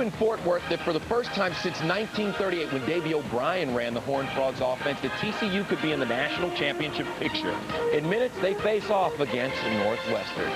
in Fort Worth that for the first time since 1938, when Davey O'Brien ran the Horned Frogs offense, that TCU could be in the national championship picture. In minutes, they face off against Northwestern.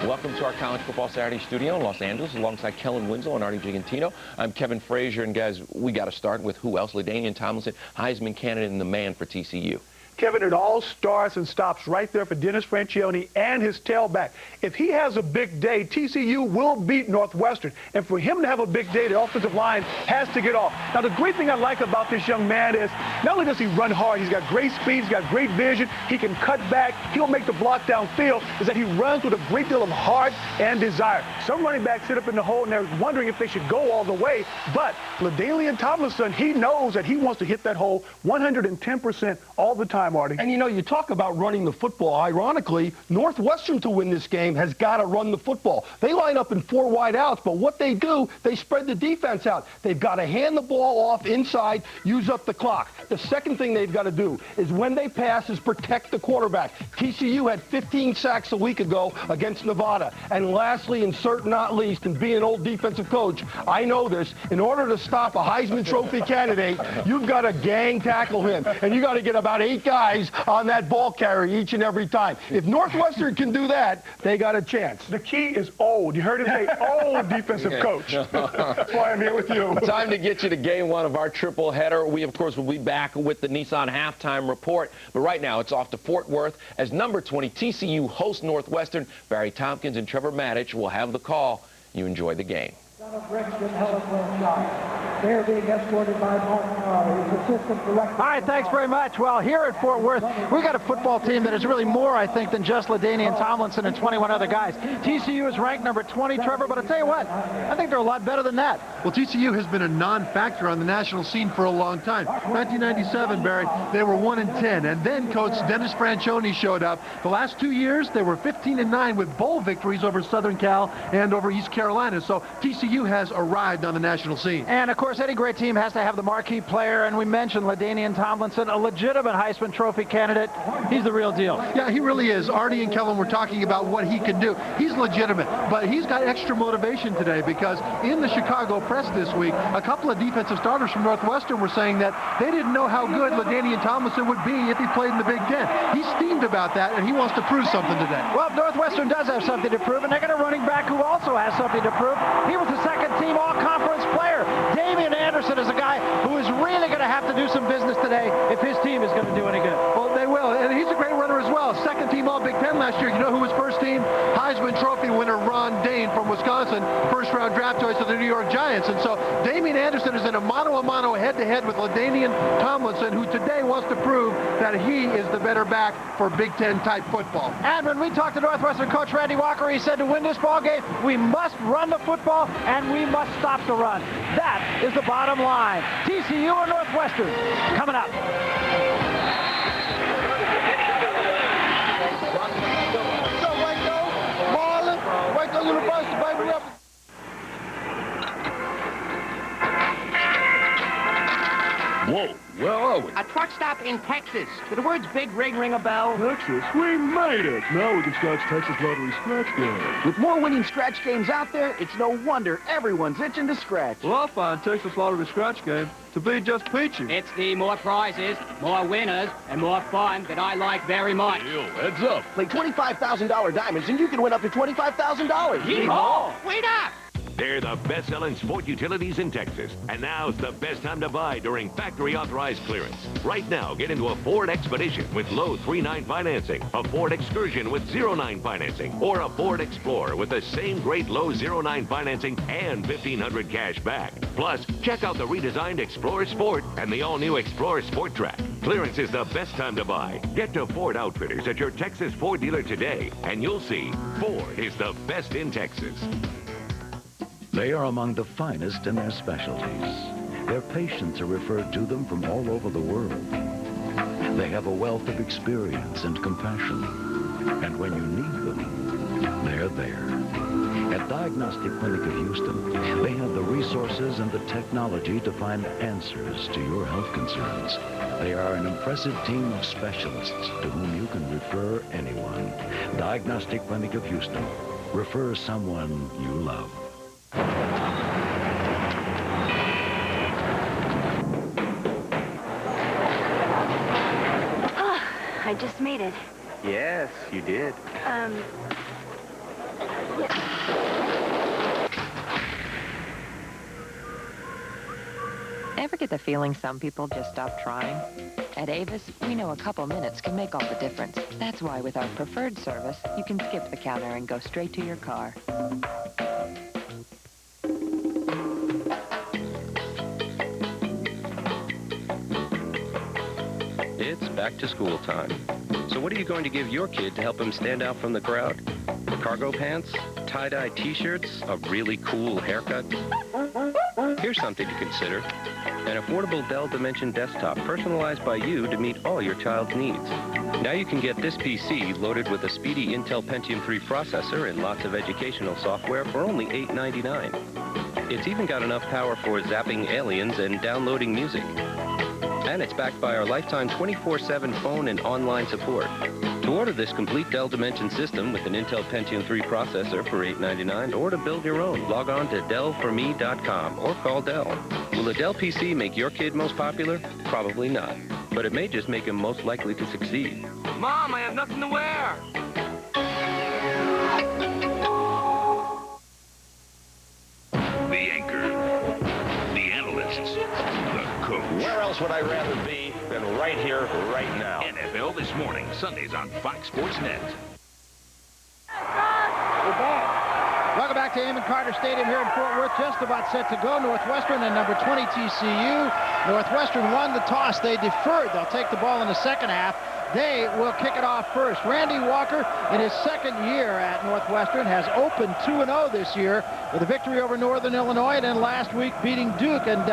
Welcome to our College Football Saturday studio in Los Angeles, alongside Kellen Winslow and Artie Gigantino. I'm Kevin Frazier, and guys, we got to start with who else? LaDainian Tomlinson, Heisman candidate and the man for TCU. Kevin, it all starts and stops right there for Dennis Franchione and his tailback. If he has a big day, TCU will beat Northwestern. And for him to have a big day, the offensive line has to get off. Now, the great thing I like about this young man is not only does he run hard, he's got great speed, he's got great vision, he can cut back, he'll make the block downfield, is that he runs with a great deal of heart and desire. Some running backs sit up in the hole and they're wondering if they should go all the way, but LaDainian Tomlinson, he knows that he wants to hit that hole 110% all the time. And, you know, you talk about running the football. Ironically, Northwestern to win this game has got to run the football. They line up in 4 wide outs, but what they do, they spread the defense out. They've got to hand the ball off inside, use up the clock. The second thing they've got to do is when they pass is protect the quarterback. TCU had 15 sacks a week ago against Nevada. And lastly, and certainly not least, and being an old defensive coach, I know this, in order to stop a Heisman Trophy candidate, you've got to gang tackle him. And you got to get about 8 guys on that ball carrier each and every time. If Northwestern can do that, they got a chance. The key is old. You heard him say old defensive coach. That's why I'm here with you. Time to get you to game 1 of our triple header. We, of course, will be back with the Nissan halftime report. But right now, it's off to Fort Worth as number 20 TCU hosts Northwestern. Barry Tompkins and Trevor Maddich will have the call. You enjoy the game. They're being escorted by Martin, his assistant director. All right, thanks very much. Well, here at Fort Worth, we got a football team that is really more, I think, than just LaDainian Tomlinson and 21 other guys. TCU is ranked number 20, Trevor, but I'll tell you what, I think they're a lot better than that. Well, TCU has been a non-factor on the national scene for a long time. 1997, Barry, they were 1-10, and then Coach Dennis Franchione showed up. The last 2 years, they were 15-9 with bowl victories over Southern Cal and over East Carolina. So TCU has arrived on the national scene. And, of course, any great team has to have the marquee player, and we mentioned LaDainian Tomlinson, a legitimate Heisman Trophy candidate. He's the real deal. Yeah, he really is. Artie and Kellen were talking about what he can do. He's legitimate, but he's got extra motivation today because in the Chicago press this week, a couple of defensive starters from Northwestern were saying that they didn't know how good LaDainian Tomlinson would be if he played in the Big Ten. He's steamed about that, and he wants to prove something today. Well, Northwestern does have something to prove, and they got a running back who also has something to prove. He was the second-team all-conference player. Damian Anderson is a guy who is really going to have to do some business today if his team is going to do any good. Well, they will, and he's a great runner as well. Second-team All-Big Ten last year. You know who was first-team? Heisman Trophy winner Ron Dane from Wisconsin, first-round draft choice of the New York Giants. And so Damian Anderson is in a mano-a-mano head-to-head with LaDainian Tomlinson, who today wants to prove that he is the better back for Big Ten-type football. And when we talked to Northwestern coach Randy Walker, he said to win this ball game, we must run the football and we must stop the run. That is the bottom line. TCU or Northwestern coming up. Whoa, where are we? A truck stop in Texas. Do the words big rig ring a bell? Texas? We made it! Now we can scratch Texas Lottery scratch games. With more winning scratch games out there, it's no wonder everyone's itching to scratch. Well, I find Texas Lottery scratch game to be just peachy. It's the more prizes, more winners, and more fun that I like very much. Deal, heads up. Play $25,000 diamonds and you can win up to $25,000. Yeehaw! Wait up! They're the best-selling sport utilities in Texas. And now's the best time to buy during factory-authorized clearance. Right now, get into a Ford Expedition with low 3.9 financing, a Ford Excursion with 0.9 financing, or a Ford Explorer with the same great low 0.9 financing and $1,500 cash back. Plus, check out the redesigned Explorer Sport and the all-new Explorer Sport Track. Clearance is the best time to buy. Get to Ford Outfitters at your Texas Ford dealer today, and you'll see Ford is the best in Texas. They are among the finest in their specialties. Their patients are referred to them from all over the world. They have a wealth of experience and compassion. And when you need them, they're there. At Diagnostic Clinic of Houston, they have the resources and the technology to find answers to your health concerns. They are an impressive team of specialists to whom you can refer anyone. Diagnostic Clinic of Houston. Refer someone you love. just made it. Yes, you did. Ever get the feeling some people just stop trying? At Avis, we know a couple minutes can make all the difference. That's why with our preferred service, you can skip the counter and go straight to your car. It's back to school time. So what are you going to give your kid to help him stand out from the crowd? Cargo pants, tie-dye t-shirts, a really cool haircut? Here's something to consider. An affordable Dell Dimension desktop personalized by you to meet all your child's needs. Now you can get this PC loaded with a speedy Intel Pentium 3 processor and lots of educational software for only $8.99. It's even got enough power for zapping aliens and downloading music. And it's backed by our lifetime 24/7 phone and online support. To order this complete Dell Dimension system with an Intel Pentium 3 processor for $8.99, or to build your own, log on to DellForMe.com or call Dell. Will a Dell PC make your kid most popular? Probably not. But it may just make him most likely to succeed. Mom, I have nothing to wear. The anchor, the analysts, the coach. Where else would I rather be than right here, right now? NFL This Morning, Sundays on Fox Sports Net. Welcome back to Amon Carter Stadium here in Fort Worth. Just about set to go. Northwestern and number 20 TCU. Northwestern won the toss. They deferred. They'll take the ball in the second half. They will kick it off first. Randy Walker, in his second year at Northwestern, has opened 2-0 this year with a victory over Northern Illinois, and then last week beating Duke, and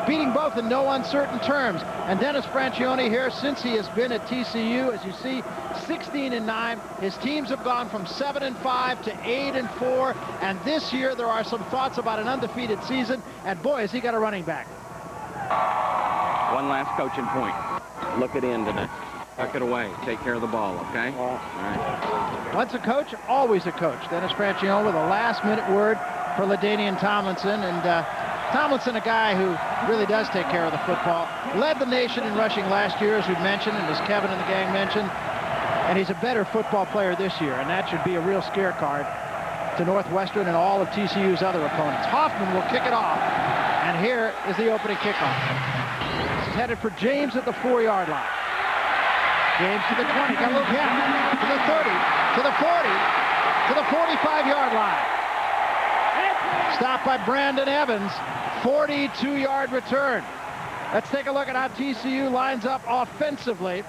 beating both in no uncertain terms. And Dennis Franchione here, since he has been at TCU, as you see, 16-9. His teams have gone from 7-5 to 8-4, and this year there are some thoughts about an undefeated season, and boy, has he got a running back. One last coaching point. Look it in today. Tuck it away. Take care of the ball, okay? All right. Once a coach, always a coach. Dennis Franchione with a last-minute word for LaDainian Tomlinson. And Tomlinson, a guy who really does take care of the football. Led the nation in rushing last year, as we've mentioned, and as Kevin and the gang mentioned. And he's a better football player this year, and that should be a real scare card to Northwestern and all of TCU's other opponents. Hoffman will kick it off, and here is the opening kickoff. This is headed for James at the 4-yard line. James to the 20, got a little gap, to the 30, to the 40, to the 45-yard line. Stopped by Brandon Evans, 42-yard return. Let's take a look at how TCU lines up offensively.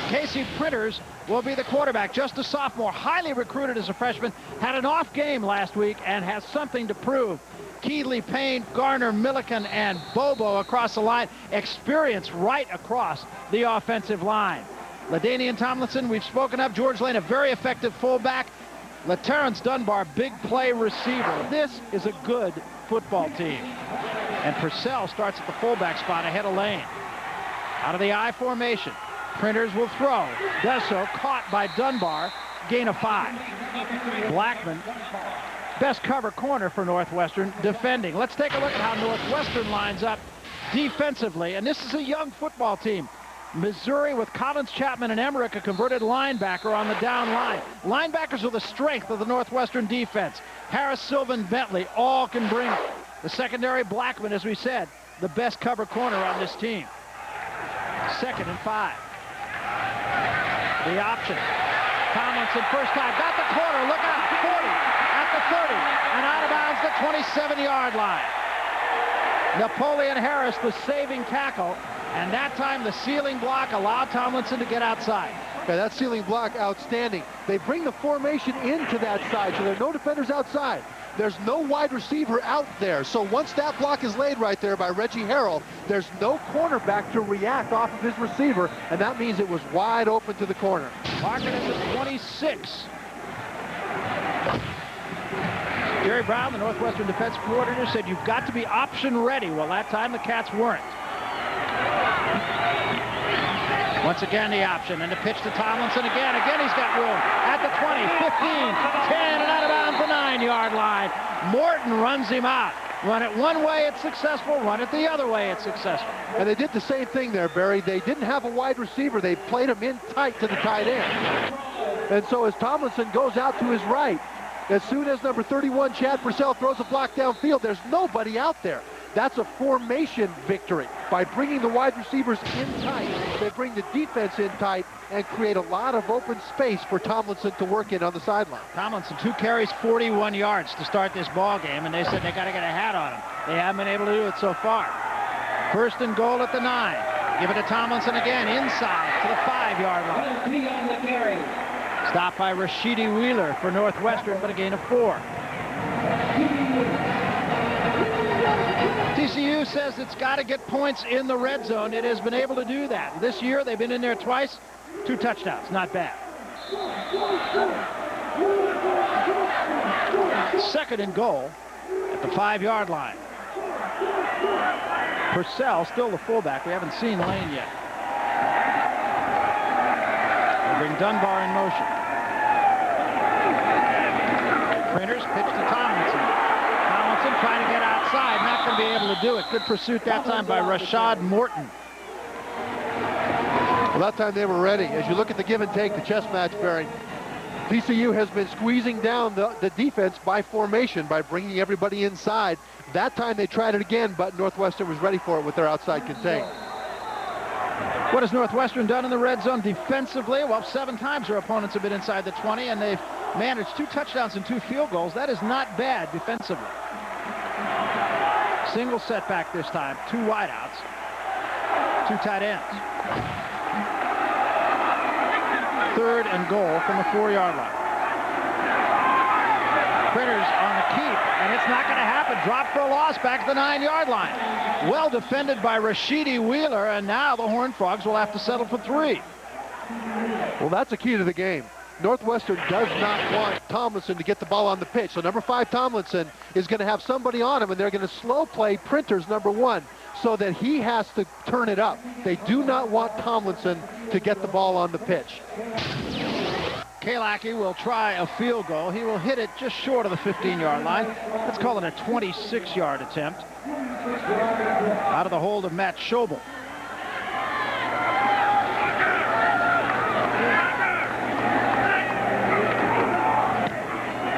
Casey Printers will be the quarterback, just a sophomore, highly recruited as a freshman, had an off game last week and has something to prove. Keeley, Payne, Garner, Milliken, and Bobo across the line. Experience right across the offensive line. LaDainian Tomlinson, we've spoken of. George Lane, a very effective fullback. LaTerrence Dunbar, big play receiver. This is a good football team. And Purcell starts at the fullback spot ahead of Lane. Out of the I formation. Printers will throw. Does so. Caught by Dunbar. Gain of 5. Blackman, best cover corner for Northwestern, defending. Let's take a look at how Northwestern lines up defensively. And this is a young football team. Missouri with Collins, Chapman, and Emmerich, a converted linebacker on the down line. Linebackers are the strength of the Northwestern defense. Harris, Sylvan, Bentley, all can bring it. The secondary, Blackman, as we said, the best cover corner on this team. 2nd and 5. The option. Tomlinson, first time, got the corner, look out, 40, at the 30, and out of bounds the 27-yard line. Napoleon Harris, the saving tackle, and that time the ceiling block allowed Tomlinson to get outside. Okay, that ceiling block, outstanding. They bring the formation into that side, so there are no defenders outside. There's no wide receiver out there. So once that block is laid right there by Reggie Harrell, there's no cornerback to react off of his receiver, and that means it was wide open to the corner. Marking at the 26. Jerry Brown, the Northwestern defensive coordinator, said you've got to be option ready. Well, that time the Cats weren't. Once again, the option, and the pitch to Tomlinson again. Again, he's got room at the 20, 15, 10, and out of bounds the 9-yard line. Morton runs him out. Run it one way, it's successful. Run it the other way, it's successful. And they did the same thing there, Barry. They didn't have a wide receiver. They played him in tight to the tight end. And so as Tomlinson goes out to his right, as soon as number 31, Chad Purcell, throws a block downfield, there's nobody out there. That's a formation victory. By bringing the wide receivers in tight, they bring the defense in tight and create a lot of open space for Tomlinson to work in on the sideline. Tomlinson, 2 carries, 41 yards to start this ball game, and they said they got to get a hat on him. They haven't been able to do it so far. 1st and goal at the 9. Give it to Tomlinson again, inside to the 5-yard line. Stopped by Rashidi Wheeler for Northwestern, but a gain of 4. TCU says it's got to get points in the red zone. It has been able to do that. This year, they've been in there twice. 2 touchdowns, not bad. 2nd and goal at the 5-yard line. Purcell, still the fullback. We haven't seen Lane yet. They bring Dunbar in motion. Printers pitch to Tomlinson. Tomlinson trying to get outside, not going to be able to do it. Good pursuit that time by Rashad Morton. Well, that time they were ready. As you look at the give and take, the chess match, Barry, TCU has been squeezing down the defense by formation, by bringing everybody inside. That time they tried it again, but Northwestern was ready for it with their outside contain. What has Northwestern done in the red zone defensively? Well, 7 times their opponents have been inside the 20, and they've managed 2 touchdowns and 2 field goals. That is not bad defensively. Single setback this time, 2 wideouts, 2 tight ends. 3rd and goal from the 4-yard line. Printers on the keep, and it's not going to happen. Drop for a loss back at the 9-yard line. Well defended by Rashidi Wheeler, and now the Horned Frogs will have to settle for 3. Well, that's the key to the game. Northwestern does not want Tomlinson to get the ball on the pitch. So number 5, Tomlinson, is going to have somebody on him, and they're going to slow play Printers, number 1, so that he has to turn it up. They do not want Tomlinson to get the ball on the pitch. Kalaki will try a field goal. He will hit it just short of the 15-yard line. Let's call it a 26-yard attempt. Out of the hold of Matt Schobel.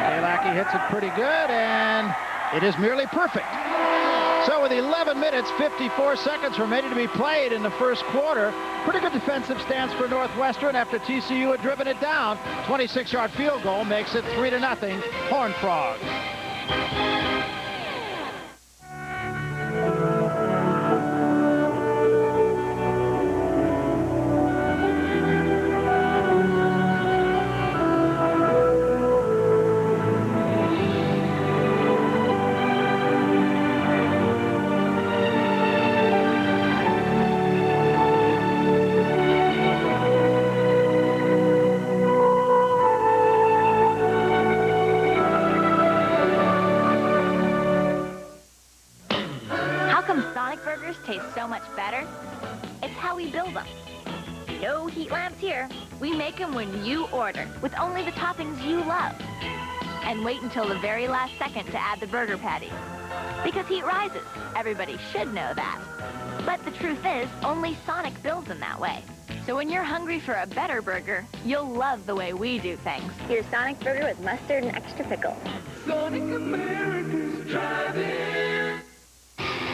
Kalaki hits it pretty good, and it is merely perfect. So with 11 minutes, 54 seconds remaining to be played in the first quarter, pretty good defensive stance for Northwestern after TCU had driven it down. 26-yard field goal makes it 3-0, Horned Frogs. Taste so much better? It's how we build them. No heat lamps here. We make them when you order, with only the toppings you love. And wait until the very last second to add the burger patty. Because heat rises. Everybody should know that. But the truth is, only Sonic builds them that way. So when you're hungry for a better burger, you'll love the way we do things. Here's Sonic Burger with mustard and extra pickle. Sonic America's driving.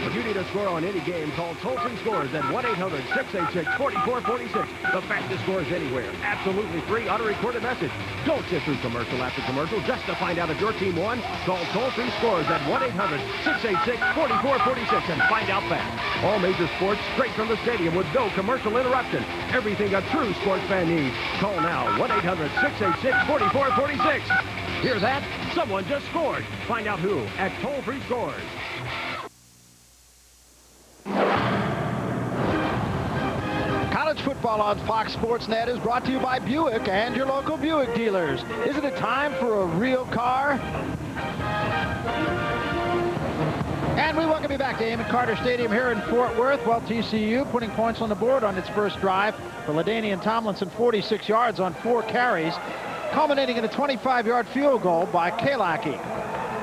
If you need a score on any game, call toll-free scores at 1-800-686-4446. The fastest scores anywhere. Absolutely free auto-recorded message. Don't sit through commercial after commercial just to find out if your team won. Call toll-free scores at 1-800-686-4446 and find out fast. All major sports straight from the stadium with no commercial interruption. Everything a true sports fan needs. Call now, 1-800-686-4446. Hear that? Someone just scored. Find out who at toll-free scores. College football on Fox Sports Net is brought to you by Buick and your local Buick dealers. Isn't it time for a real car? And we welcome you back to Amon Carter Stadium here in Fort Worth. Well, TCU putting points on the board on its first drive for LaDainian Tomlinson, 46 yards on 4 carries, culminating in a 25-yard field goal by Kalaki.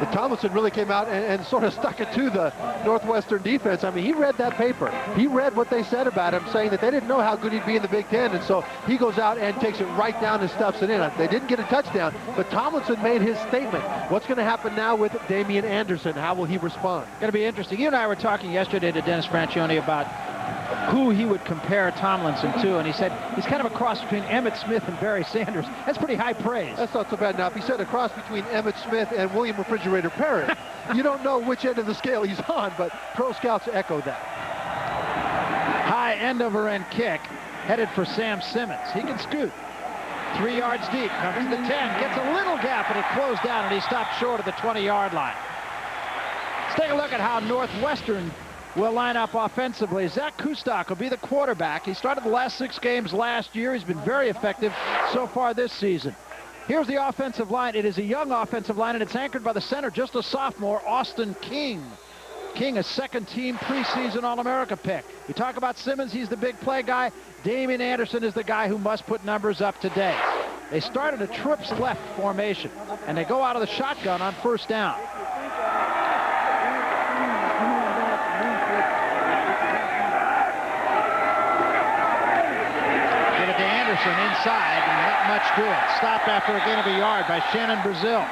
But Tomlinson really came out and sort of stuck it to the Northwestern defense. I mean, he read that paper. He read what they said about him, saying that they didn't know how good he'd be in the Big Ten, and so he goes out and takes it right down and stuffs it in. They didn't get a touchdown, but Tomlinson made his statement. What's going to happen now with Damian Anderson? How will he respond? Going to be interesting. You and I were talking yesterday to Dennis Franchione about who he would compare Tomlinson to, and he said he's kind of a cross between Emmitt Smith and Barry Sanders. That's pretty high praise. That's not so bad. Now, if he said a cross between Emmitt Smith and William Refrigerator Perry, you don't know which end of the scale he's on, but pro scouts echo that. High end-over-end kick headed for Sam Simmons. He can scoot. 3 yards deep, comes to the 10, gets a little gap, and it closed down, and he stopped short of the 20-yard line. Let's take a look at how Northwestern will line up offensively. Zach Kustok will be the quarterback. He started the last 6 games last year. He's been very effective so far this season. Here's the offensive line. It is a young offensive line, and it's anchored by the center, just a sophomore, Austin King. King, a second-team preseason All-America pick. You talk about Simmons, he's the big play guy. Damian Anderson is the guy who must put numbers up today. They started a trips left formation, and they go out of the shotgun on first down. Give it to Anderson inside, and not much to it. Stopped after a gain of a yard by Shannon Brazil.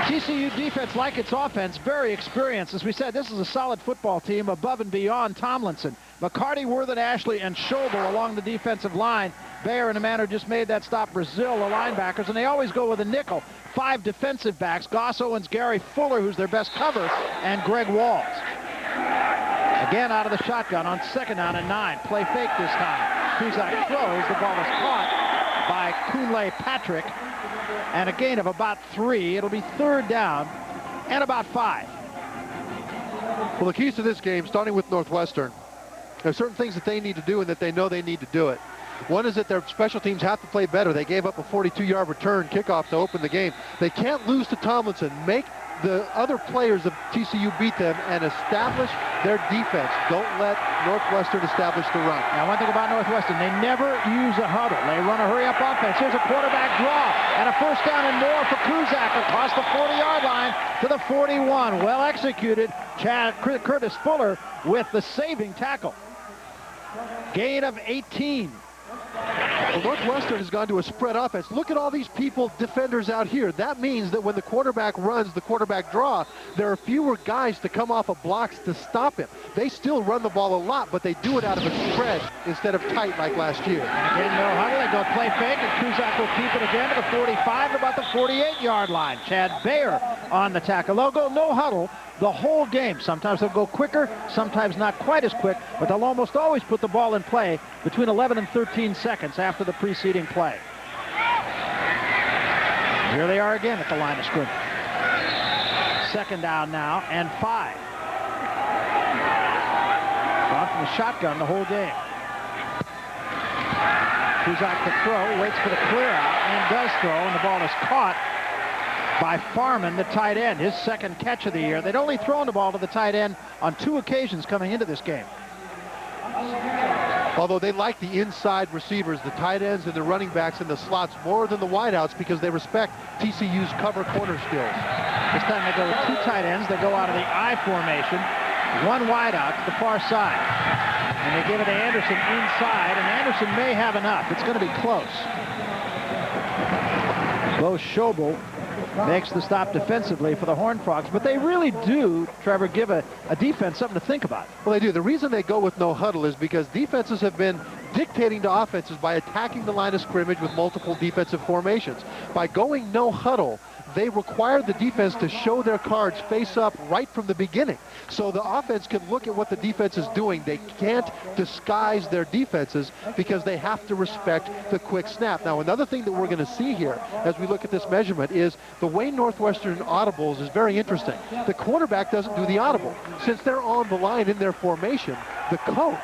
TCU defense, like its offense, very experienced. As we said, this is a solid football team above and beyond Tomlinson. McCarty, Worthen, Ashley, and Schobel along the defensive line. Bayer and Amanda just made that stop. Brazil, the linebackers, and they always go with a nickel. 5 defensive backs, Goss Owens, Gary Fuller, who's their best cover, and Greg Walls. Again out of the shotgun on 2nd down and 9. Play fake this time. Kuzak throws. The ball is caught by Kunle Patrick. And a gain of about 3. It'll be 3rd down and about 5. Well, the keys to this game, starting with Northwestern, there are certain things that they need to do and that they know they need to do it. One is that their special teams have to play better. They gave up a 42-yard return kickoff to open the game. They can't lose to Tomlinson. Make the other players of TCU beat them and establish their defense. Don't let Northwestern establish the run. Now, one thing about Northwestern, they never use a huddle. They run a hurry-up offense. Here's a quarterback draw and a first down and more for Kuzak across the 40-yard line to the 41. Well executed. Curtis Fuller with the saving tackle. Gain of 18. Well, Northwestern has gone to a spread offense. Look at all these people, defenders out here. That means that when the quarterback runs the quarterback draw, there are fewer guys to come off of blocks to stop him. They still run the ball a lot, but they do it out of a spread instead of tight like last year. And again, no huddle. They go play fake, and Kuzak will keep it again to the 45 to about the 48-yard line. Chad Bayer on the tackle. They'll go no huddle the whole game. Sometimes they'll go quicker, sometimes not quite as quick, but they'll almost always put the ball in play between 11 and 13 seconds after the preceding play. Here they are again at the line of scrimmage. 2nd down now and 5. Gone from the shotgun the whole game. Kuzak to throw, waits for the clear out, and does throw, and the ball is caught by Farman, the tight end, his 2nd catch of the year. They'd only thrown the ball to the tight end on 2 occasions coming into this game. Although they like the inside receivers, the tight ends and the running backs in the slots more than the wideouts because they respect TCU's cover corner skills. This time they go with 2 tight ends. They go out of the I formation, 1 wideout to the far side. And they give it to Anderson inside, and Anderson may have enough. It's going to be close. Bo Schobel makes the stop defensively for the Horned Frogs, but they really do, Trevor, give a defense something to think about. Well, they do. The reason they go with no huddle is because defenses have been dictating to offenses by attacking the line of scrimmage with multiple defensive formations. By going no huddle, they require the defense to show their cards face up right from the beginning. So the offense can look at what the defense is doing. They can't disguise their defenses because they have to respect the quick snap. Now, another thing that we're going to see here as we look at this measurement is the way Northwestern audibles is very interesting. The quarterback doesn't do the audible. Since they're on the line in their formation, the coach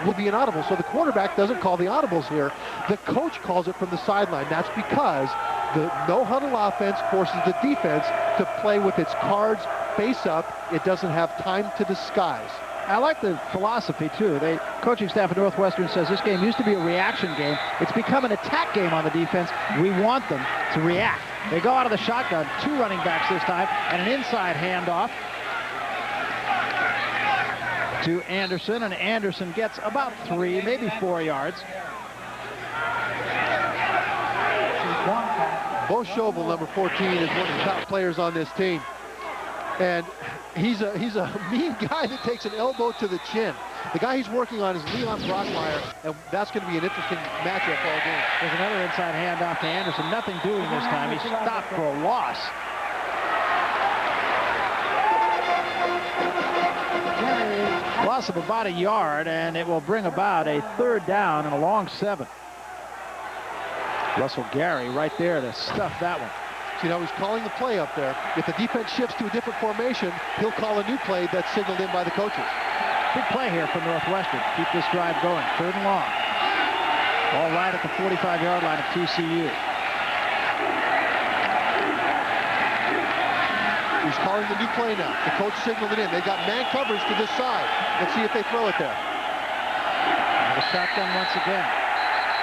will be an audible. So the quarterback doesn't call the audibles here. The coach calls it from the sideline. That's because the no-huddle offense forces the defense to play with its cards face up. It doesn't have time to disguise. I like the philosophy, too. The coaching staff at Northwestern says this game used to be a reaction game. It's become an attack game on the defense. We want them to react. They go out of the shotgun, 2 running backs this time, and an inside handoff to Anderson, and Anderson gets about 3, maybe 4 yards. Bo Schobel, number 14, is one of the top players on this team. And he's a mean guy that takes an elbow to the chin. The guy he's working on is Leon Brockmeyer, and that's going to be an interesting matchup all game. There's another inside handoff to Anderson. Nothing doing this time. He stopped for a loss. Loss of about a yard, and it will bring about a 3rd down and a long 7. Russell Gary right there to stuff that one. See, now he's calling the play up there. If the defense shifts to a different formation, he'll call a new play that's signaled in by the coaches. Big play here for Northwestern. Keep this drive going. 3rd and long. All right at the 45-yard line of TCU. He's calling the new play now. The coach signaled it in. They got man coverage to this side. Let's see if they throw it there. The shotgun once again.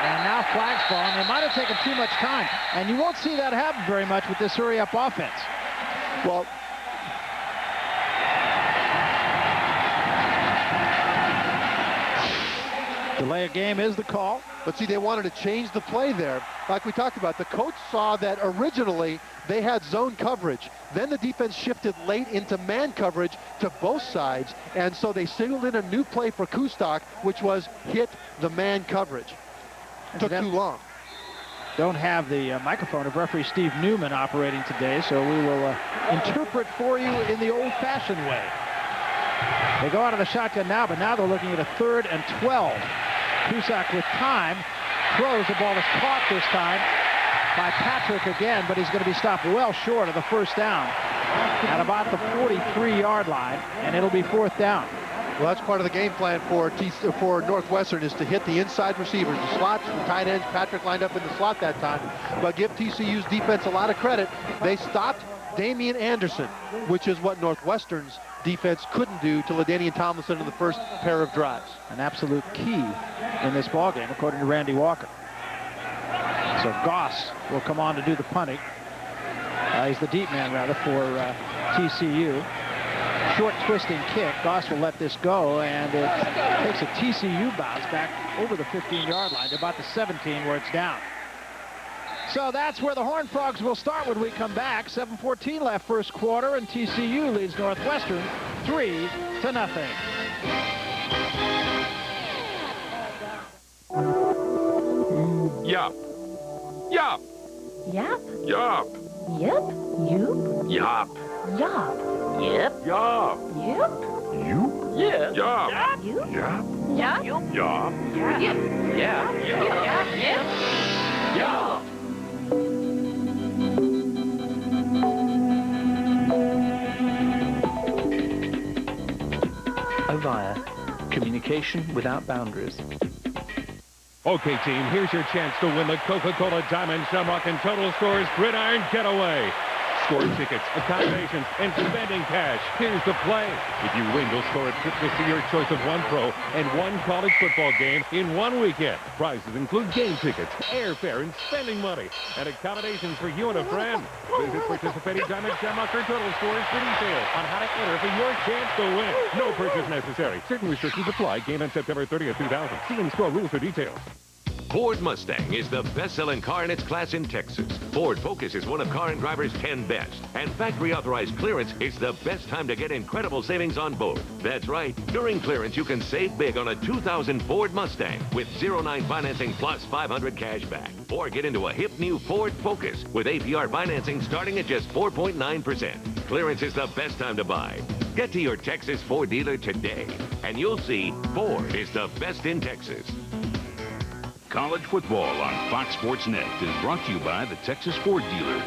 And now flags fall, and they might have taken too much time. And you won't see that happen very much with this hurry-up offense. Well, delay of game is the call. But see, they wanted to change the play there. Like we talked about, the coach saw that originally they had zone coverage. Then the defense shifted late into man coverage to both sides. And so they signaled in a new play for Kustok, which was hit the man coverage. Took too long. Don't have the microphone of referee Steve Newman operating today, so we will interpret for you in the old-fashioned way. They go out of the shotgun now, but now they're looking at a 3rd and 12. Cusack with time, throws. The ball is caught this time by Patrick again, but he's going to be stopped well short of the 1st down at about the 43-yard line, and it'll be 4th down. Well, that's part of the game plan for Northwestern, is to hit the inside receivers, the slots, the tight ends. Patrick lined up in the slot that time. But give TCU's defense a lot of credit. They stopped Damian Anderson, which is what Northwestern's defense couldn't do to LaDainian Tomlinson in the first pair of drives. An absolute key in this ballgame, according to Randy Walker. So Goss will come on to do the punting. He's the deep man, rather, for TCU. Short twisting kick. Goss will let this go, and it takes a TCU bounce back over the 15-yard line to about the 17 where it's down. So that's where the Horned Frogs will start when we come back. 7:14 left first quarter, and TCU leads Northwestern 3-0. Yup. Yup. Yep. Yup. Yep. You. Yup. Yup. Yep. Yup. Yep. You? Yeah. Yup. You. Yup. Yup. Yup. Yep. Yeah. Yep. Yep. Yup. Avaya. Communication without boundaries. Okay, team, here's your chance to win the Coca-Cola Diamond Shamrock and Total Scores Gridiron Getaway. Score tickets, accommodations, and spending cash. Here's the play. If you win, you'll score a trip to see your choice of 1 pro and 1 college football game in 1 weekend. Prizes include game tickets, airfare, and spending money, and accommodations for you and a friend. Visit participating Diamond Shamrock or Total Scores for details on how to enter for your chance to win. No purchase necessary. Certain restrictions apply. Game on September 30th, 2000. See in-store rules for details. Ford Mustang is the best-selling car in its class in Texas. Ford Focus is one of Car and Driver's 10 best. And factory-authorized clearance is the best time to get incredible savings on both. That's right. During clearance, you can save big on a 2000 Ford Mustang with 0.9 financing plus $500 cash back. Or get into a hip new Ford Focus with APR financing starting at just 4.9%. Clearance is the best time to buy. Get to your Texas Ford dealer today, and you'll see Ford is the best in Texas. College football on Fox Sports Net is brought to you by the Texas Ford dealers.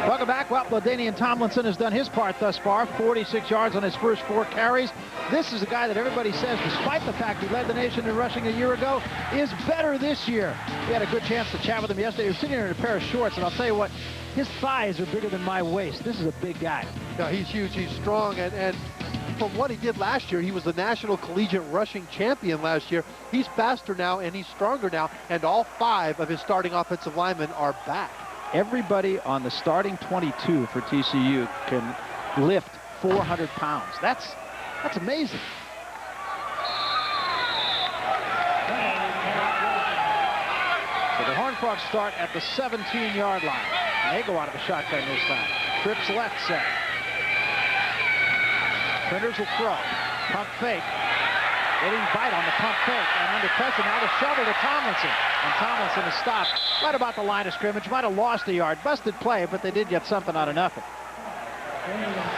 Welcome back Well, LaDainian Tomlinson has done his part thus far, 46 yards on his first 4 carries. This is a guy that everybody says, despite the fact he led the nation in rushing a year ago, is better this year. We had a good chance to chat with him yesterday. He was sitting there in a pair of shorts, and I'll tell you what, his thighs are bigger than my waist. This is a big guy. Yeah, he's huge. He's strong, and from what he did last year, he was the national collegiate rushing champion last year. He's faster now, and he's stronger now, and all 5 of his starting offensive linemen are back. Everybody on the starting 22 for TCU can lift 400 pounds. That's amazing. So the Horned Frogs start at the 17-yard line. And they go out of the shotgun this time. Trips left set. Printers will throw. Pump fake. They didn't bite on the pump fake. And under pressure now the shovel to Tomlinson. And Tomlinson is stopped right about the line of scrimmage. Might have lost a yard. Busted play, but they did get something out of nothing.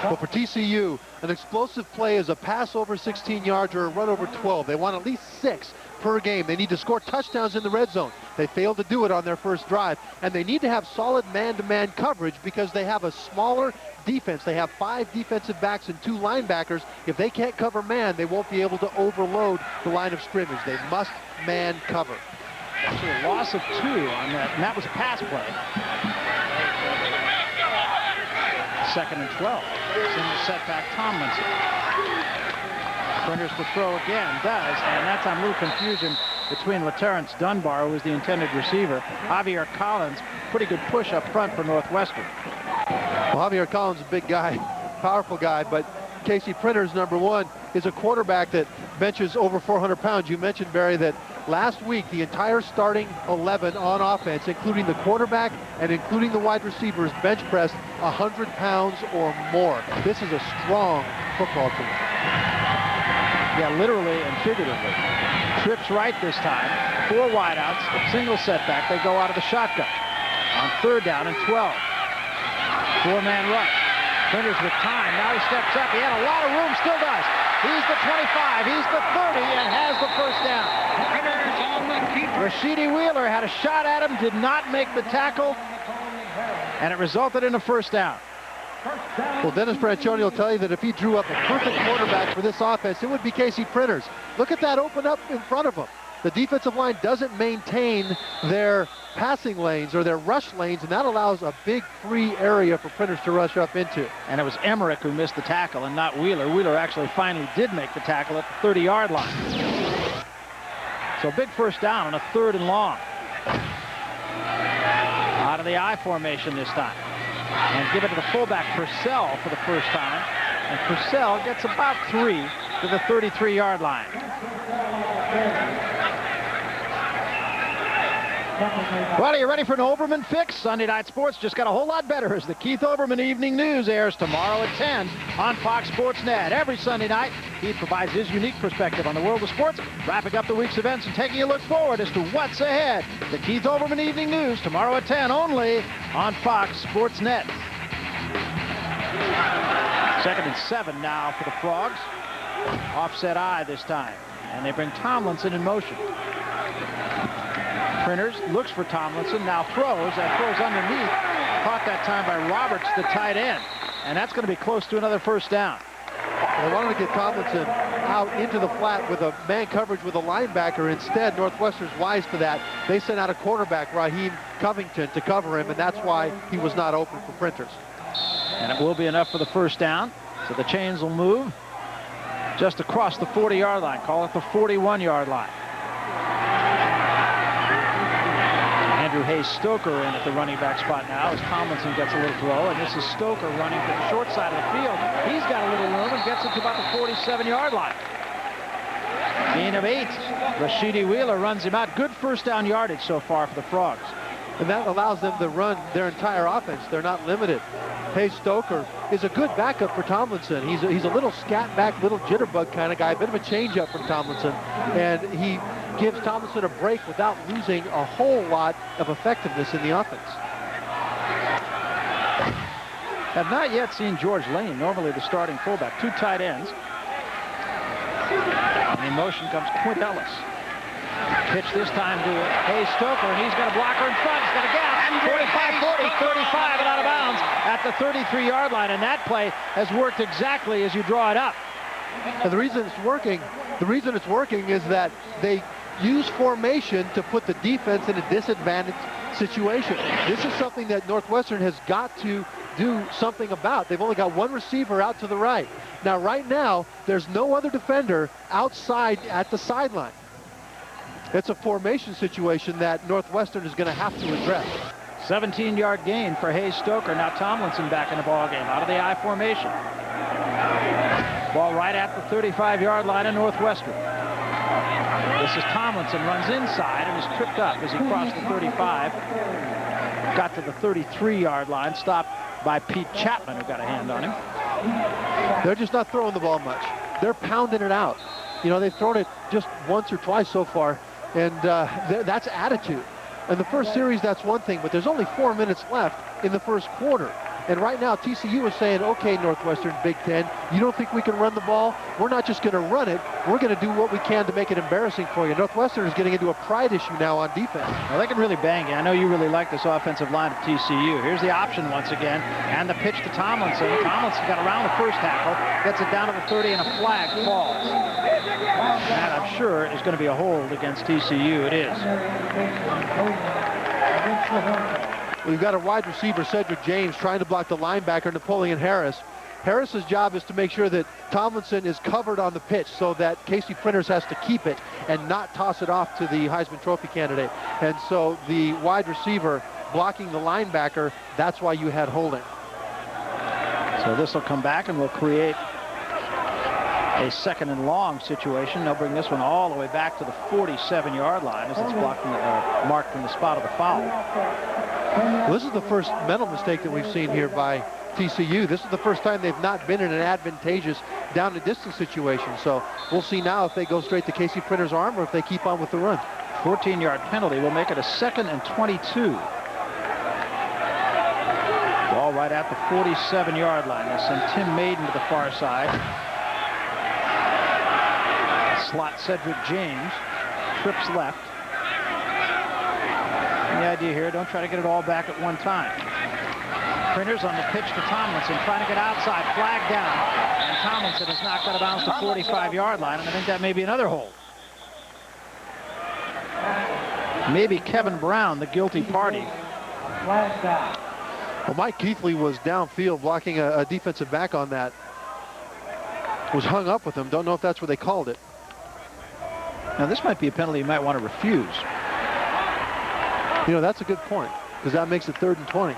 Well, for TCU, an explosive play is a pass over 16 yards or a run over 12. They want at least 6 per game. They need to score touchdowns in the red zone. They failed to do it on their first drive. And they need to have solid man-to-man coverage because they have a smaller defense. They have 5 defensive backs and 2 linebackers. If they can't cover man, they won't be able to overload the line of scrimmage. They must man cover. Actually, a loss of 2 on that, and that was a pass play. 2nd and 12. Single setback Tomlinson. Printers to throw again, does, and that's on a little confusion between LaTerrence Dunbar, who was the intended receiver. Javier Collins, pretty good push up front for Northwestern. Well, Javier Collins is a big guy, powerful guy, but Casey Printers, number 1, is a quarterback that benches over 400 pounds. You mentioned, Barry, that last week the entire starting 11 on offense, including the quarterback and including the wide receivers, bench pressed 100 pounds or more. This is a strong football team. Yeah, literally and figuratively. Trips right this time. 4 wideouts, single setback. They go out of the shotgun on 3rd down and 12. 4-man rush. Printers with time. Now he steps up. He had a lot of room, still does. He's the 25. He's the 30 and has the first down. Rashidi Wheeler had a shot at him, did not make the tackle, and it resulted in a first down. Well, Dennis Franchione will tell you that if he drew up a perfect quarterback for this offense, it would be Casey Printers. Look at that open up in front of him. The defensive line doesn't maintain their passing lanes or their rush lanes, and that allows a big free area for Printers to rush up into. And it was Emmerich who missed the tackle and not Wheeler. Wheeler actually finally did make the tackle at the 30-yard line. So big first down on a 3rd and long. Out of the I formation this time. And give it to the fullback Purcell for the first time. And Purcell gets about 3 to the 33-yard line. Well, are you ready for an Oberman fix? Sunday Night Sports just got a whole lot better as the Keith Oberman Evening News airs tomorrow at 10 on Fox Sports Net. Every Sunday night, Keith provides his unique perspective on the world of sports, wrapping up the week's events and taking a look forward as to what's ahead. The Keith Oberman Evening News tomorrow at 10 only on Fox Sports Net. 2nd and 7 now for the Frogs. Offset I this time. And they bring Tomlinson in motion. Printers looks for Tomlinson, now throws, and throws underneath. Caught that time by Roberts, the tight end. And that's going to be close to another first down. They wanted to get Tomlinson out into the flat with a man coverage with a linebacker. Instead, Northwestern's wise to that. They sent out a quarterback, Raheem Covington, to cover him, and that's why he was not open for Printers. And it will be enough for the first down. So the chains will move just across the 40-yard line. Call it the 41-yard line. Andrew Hayes-Stoker in at the running back spot now as Tomlinson gets a little throw, and this is Stoker running to the short side of the field. He's got a little room and gets it to about the 47-yard line. Gain of 8. Rashidi Wheeler runs him out. Good first down yardage so far for the Frogs. And that allows them to run their entire offense. They're not limited. Hayes-Stoker is a good backup for Tomlinson. He's a little scat back, little jitterbug kind of guy, a bit of a change-up from Tomlinson. And he gives Tomlinson a break without losing a whole lot of effectiveness in the offense. Have not yet seen George Lane, normally the starting fullback. 2 tight ends. And in motion comes Quint Ellis. Pitch this time to Hayes Stoker, and he's got a blocker in front. He's got a gap. 45, 40, 35, and out of bounds at the 33-yard line. And that play has worked exactly as you draw it up. And the reason it's working is that they use formation to put the defense in a disadvantaged situation. This is something that Northwestern has got to do something about. They've only got one receiver out to the right. Now, right now, there's no other defender outside at the sideline. It's a formation situation that Northwestern is going to have to address. 17-yard gain for Hayes Stoker. Now Tomlinson back in the ball game out of the I formation. Ball right at the 35-yard line of Northwestern. This is Tomlinson, runs inside and is tripped up as he crossed the 35. Got to the 33-yard line, stopped by Pete Chapman, who got a hand on him. They're just not throwing the ball much. They're pounding it out. You know, they've thrown it just once or twice so far, and that's attitude. In the first series, that's one thing, but there's only 4 minutes left in the first quarter. And right now, TCU is saying, okay, Northwestern, Big Ten, you don't think we can run the ball? We're not just going to run it. We're going to do what we can to make it embarrassing for you. Northwestern is getting into a pride issue now on defense. Well, they can really bang you. I know you really like this offensive line of TCU. Here's the option once again, and the pitch to Tomlinson. Tomlinson got around the first tackle, gets it down to the 30, and a flag falls. And I'm sure is going to be a hold against TCU. It is. We've got a wide receiver, Cedric James, trying to block the linebacker, Napoleon Harris. Harris's job is to make sure that Tomlinson is covered on the pitch so that Casey Printers has to keep it and not toss it off to the Heisman Trophy candidate. And so the wide receiver blocking the linebacker, that's why you had holding. So this will come back and will create a second and long situation. They'll bring this one all the way back to the 47-yard line as it's blocked marked in the spot of the foul. Well, this is the first mental mistake that we've seen here by TCU. This is the first time they've not been in an advantageous down and distance situation. So we'll see now if they go straight to Casey Printer's arm or if they keep on with the run. 14-yard penalty will make it a 2nd and 22. Ball right at the 47-yard line. They send Tim Maiden to the far side. Slot Cedric James, trips left. And the idea here, don't try to get it all back at one time. Printers on the pitch to Tomlinson, trying to get outside, flag down, and Tomlinson has knocked out of bounds to 45-yard line, and I think that may be another hold. Maybe Kevin Brown, the guilty party. Flag down. Well, Mike Keithley was downfield blocking a defensive back on that. Was hung up with him. Don't know if that's where they called it. Now, this might be a penalty you might want to refuse. You know, that's a good point, because that makes it 3rd and 20.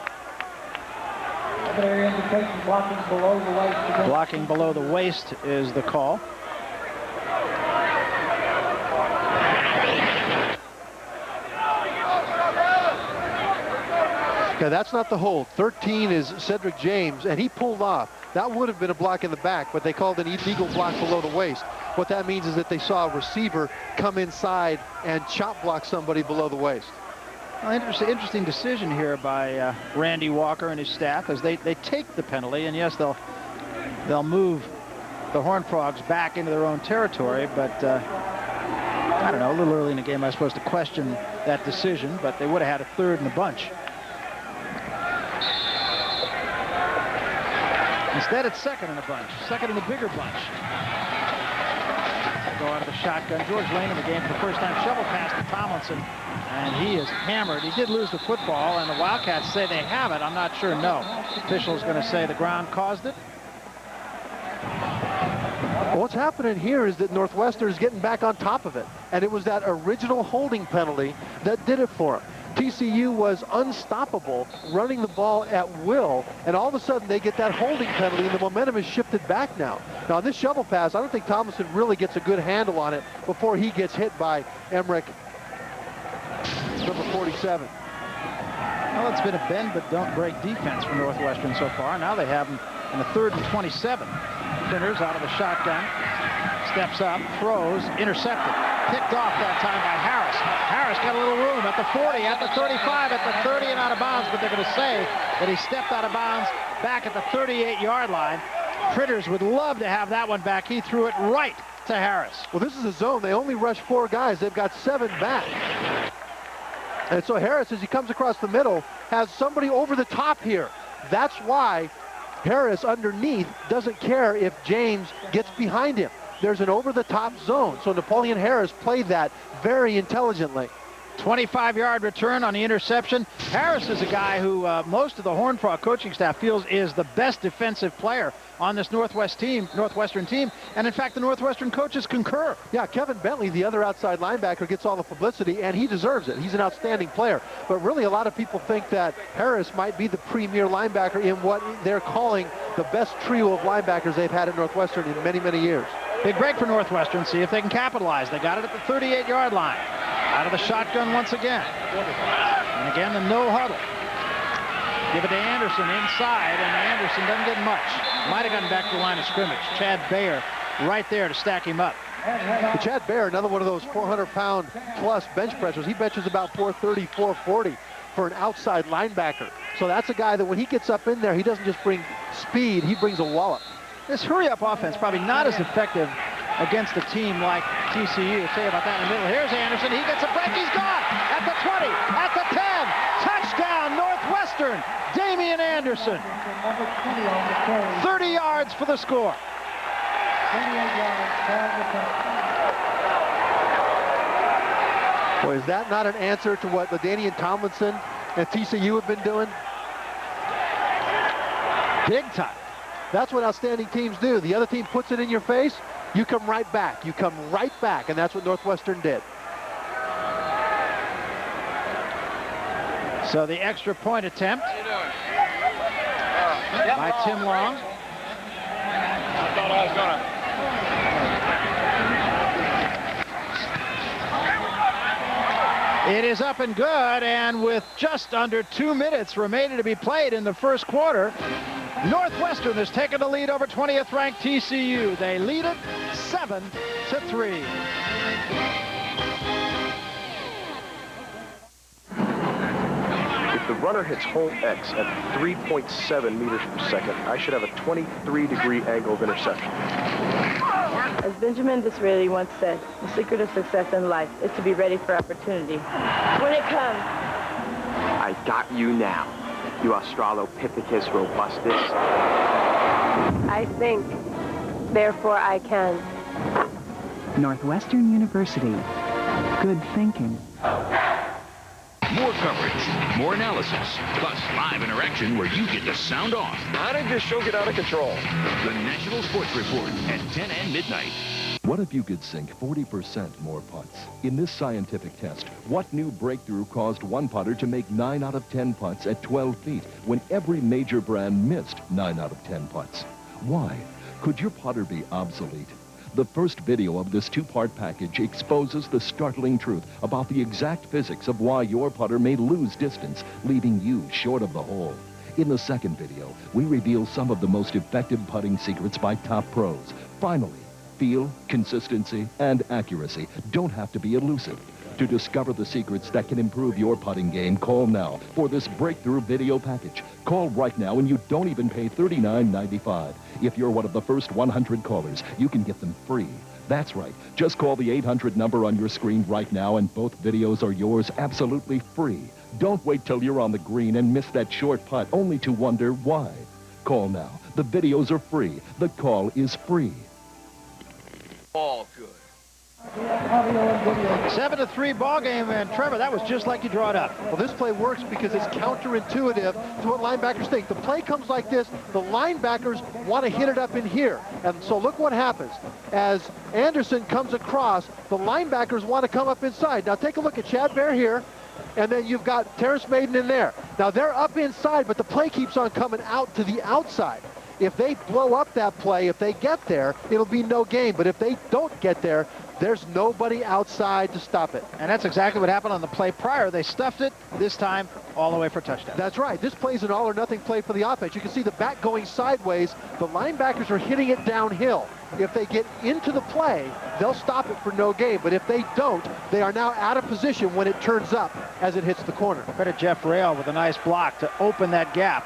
Blocking below the waist. Blocking below the waist is the call. Yeah, that's not the hold. 13 is Cedric James, and he pulled off. That would have been a block in the back, but they called an illegal block below the waist. What that means is that they saw a receiver come inside and chop block somebody below the waist. Well, interesting decision here by Randy Walker and his staff as they take the penalty, and yes, they'll move the Horned Frogs back into their own territory, but I don't know, a little early in the game I was supposed to question that decision, but they would have had a 3rd in the bunch. Instead, it's 2nd in a bunch, 2nd in the bigger bunch. Go out of the shotgun. George Lane in the game for the first time. Shovel pass to Tomlinson, and he is hammered. He did lose the football, and the Wildcats say they have it. I'm not sure, no. Official's going to say the ground caused it. Well, what's happening here is that Northwestern is getting back on top of it, and it was that original holding penalty that did it for them. TCU was unstoppable, running the ball at will, and all of a sudden they get that holding penalty, and the momentum is shifted back now. Now, on this shovel pass, I don't think Tomlinson really gets a good handle on it before he gets hit by Emmerich, number 47. Well, it's been a bend but don't break defense for Northwestern so far. Now they have him in the 3rd and 27. Printers out of the shotgun, steps up, throws, intercepted. Picked off that time by Harris. Harris got a little room at the 40, at the 35, at the 30, and out of bounds, but they're going to say that he stepped out of bounds back at the 38-yard line. Printers would love to have that one back. He threw it right to Harris. Well, this is a zone. They only rush 4 guys. They've got 7 back. And so Harris, as he comes across the middle, has somebody over the top here. That's why Harris underneath doesn't care if James gets behind him. There's an over-the-top zone. So Napoleon Harris played that very intelligently. 25-yard return on the interception. Harris is a guy who most of the Horned Frog coaching staff feels is the best defensive player on this Northwestern team. And in fact, the Northwestern coaches concur. Yeah, Kevin Bentley, the other outside linebacker, gets all the publicity, and he deserves it. He's an outstanding player. But really, a lot of people think that Harris might be the premier linebacker in what they're calling the best trio of linebackers they've had at Northwestern in many, many years. Big break for Northwestern. See if they can capitalize. They got it at the 38-yard line. Out of the shotgun once again. And again, the no huddle. Give it to Anderson inside, and Anderson doesn't get much. Might have gotten back to the line of scrimmage. Chad Bayer right there to stack him up. Chad Bayer, another one of those 400-pound plus bench pressers. He benches about 430, 440 for an outside linebacker. So that's a guy that when he gets up in there, he doesn't just bring speed, he brings a wallop. This hurry-up offense probably not as effective against a team like TCU. Say about that in the middle. Here's Anderson. He gets a break. He's gone. At the 20. At the 10. Touchdown, Northwestern. Damian Anderson. 30 yards for the score. Boy, is that not an answer to what LaDainian Tomlinson and TCU have been doing? Big time. That's what outstanding teams do. The other team puts it in your face, you come right back. You come right back, and that's what Northwestern did. So the extra point attempt by Tim Long. I thought I was gonna. It is up and good, and with just under 2 minutes remaining to be played in the first quarter, Northwestern has taken the lead over 20th-ranked TCU. They lead it 7-3. If the runner hits hold X at 3.7 meters per second, I should have a 23-degree angle of interception. As Benjamin Disraeli once said, the secret of success in life is to be ready for opportunity. When it comes. I got you now, you Australopithecus robustus. I think, therefore I can. Northwestern University. Good thinking. More coverage, more analysis, plus live interaction where you get to sound off. How did this show get out of control? The National Sports Report at 10 and midnight. What if you could sink 40% more putts? In this scientific test, what new breakthrough caused one putter to make 9 out of 10 putts at 12 feet when every major brand missed 9 out of 10 putts? Why? Could your putter be obsolete? The first video of this 2-part package exposes the startling truth about the exact physics of why your putter may lose distance, leaving you short of the hole. In the second video, we reveal some of the most effective putting secrets by top pros. Finally, feel, consistency, and accuracy don't have to be elusive. To discover the secrets that can improve your putting game, call now for this breakthrough video package. Call right now and you don't even pay $39.95. If you're one of the first 100 callers, you can get them free. That's right. Just call the 800 number on your screen right now and both videos are yours absolutely free. Don't wait till you're on the green and miss that short putt only to wonder why. Call now. The videos are free. The call is free. All good. 7-3 ball game, and Trevor, that was just like you draw it up. Well, this play works because it's counterintuitive to what linebackers think. The play comes like this. The linebackers want to hit it up in here. And so look what happens. As Anderson comes across, the linebackers want to come up inside. Now take a look at Chad Baer here. And then you've got Terrence Maiden in there. Now they're up inside, but the play keeps on coming out to the outside. If they blow up that play, if they get there, it'll be no game. But if they don't get there, there's nobody outside to stop it. And that's exactly what happened on the play prior. They stuffed it, this time all the way for touchdown. That's right. This play's an all-or-nothing play for the offense. You can see the back going sideways. The linebackers are hitting it downhill. If they get into the play, they'll stop it for no gain. But if they don't, they are now out of position when it turns up as it hits the corner. Credit Jeff Rail with a nice block to open that gap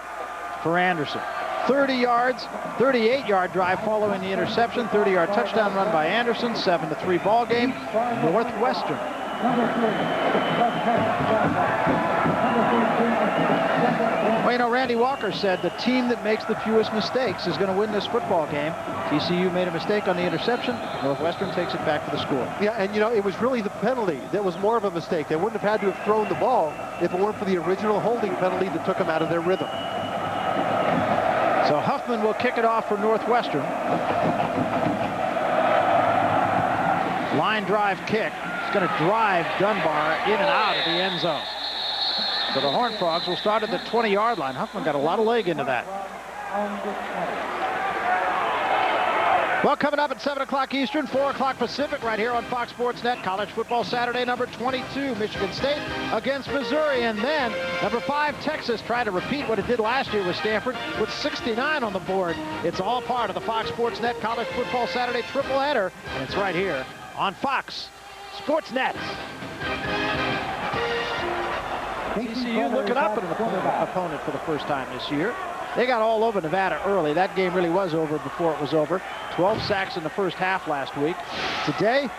for Anderson. 30 yards, 38-yard drive following the interception, 30-yard touchdown run by Anderson, 7-3 ball game, Northwestern. Well, you know, Randy Walker said the team that makes the fewest mistakes is going to win this football game. TCU made a mistake on the interception. Northwestern takes it back to the score. Yeah, and you know, it was really the penalty that was more of a mistake. They wouldn't have had to have thrown the ball if it weren't for the original holding penalty that took them out of their rhythm. So Huffman will kick it off for Northwestern. Line drive kick. It's going to drive Dunbar in and out of the end zone. So the Horned Frogs will start at the 20-yard line. Huffman got a lot of leg into that. Well, coming up at 7 o'clock Eastern, 4 o'clock Pacific, right here on Fox Sports Net, College Football Saturday, number 22, Michigan State against Missouri. And then number 5, Texas, trying to repeat what it did last year with Stanford with 69 on the board. It's all part of the Fox Sports Net College Football Saturday triple header, and it's right here on Fox Sports Net. TCU looking up at an opponent for the first time this year. They got all over Nevada early. That game really was over before it was over. 12 sacks in the first half last week. Today,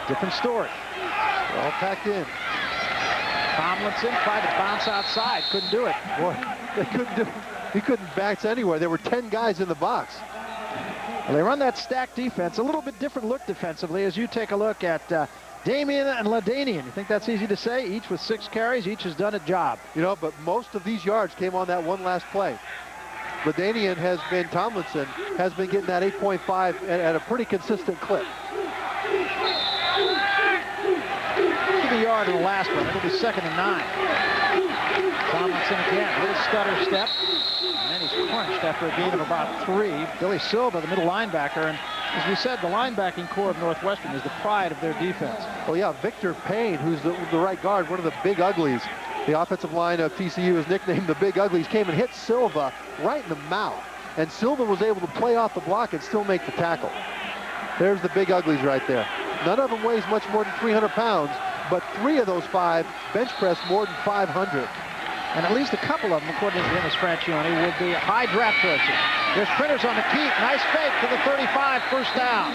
different story. They're all packed in. Tomlinson tried to bounce outside. Couldn't do it. Boy, they couldn't do it. He couldn't bounce anywhere. There were 10 guys in the box. Well, they run that stacked defense. A little bit different look defensively as you take a look at Damian and Ladanian. You think that's easy to say? Each with 6 carries. Each has done a job. You know, but most of these yards came on that one last play. Ladanian Tomlinson has been getting that 8.5 at a pretty consistent clip. Give a yard in the last one. It'll be 2nd and 9. Tomlinson again, little stutter step. And then he's crunched after a gain of about 3. Billy Silva, the middle linebacker. And as we said, the linebacking core of Northwestern is the pride of their defense. Well, yeah, Victor Payne, who's the right guard, one of the big uglies. The offensive line of TCU is nicknamed the Big Uglies, came and hit Silva right in the mouth. And Silva was able to play off the block and still make the tackle. There's the Big Uglies right there. None of them weighs much more than 300 pounds, but 3 of those 5 bench press more than 500. And at least a couple of them, according to Dennis Franchione, will be high draft choices. There's Printers on the keep. Nice fake to the 35, first down.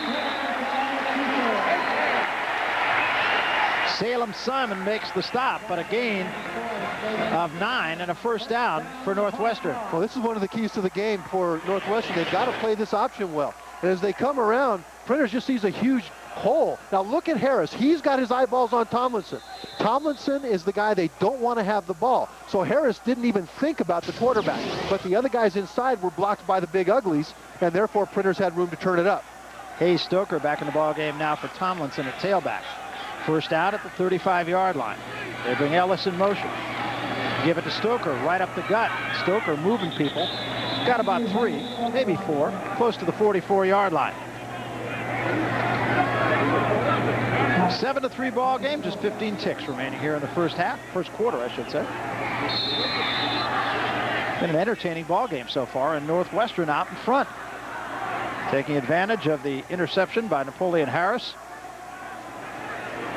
Salem Simon makes the stop, but a gain of 9 and a first down for Northwestern. Well, this is one of the keys to the game for Northwestern. They've got to play this option well. And as they come around, Printers just sees a huge hole. Now look at Harris. He's got his eyeballs on Tomlinson. Tomlinson is the guy they don't want to have the ball. So Harris didn't even think about the quarterback. But the other guys inside were blocked by the Big Uglies, and therefore Printers had room to turn it up. Hayes Stoker back in the ball game now for Tomlinson at tailback. First out at the 35-yard line. They bring Ellis in motion. Give it to Stoker right up the gut. Stoker moving people. He's got about 3, maybe 4, close to the 44-yard line. 7-3 ball game, just 15 ticks remaining here in the first quarter, I should say. Been an entertaining ball game so far, and Northwestern out in front. Taking advantage of the interception by Napoleon Harris.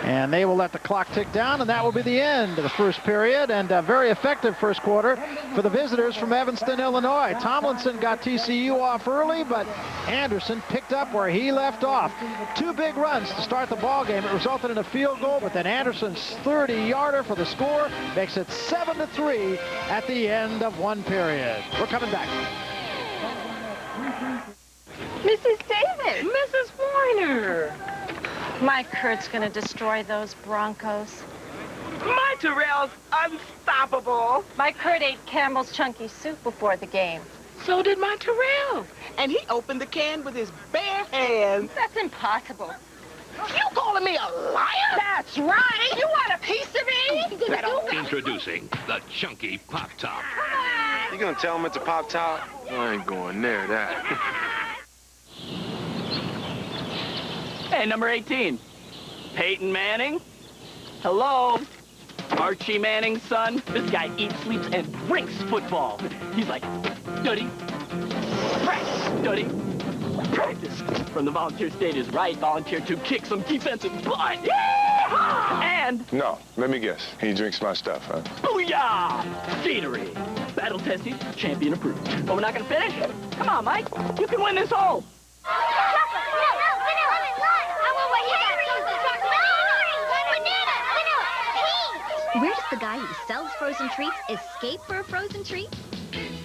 And they will let the clock tick down, and that will be the end of the first period, and a very effective first quarter for the visitors from Evanston, Illinois. Tomlinson got TCU off early, but Anderson picked up where he left off. 2 big runs to start the ball game. It resulted in a field goal, but then Anderson's 30-yarder for the score makes it 7-3 at the end of 1 period. We're coming back. Mrs. Davis! Mrs. Warner! My Kurt's gonna destroy those Broncos. My Terrell's unstoppable. My Kurt ate Campbell's chunky soup before the game. So did my Terrell. And he opened the can with his bare hands. That's impossible. You calling me a liar? That's right. You want a piece of me? Introducing the Chunky Pop Top. You gonna tell him it's a Pop Top? I ain't going near that. Hey, number 18. Peyton Manning. Hello. Archie Manning's son. This guy eats, sleeps, and drinks football. He's like, study, practice, study, practice. From the volunteer state is right. Volunteer to kick some defensive butt. Yeah! And... No, let me guess. He drinks my stuff, huh? Booyah! Gatorade. Battle tested, champion approved. But we're not gonna finish? Come on, Mike. You can win this hole. Where does the guy who sells frozen treats escape for a frozen treat?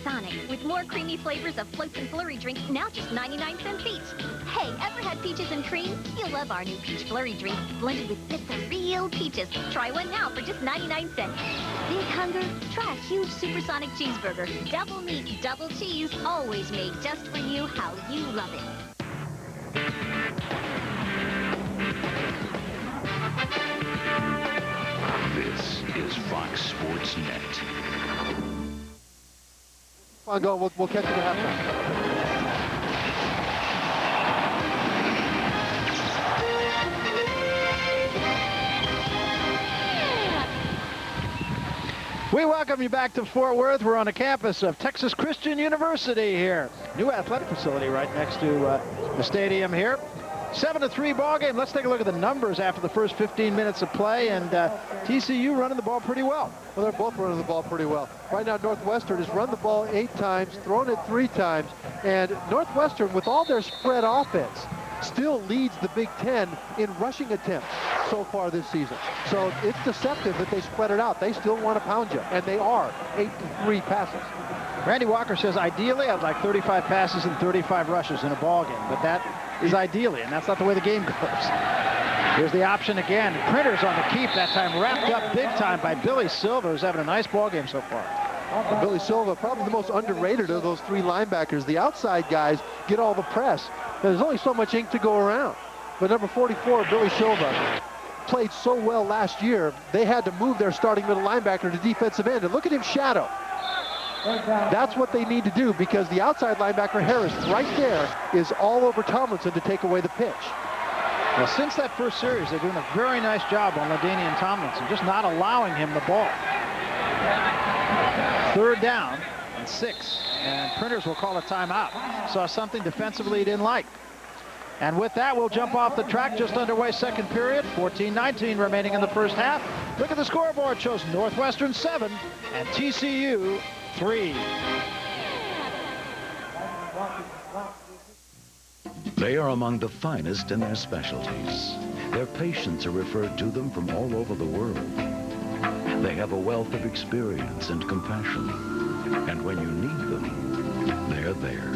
Sonic, with more creamy flavors of floats and flurry drinks, now just 99 cents each. Hey, ever had peaches and cream? You'll love our new peach flurry drink, blended with bits of real peaches. Try one now for just 99 cents. Big hunger? Try a huge supersonic cheeseburger. Double meat, double cheese, always made just for you how you love it. This is Fox Sports Net. Come on, go. We'll catch you at halftime. We welcome you back to Fort Worth. We're on the campus of Texas Christian University here. New athletic facility right next to the stadium here. 7-3 ball game. Let's take a look at the numbers after the first 15 minutes of play, and TCU running the ball pretty well. Well, they're both running the ball pretty well. Right now, Northwestern has run the ball 8 times, thrown it 3 times, and Northwestern, with all their spread offense, still leads the Big Ten in rushing attempts so far this season. So it's deceptive that they spread it out. They still want to pound you, and they are. 8-3 passes. Randy Walker says, ideally, I'd like 35 passes and 35 rushes in a ball game, but that is ideally, and that's not the way the game goes. Here's the option again. Printers on the keep, that time wrapped up big time by Billy Silva, who's having a nice ball game so far. Billy Silva, probably the most underrated of those 3 linebackers. The outside guys get all the press. There's only so much ink to go around. But number 44, Billy Silva, played so well last year, they had to move their starting middle linebacker to defensive end. And look at him shadow. That's what they need to do, because the outside linebacker, Harris, right there, is all over Tomlinson to take away the pitch. Well, since that first series, they're doing a very nice job on LaDainian Tomlinson, just not allowing him the ball. 3rd down and 6, and Printers will call a timeout. Saw something defensively he didn't like. And with that, we'll jump off the track. Just underway, second period. 14-19 remaining in the first half. Look at the scoreboard. Shows Northwestern 7 and TCU 3. They are among the finest in their specialties. Their patients are referred to them from all over the world. They have a wealth of experience and compassion. And when you need them, they're there.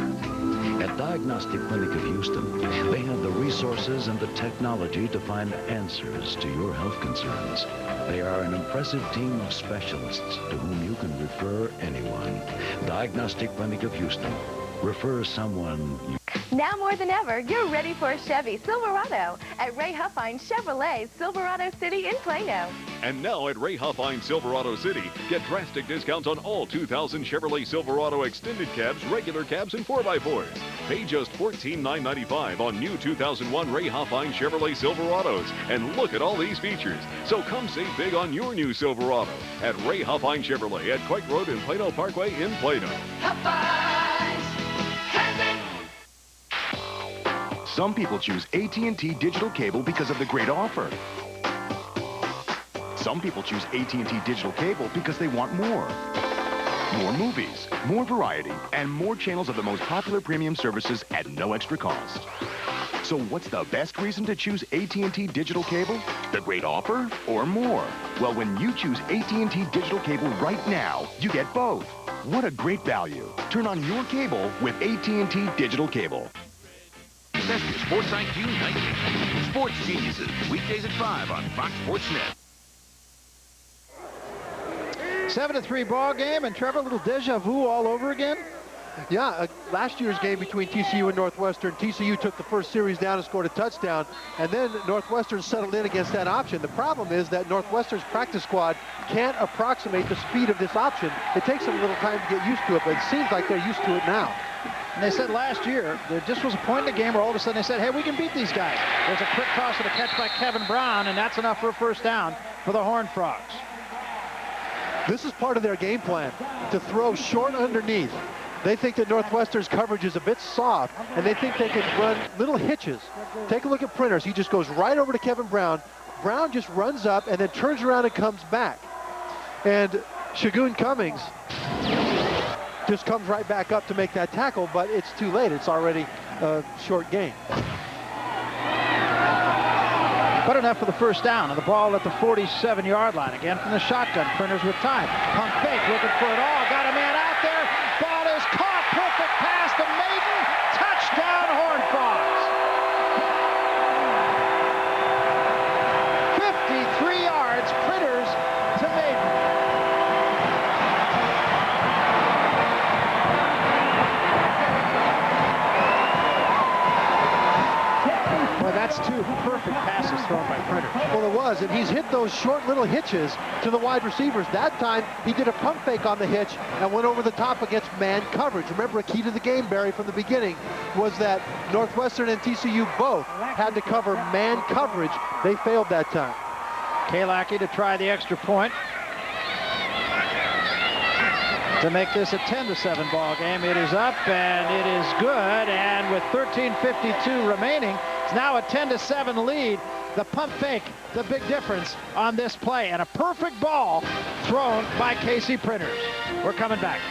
At Diagnostic Clinic of Houston, they have the resources and the technology to find answers to your health concerns. They are an impressive team of specialists to whom you can refer anyone. Diagnostic Clinic of Houston. Refer someone you... Now more than ever, you're ready for a Chevy Silverado at Ray Huffine Chevrolet Silverado City in Plano. And now at Ray Huffine Silverado City, get drastic discounts on all 2000 Chevrolet Silverado extended cabs, regular cabs, and 4x4s. Pay just $14,995 on new 2001 Ray Huffine Chevrolet Silverados. And look at all these features. So come save big on your new Silverado at Ray Huffine Chevrolet at Quake Road and Plano Parkway in Plano. Some people choose AT&T digital cable because of the great offer. Some people choose AT&T digital cable because they want more. More movies, more variety, and more channels of the most popular premium services at no extra cost. So what's the best reason to choose AT&T digital cable? The great offer or more? Well, when you choose AT&T digital cable right now, you get both. What a great value. Turn on your cable with AT&T digital cable. Best of Sports IQ Night. Sports Geniuses, weekdays at 5 on Fox Sports Net. 7-3 ball game, and Trevor, a little deja vu all over again? Yeah, last year's game between TCU and Northwestern, TCU took the first series down and scored a touchdown, and then Northwestern settled in against that option. The problem is that Northwestern's practice squad can't approximate the speed of this option. It takes them a little time to get used to it, but it seems like they're used to it now. And they said last year, there just was a point in the game where all of a sudden they said, hey, we can beat these guys. There's a quick toss and a catch by Kevin Brown, and that's enough for a first down for the Horned Frogs. This is part of their game plan, to throw short underneath. They think that Northwestern's coverage is a bit soft, and they think they can run little hitches. Take a look at Printers. He just goes right over to Kevin Brown. Brown just runs up and then turns around and comes back. And Shagun Cummings just comes right back up to make that tackle, but it's too late. It's already a short gain. But enough for the first down, and the ball at the 47-yard line. Again from the shotgun. Printers with time. Pump fake, looking for it all. Got a man out there. Ball is caught. Perfect pass to Maiden. Touchdown, Horned Frogs. 53 yards, Printers to Maiden. Well, that's two perfect passes thrown by Printers. Well, it was, and he's hit those short little hitches to the wide receivers. That time, he did a pump fake on the hitch and went over the top against man coverage. Remember, a key to the game, Barry, from the beginning was that Northwestern and TCU both had to cover man coverage. They failed that time. Kalaki to try the extra point to make this a 10-7 ball game. It is up and it is good, and with 13:52 remaining, it's now a 10-7 lead. The pump fake, the big difference on this play, and a perfect ball thrown by Casey Printers. We're coming back.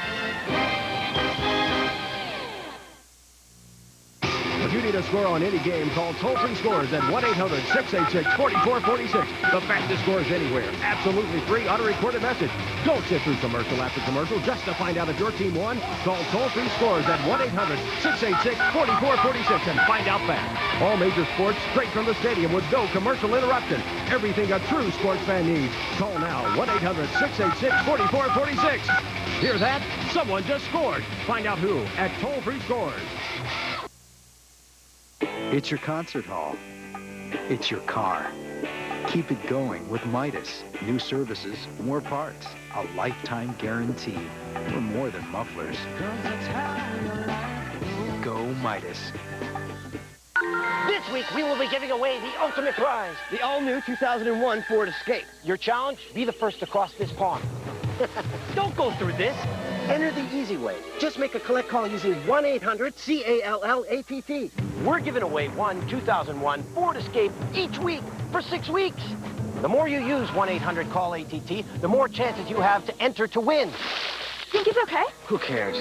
If you need a score on any game, call toll-free scores at 1-800-686-4446. The fastest scores anywhere. Absolutely free auto-recorded message. Don't sit through commercial after commercial just to find out if your team won. Call toll-free scores at 1-800-686-4446 and find out fast. All major sports straight from the stadium with no commercial interruption. Everything a true sports fan needs. Call now, 1-800-686-4446. Hear that? Someone just scored. Find out who at toll-free scores. It's your concert hall. It's your car. Keep it going with Midas. New services, more parts, a lifetime guarantee. We're more than mufflers. Go Midas. This week, we will be giving away the ultimate prize, the all-new 2001 Ford Escape. Your challenge, be the first to cross this pond. Don't go through this. Enter the easy way. Just make a collect call using 1-800-CALLATT. We're giving away one 2001 Ford Escape each week for 6 weeks. The more you use 1-800-CALL-ATT, the more chances you have to enter to win. Think it's okay? Who cares?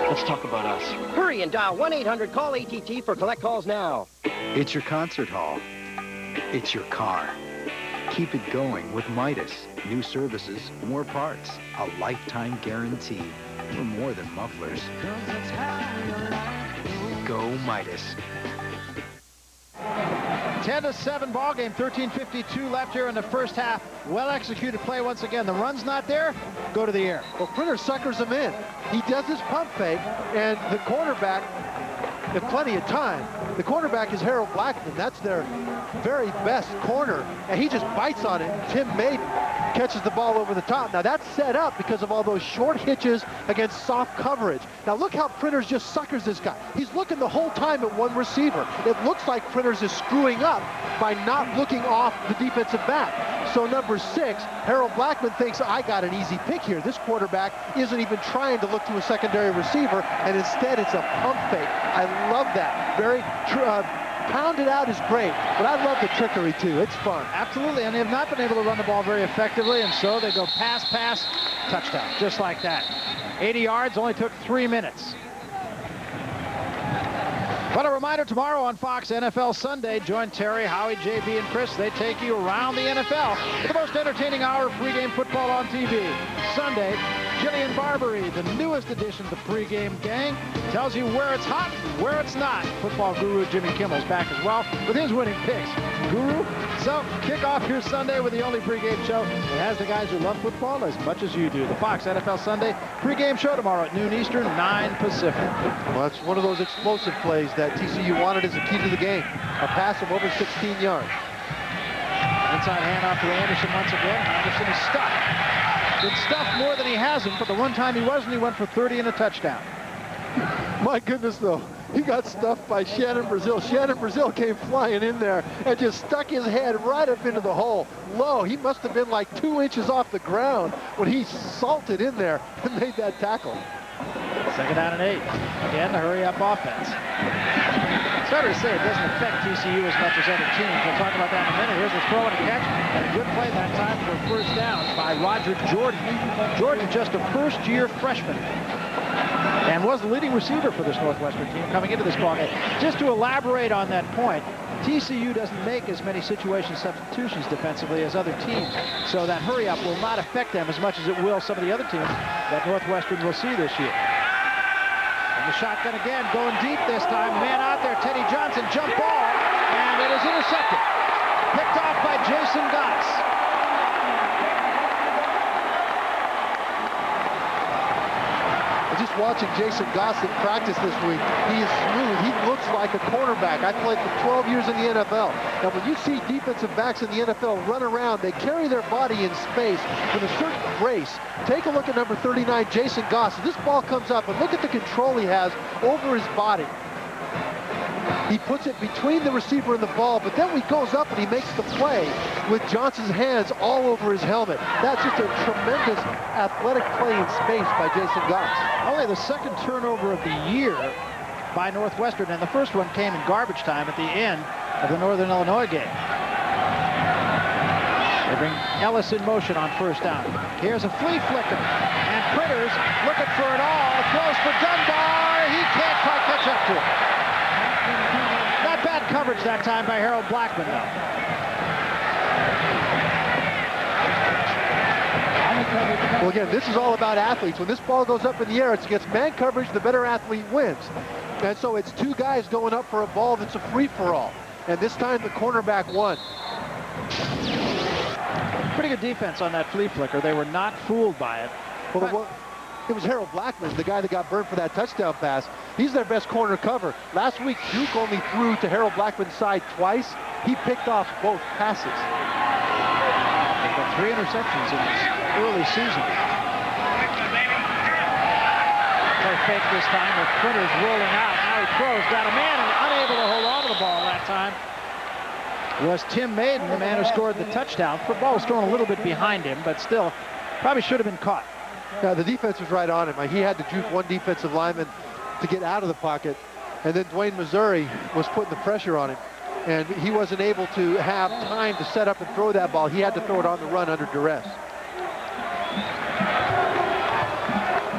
Let's talk about us. Hurry and dial 1-800-CALL-ATT for collect calls now. It's your concert hall. It's your car. Keep it going with Midas. New services, more parts, a lifetime guarantee. We're more than mufflers. Go Midas. 10-7 ball game, 13:52 left here in the first half. Well-executed play once again. The run's not there, go to the air. Well, Printer suckers him in. He does his pump fake, and the cornerback, with plenty of time, the cornerback is Harold Blackman. That's their very best corner, and he just bites on it. Tim Maiden catches the ball over the top. Now, that's set up because of all those short hitches against soft coverage. Now, look how Printers just suckers this guy. He's looking the whole time at one receiver. It looks like Printers is screwing up by not looking off the defensive back. So number 6, Harold Blackman thinks, I got an easy pick here. This quarterback isn't even trying to look to a secondary receiver, and instead it's a pump fake. I love that. Very pounded out is great, but I love the trickery too. It's fun. Absolutely, and they have not been able to run the ball very effectively, and so they go pass, touchdown, just like that. 80 yards, only took 3 minutes. But a reminder, tomorrow on Fox NFL Sunday, join Terry, Howie, JB, and Chris. They take you around the NFL for the most entertaining hour of pregame football on TV. Sunday, Jillian Barbary, the newest addition to the pregame gang, tells you where it's hot, where it's not. Football guru Jimmy Kimmel's back as well with his winning picks. Guru, so kick off your Sunday with the only pregame show that has the guys who love football as much as you do. The Fox NFL Sunday pregame show tomorrow at noon Eastern, 9 Pacific. Well, that's one of those explosive plays that TCU wanted as a key to the game. A pass of over 16 yards. Inside handoff to Anderson once again. Anderson is stuffed. Been stuffed more than he hasn't, but the one time he wasn't, he went for 30 and a touchdown. My goodness, though. He got stuffed by Shannon Brazil. Shannon Brazil came flying in there and just stuck his head right up into the hole. Low. He must have been like 2 inches off the ground when he salted in there and made that tackle. 2nd down and 8. Again, the hurry-up offense. It's fair to say it doesn't affect TCU as much as other teams. We'll talk about that in a minute. Here's the throw and a catch. And a good play that time for a first down by Roger Jordan. Jordan, just a first-year freshman. and was the leading receiver for this Northwestern team coming into this ballgame. Just to elaborate on that point, TCU doesn't make as many situation substitutions defensively as other teams, so that hurry-up will not affect them as much as it will some of the other teams that Northwestern will see this year. And the shotgun again, going deep this time. Man out there, Teddy Johnson, jump ball, and it is intercepted. Picked off by Jason Gotts. Just watching Jason Gossett practice this week, he is smooth. He looks like a cornerback. I played for 12 years in the NFL. And when you see defensive backs in the NFL run around, they carry their body in space with a certain grace. Take a look at number 39, Jason Gossett. This ball comes up, and look at the control he has over his body. He puts it between the receiver and the ball, but then he goes up and he makes the play with Johnson's hands all over his helmet. That's just a tremendous athletic play in space by Jason Gotts. Only the second turnover of the year by Northwestern, and the first one came in garbage time at the end of the Northern Illinois game. They bring Ellis in motion on first down. Here's a flea flicker, and Printers looking for it all. Throws for Dunbar. He can't quite catch up to it. Not bad coverage that time by Harold Blackman, though. Well, again, this is all about athletes. When this ball goes up in the air, it's against man coverage, the better athlete wins. And so it's two guys going up for a ball that's a free-for-all. And this time the cornerback won. Pretty good defense on that flea flicker. They were not fooled by it. Well, it was Harold Blackman, the guy that got burned for that touchdown pass. He's their best corner cover. Last week, Duke only threw to Harold Blackman's side twice. He picked off both passes. They've got 3 interceptions in this early season. Play fake this time with Printers rolling out. Now he throws, got a man, and unable to hold on to the ball that time was Tim Maiden, the man who scored the touchdown. The ball was thrown a little bit behind him, but still probably should have been caught. Yeah, the defense was right on him. He had to juke one defensive lineman to get out of the pocket, and then Dwayne Missouri was putting the pressure on him, and he wasn't able to have time to set up and throw that ball. He had to throw it on the run under duress.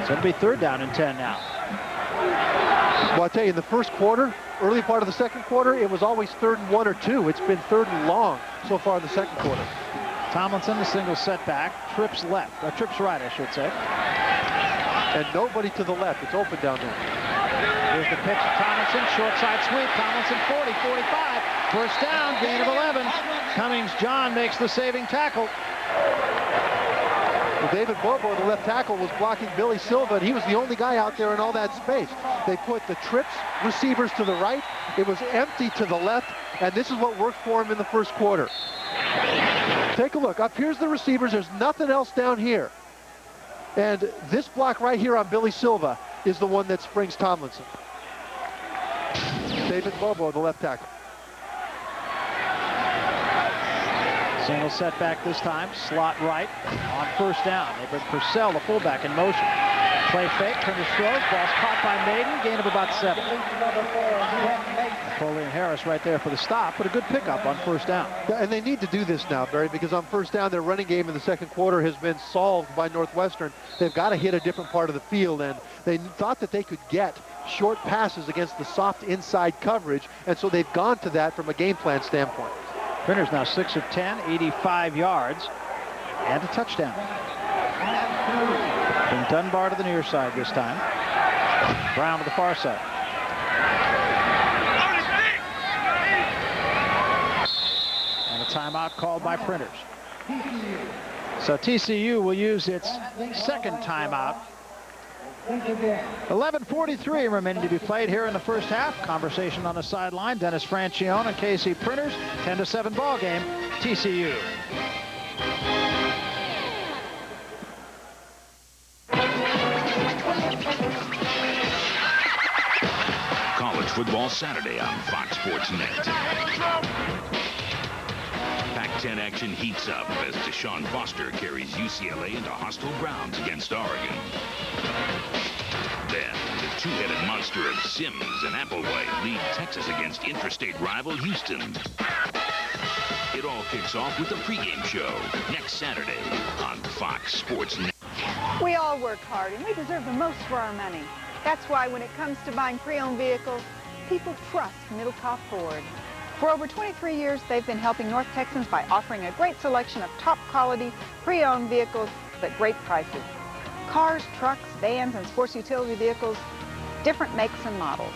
So it'll be 3rd down and 10 now. Well, I'll tell you, in the first quarter, early part of the second quarter, it was always 3rd and 1 or 2. It's been 3rd and long so far in the second quarter. Tomlinson, a single setback, trips left, or trips right, I should say. And nobody to the left. It's open down there. Here's the pitch to Tomlinson, short side sweep. Tomlinson 40, 45. First down, gain of 11. Cummings John makes the saving tackle. Well, David Bobo, the left tackle, was blocking Billy Silva, and he was the only guy out there in all that space. They put the trips receivers to the right. It was empty to the left, and this is what worked for him in the first quarter. Take a look. Up here's the receivers. There's nothing else down here. And this block right here on Billy Silva is the one that springs Tomlinson. David Bobo, the left tackle. Single setback this time, slot right on first down. They bring Purcell, the fullback, in motion. Play fake, Printers throws, ball's caught by Maiden, gain of about 7. Napoleon Harris right there for the stop, but a good pickup on first down. Yeah, and they need to do this now, Barry, because on first down, their running game in the second quarter has been solved by Northwestern. They've got to hit a different part of the field, and they thought that they could get short passes against the soft inside coverage, and so they've gone to that from a game plan standpoint. Printers now 6 of 10, 85 yards, and a touchdown. From Dunbar to the near side this time. Brown to the far side. And a timeout called by Printers. So TCU will use its second timeout. 11:43 remaining to be played here in the first half. Conversation on the sideline. Dennis Francione and KC Printers. 10-7 ball game. TCU. College football Saturday on Fox Sports Net. Pac-10 action heats up as Deshaun Foster carries UCLA into hostile grounds against Oregon. Then, the two-headed monster of Sims and Applewhite lead Texas against intrastate rival Houston. It all kicks off with the pregame show next Saturday on Fox Sports Net. We all work hard, and we deserve the most for our money. That's why when it comes to buying pre-owned vehicles, people trust Middletown Ford. For over 23 years, they've been helping North Texans by offering a great selection of top-quality pre-owned vehicles at great prices. Cars, trucks, vans, and sports utility vehicles, different makes and models.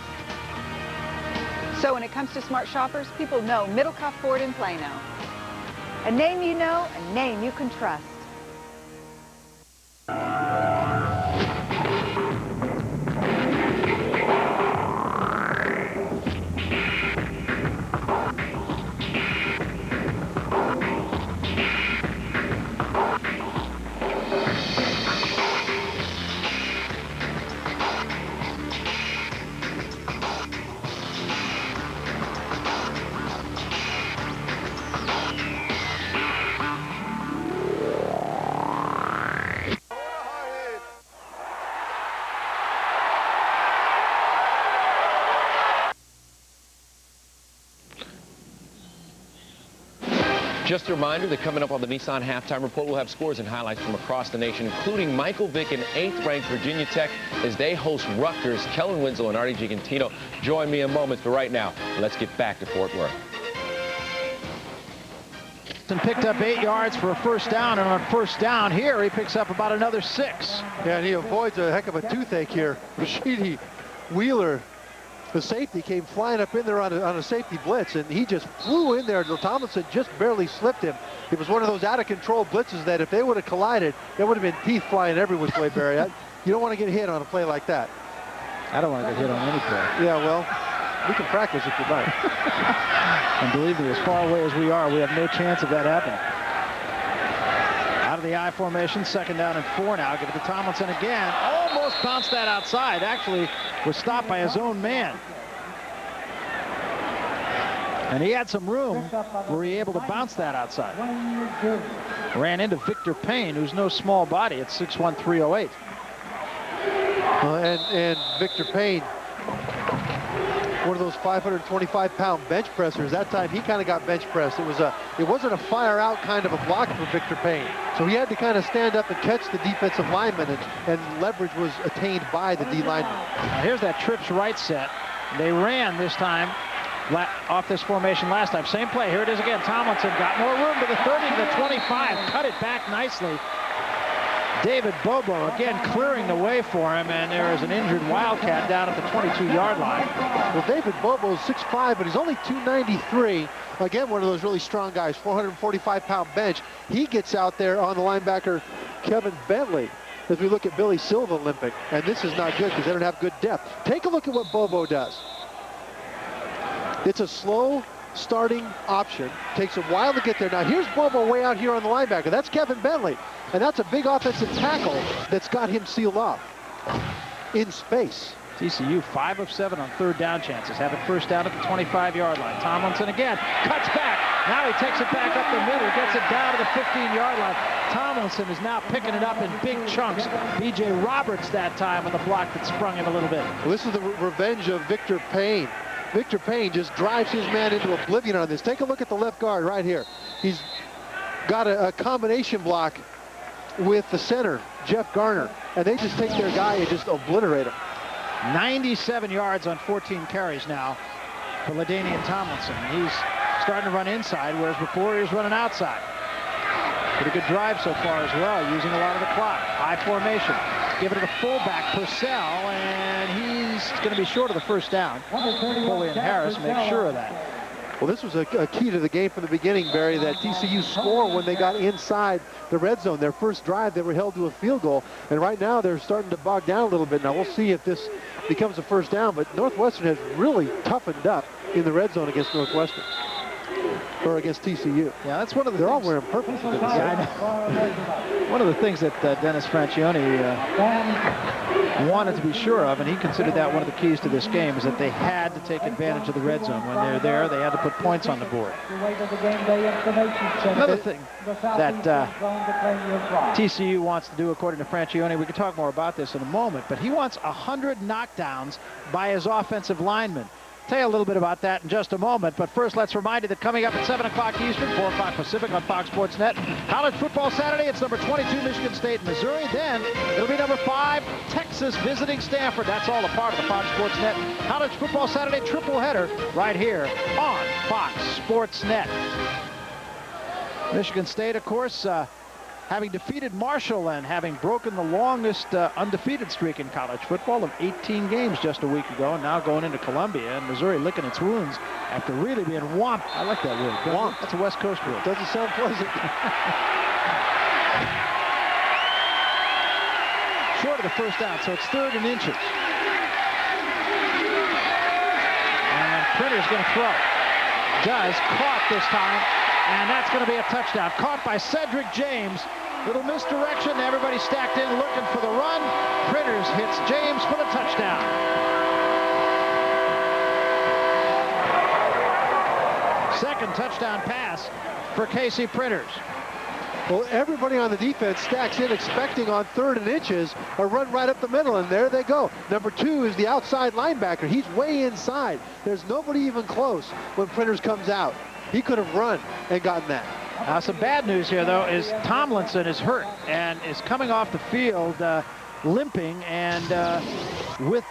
So when it comes to smart shoppers, people know Middletown Ford in Plano. A name you know, a name you can trust. Just a reminder that coming up on the Nissan Halftime Report, we'll have scores and highlights from across the nation, including Michael Vick and 8th-ranked Virginia Tech as they host Rutgers. Kellen Winslow and Artie Gigantino join me in moments, but right now, let's get back to Fort Worth. And picked up 8 yards for a first down, and on first down here, he picks up about another 6. Yeah, and he avoids a heck of a toothache here. Rashidi Wheeler, the safety, came flying up in there on a safety blitz, and he just flew in there. Tomlinson just barely slipped him. It was one of those out-of-control blitzes that if they would have collided, there would have been teeth flying every which way, Barry. You don't want to get hit on a play like that. I don't want to get hit on any play. Yeah, well, we can practice if you'd like. And believe me, as far away as we are, we have no chance of that happening. Out of the I formation, 2nd down and 4 now. Give it to Tomlinson again. Almost bounced that outside. Actually was stopped by his own man. And he had some room where he able to bounce that outside. Ran into Victor Payne, who's no small body at 6'1", 308. And Victor Payne, one of those 525-pound bench pressers. That time he kind of got bench pressed. It wasn't a fire out kind of a block for Victor Payne. So he had to kind of stand up and catch the defensive lineman, and leverage was attained by the D lineman. Now here's that trips right set. They ran this time off this formation last time. Same play. Here it is again. Tomlinson got more room to the 30 to the 25. Cut it back nicely. David Bobo again clearing the way for him, and there is an injured Wildcat down at the 22-yard line. Well, David Bobo is 6'5", but he's only 293. Again, one of those really strong guys, 445-pound bench. He gets out there on the linebacker, Kevin Bentley, as we look at Billy Silva limping. And this is not good because they don't have good depth. Take a look at what Bobo does. It's a slow starting option. Takes a while to get there. Now, here's Bobo way out here on the linebacker. That's Kevin Bentley. And that's a big offensive tackle that's got him sealed off in space. TCU 5 of 7 on 3rd down chances. Have it first down at the 25-yard line. Tomlinson again cuts back. Now he takes it back up the middle, gets it down to the 15-yard line. Tomlinson is now picking it up in big chunks. B.J. Roberts that time on the block that sprung him a little bit. Well, this is the revenge of Victor Payne. Victor Payne just drives his man into oblivion on this. Take a look at the left guard right here. He's got a combination block with the center, Jeff Garner, and they just take their guy and just obliterate him. 97 yards on 14 carries now for LaDainian Tomlinson. He's starting to run inside, whereas before he was running outside. Pretty good drive so far as well, using a lot of the clock. High formation. Give it to the fullback, Purcell, and he's going to be short of the first down. Foley and Harris make sure of that. Well, this was a key to the game from the beginning, Barry, that TCU scored when they got inside the red zone. Their first drive, they were held to a field goal, and right now they're starting to bog down a little bit. Now, we'll see if this becomes a first down, but Northwestern has really toughened up in the red zone against Northwestern. Or against TCU. Yeah, that's one of the They're all wearing purple. Yeah, I know. One of the things that Dennis Francione wanted to be sure of, and he considered that one of the keys to this game, is that they had to take advantage of the red zone. When they're there, they had to put points on the board. Another thing that TCU wants to do, according to Francione, we can talk more about this in a moment, but he wants 100 knockdowns by his offensive linemen. Tell you a little bit about that in just a moment, but first let's remind you that coming up at 7 o'clock Eastern, 4 o'clock Pacific on Fox Sports Net, College Football Saturday, it's number 22 Michigan State, Missouri. Then it'll be number 5 Texas Texas visiting Stanford. That's all a part of the Fox Sports Net College Football Saturday triple header right here on Fox Sports Net. Michigan State, of course, having defeated Marshall and having broken the longest undefeated streak in college football of 18 games just a week ago, and now going into Columbia, and Missouri licking its wounds after really being whomped. I like that word. Whomped. That's a West Coast word. Doesn't sound pleasant. Short of the first down, so it's 3rd and inches. And Printer's going to throw. Does. Caught this time. And that's going to be a touchdown. Caught by Cedric James. Little misdirection. Everybody stacked in looking for the run. Printers hits James for the touchdown. Second touchdown pass for Casey Printers. Well, everybody on the defense stacks in expecting on 3rd and inches a run right up the middle, and there they go. Number 2 is the outside linebacker. He's way inside. There's nobody even close when Printers comes out. He could have run and gotten that. Some bad news here, though, is Tomlinson is hurt and is coming off the field limping, and with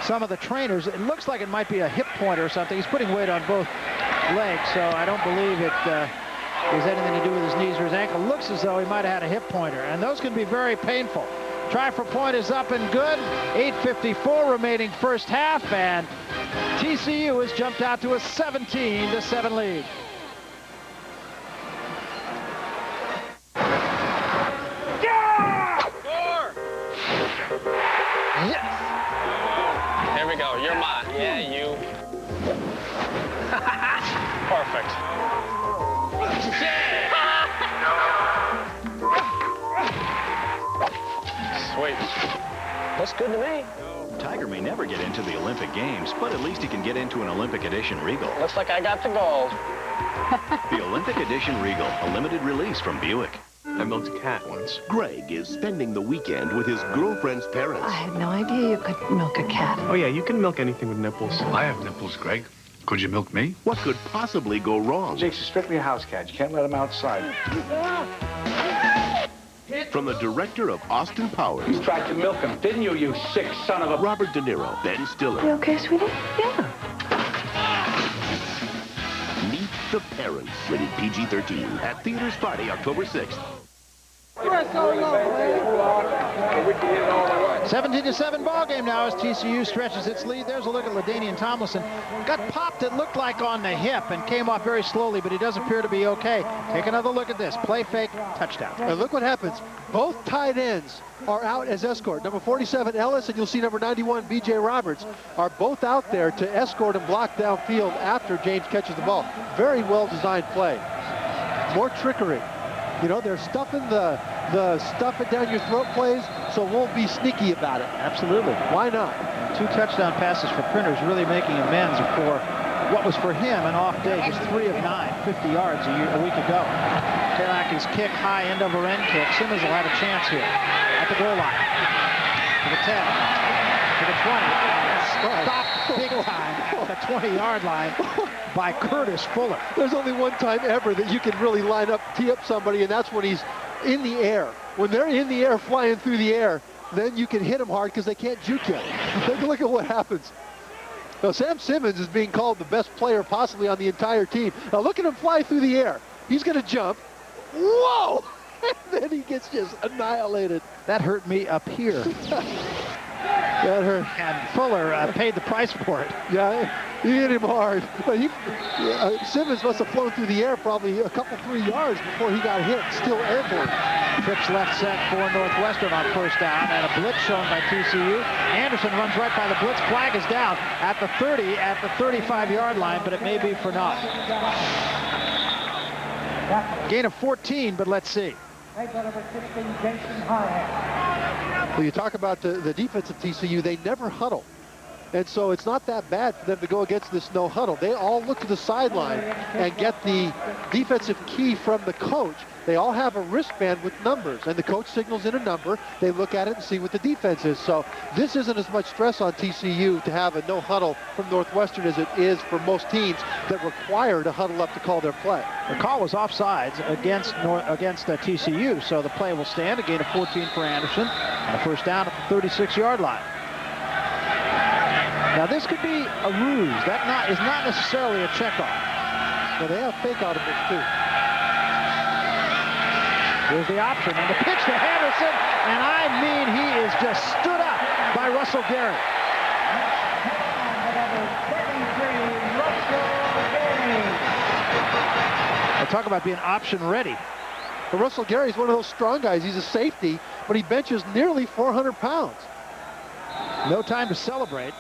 some of the trainers, it looks like it might be a hip point or something. He's putting weight on both legs, so I don't believe it has anything to do with his knees or his ankle. Looks as though he might have had a hip pointer, and those can be very painful. Try for point is up and good. 8:54 remaining first half, and TCU has jumped out to a 17-7 lead. Yes! Here we go. You're mine. Yeah, you. Perfect. Sweet. Looks good to me. Tiger may never get into the Olympic Games, but at least he can get into an Olympic Edition Regal. Looks like I got the gold. The Olympic Edition Regal, a limited release from Buick. I milked a cat once. Greg is spending the weekend with his girlfriend's parents. I had no idea you could milk a cat. Oh, yeah, you can milk anything with nipples. I have nipples, Greg. Could you milk me? What could possibly go wrong? Jake's strictly a house cat. You can't let him outside. From the director of Austin Powers. You tried to milk him, didn't you, you sick son of a... Robert De Niro, Ben Stiller. You okay, sweetie? Yeah. Meet the Parents, rated PG-13, at theaters Friday, October 6th. 17-7 ball game now as TCU stretches its lead. There's a look at LaDainian Tomlinson. Got popped, it looked like, on the hip and came off very slowly, but he does appear to be okay. Take another look at this. Play fake, touchdown. And look what happens. Both tight ends are out as escort. Number 47, Ellis, and you'll see number 91, B.J. Roberts, are both out there to escort and block downfield after James catches the ball. Very well-designed play. More trickery. You know, they're stuffing the stuff it down your throat plays, so we'll be sneaky about it. Absolutely. Why not? 2 touchdown passes for Printers, really making amends for what was for him an off day. Just 3 of 9, 50 yards a week ago. Terlaki's kick, high end over end kick. Simmons will have a chance here at the goal line. To the 10, to the 20. Stopped big time at the 20-yard line by Curtis Fuller. There's only one time ever that you can really tee up somebody, and that's when he's in the air. When they're in the air, flying through the air, then you can hit them hard because they can't juke you. Take a look at what happens. Now, Sam Simmons is being called the best player possibly on the entire team. Now, look at him fly through the air. He's going to jump. Whoa! And then he gets just annihilated. That hurt me up here. That hurt. And Fuller paid the price for it. Yeah, he hit him hard. But Simmons must have flown through the air probably a couple, 3 yards before he got hit. Still airborne. Trips left set for Northwestern on first down, and a blitz shown by TCU. Anderson runs right by the blitz. Flag is down at the 30, at the 35-yard line, but it may be for naught. Gain of 14, but let's see. Well, you talk about the defense of TCU. They never huddle. And so it's not that bad for them to go against this no huddle. They all look to the sideline and get the defensive key from the coach. They all have a wristband with numbers, and the coach signals in a number. They look at it and see what the defense is. So this isn't as much stress on TCU to have a no huddle from Northwestern as it is for most teams that require to huddle up to call their play. The call was offsides against TCU, so the play will stand. A gain of 14 for Anderson, and a first down at the 36-yard line. Now this could be a ruse. That is not necessarily a checkoff. Well, they have fake audibles too. Here's the option and the pitch to Henderson, and I mean he is just stood up by Russell Gary. I talk about being option ready. But Russell Gary is one of those strong guys. He's a safety, but he benches nearly 400 pounds. No time to celebrate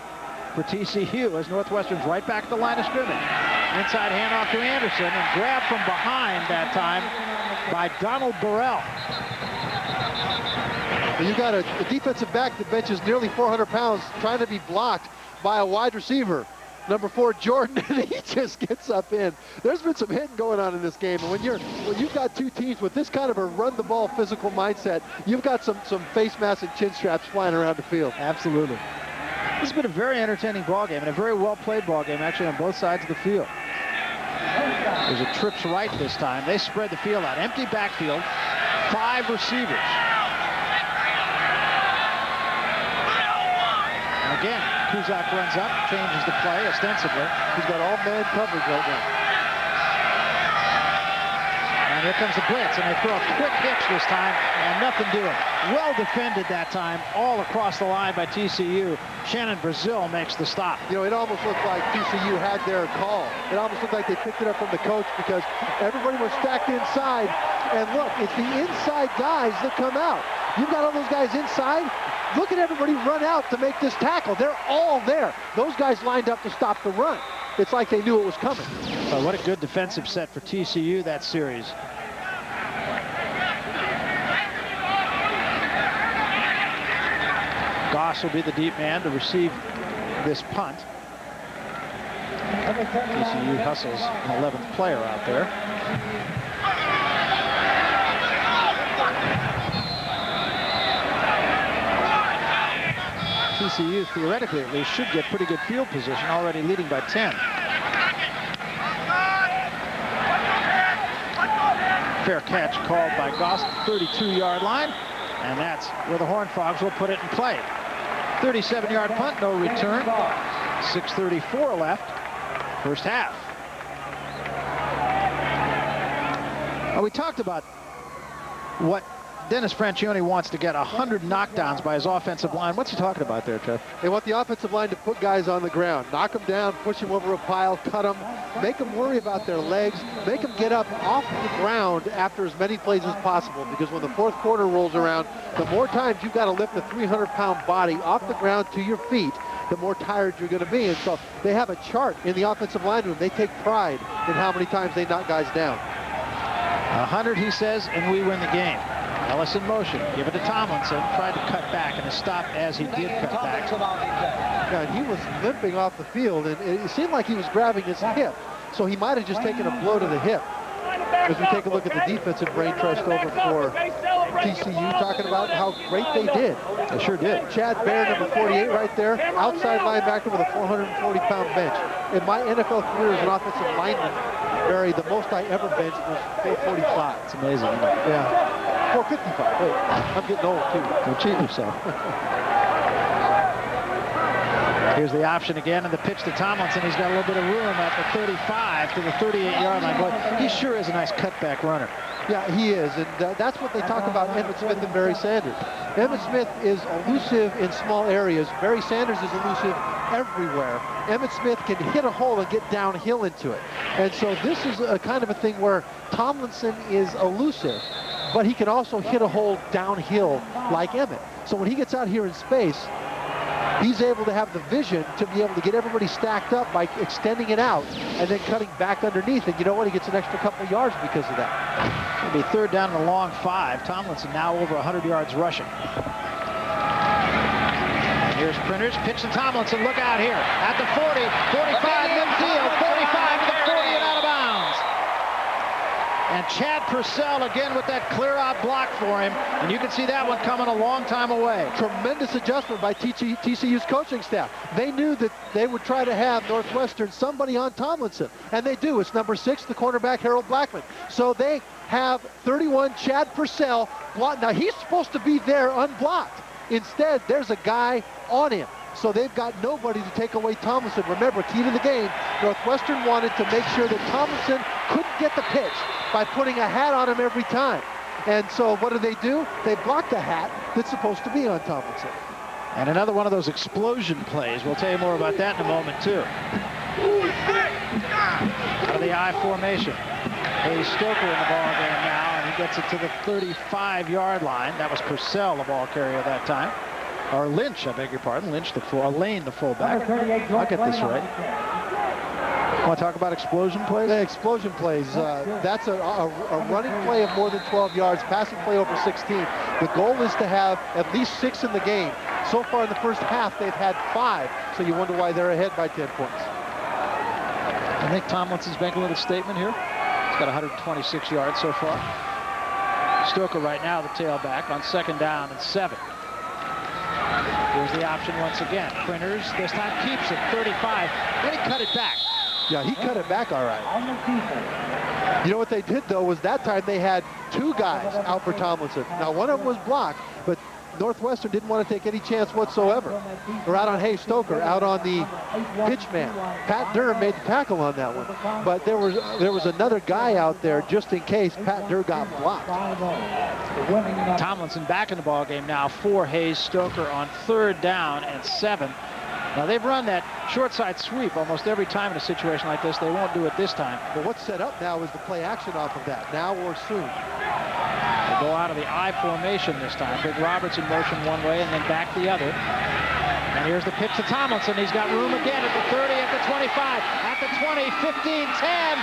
for TCU as Northwestern's right back at the line of scrimmage. Inside handoff to Anderson and grabbed from behind that time by Donald Burrell. You got a defensive back that benches nearly 400 pounds trying to be blocked by a wide receiver, number 4 Jordan, and he just gets up in. There's been some hitting going on in this game, and when you've got two teams with this kind of a run the ball physical mindset, you've got some face masks and chin straps flying around the field. Absolutely. This has been a very entertaining ball game and a very well played ball game actually on both sides of the field. There's a trips right this time. They spread the field out. Empty backfield, 5 receivers. And again, Kuzak runs up, changes the play ostensibly. He's got all man coverage right now. And here comes the blitz, and they throw a quick hitch this time, and nothing doing. Well defended that time, all across the line by TCU. Shannon Brazil makes the stop. You know, it almost looked like TCU had their call. It almost looked like they picked it up from the coach because everybody was stacked inside. And look, it's the inside guys that come out. You've got all those guys inside. Look at everybody run out to make this tackle. They're all there. Those guys lined up to stop the run. It's like they knew it was coming. Oh, what a good defensive set for TCU that series. Goss will be the deep man to receive this punt. TCU hustles an 11th player out there. TCU, theoretically at least, should get pretty good field position, already leading by 10. Fair catch called by Goss, 32-yard line, and that's where the Horned Frogs will put it in play. 37-yard punt, no return. 6:34 left, first half. Well, we talked about what Dennis Franchione wants to get 100 knockdowns by his offensive line. What's he talking about there, Jeff? They want the offensive line to put guys on the ground, knock them down, push them over a pile, cut them, make them worry about their legs, make them get up off the ground after as many plays as possible, because when the fourth quarter rolls around, the more times you've got to lift a 300-pound body off the ground to your feet, the more tired you're going to be. And so they have a chart in the offensive line room. They take pride in how many times they knock guys down. 100, he says, and we win the game. Ellis in motion, give it to Tomlinson, tried to cut back, and a stop as he did cut back. God, he was limping off the field, and it seemed like he was grabbing his hip, so he might have just taken a blow to the hip. As we take a look at the defensive brain trust over for TCU, talking about how great they did. They sure did. Chad Baer, number 48 right there, outside linebacker with a 440-pound bench. In my NFL career as an offensive lineman, Barry, the most I ever benched was 445. It's amazing, isn't it? Yeah. 455. Wait, I'm getting old, too. Don't cheat yourself. Here's the option again, and the pitch to Tomlinson. He's got a little bit of room at the 35 to the 38-yard line. Boy, he sure is a nice cutback runner. Yeah, he is, and that's what they talk about Emmitt Smith and Barry Sanders. Emmitt Smith is elusive in small areas. Barry Sanders is elusive everywhere. Emmitt Smith can hit a hole and get downhill into it. And so this is a kind of a thing where Tomlinson is elusive, but he can also hit a hole downhill like Emmitt. So when he gets out here in space, he's able to have the vision to be able to get everybody stacked up by extending it out and then cutting back underneath. And you know what? He gets an extra couple yards because of that. It'll be third down and a long 5. Tomlinson now over 100 yards rushing. And Here's Printers, pitch to Tomlinson, look out here. At the 40, 45 midfield, 45 to the 40 and out of bounds. And Chad Purcell again with that clear-out block for him. And you can see that one coming a long time away. Tremendous adjustment by TCU's coaching staff. They knew that they would try to have Northwestern somebody on Tomlinson. And they do. It's number 6, the cornerback, Harold Blackman. So they have 31, Chad Purcell. Now, he's supposed to be there unblocked. Instead, there's a guy on him. So they've got nobody to take away Tomlinson. Remember, key to the game, Northwestern wanted to make sure that Tomlinson couldn't get the pitch by putting a hat on him every time. And so what do? They blocked the hat that's supposed to be on Tomlinson. And another one of those explosion plays. We'll tell you more about that in a moment, too. Out of the I formation. Hayes Stoker in the ball game now, and he gets it to the 35-yard line. That was Purcell, the ball carrier that time. Or Lynch, I beg your pardon. Lane, the fullback. I'll get this right. Want to talk about explosion plays? Yeah, explosion plays. That's a running play of more than 12 yards, passing play over 16. The goal is to have at least 6 in the game. So far in the first half, they've had 5. So you wonder why they're ahead by 10 points. I think Tomlinson's making a little statement here. He's got 126 yards so far. Stoker right now, the tailback, on 2nd down and 7. Here's the option once again. Printers, this time keeps it, 35. Then he cut it back. Yeah, he cut it back all right. You know what they did, though, was that time they had 2 guys out for Tomlinson. Now, one of them was blocked, but Northwestern didn't want to take any chance whatsoever. They're out on Hayes Stoker, out on the pitch man. Pat Durham made the tackle on that one. But there was another guy out there just in case Pat Durham got blocked. Tomlinson back in the ball game now for Hayes Stoker on 3rd down and 7. Now, they've run that short side sweep almost every time in a situation like this. They won't do it this time. But what's set up now is the play action off of that, now or soon. They go out of the I formation this time. Big Roberts in motion one way and then back the other. And here's the pitch to Tomlinson. He's got room again at the 30, at the 25, at the 20, 15, 10.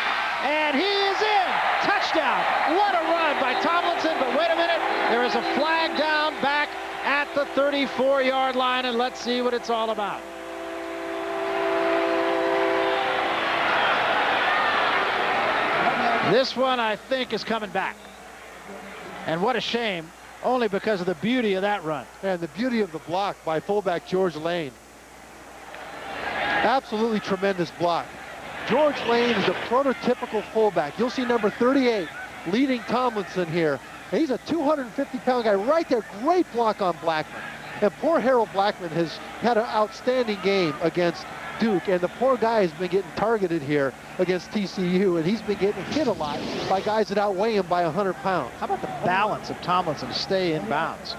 And he is in. Touchdown. What a run by Tomlinson. But wait a minute. There is a flag down back at the 34-yard line. And let's see what it's all about. This one, I think, is coming back. And what a shame, only because of the beauty of that run. And the beauty of the block by fullback George Lane. Absolutely tremendous block. George Lane is a prototypical fullback. You'll see number 38 leading Tomlinson here. And he's a 250-pound guy right there. Great block on Blackman. And poor Harold Blackman has had an outstanding game against Duke, and the poor guy has been getting targeted here against TCU, and he's been getting hit a lot by guys that outweigh him by 100 pounds. How about the balance of Tomlinson to stay in bounds?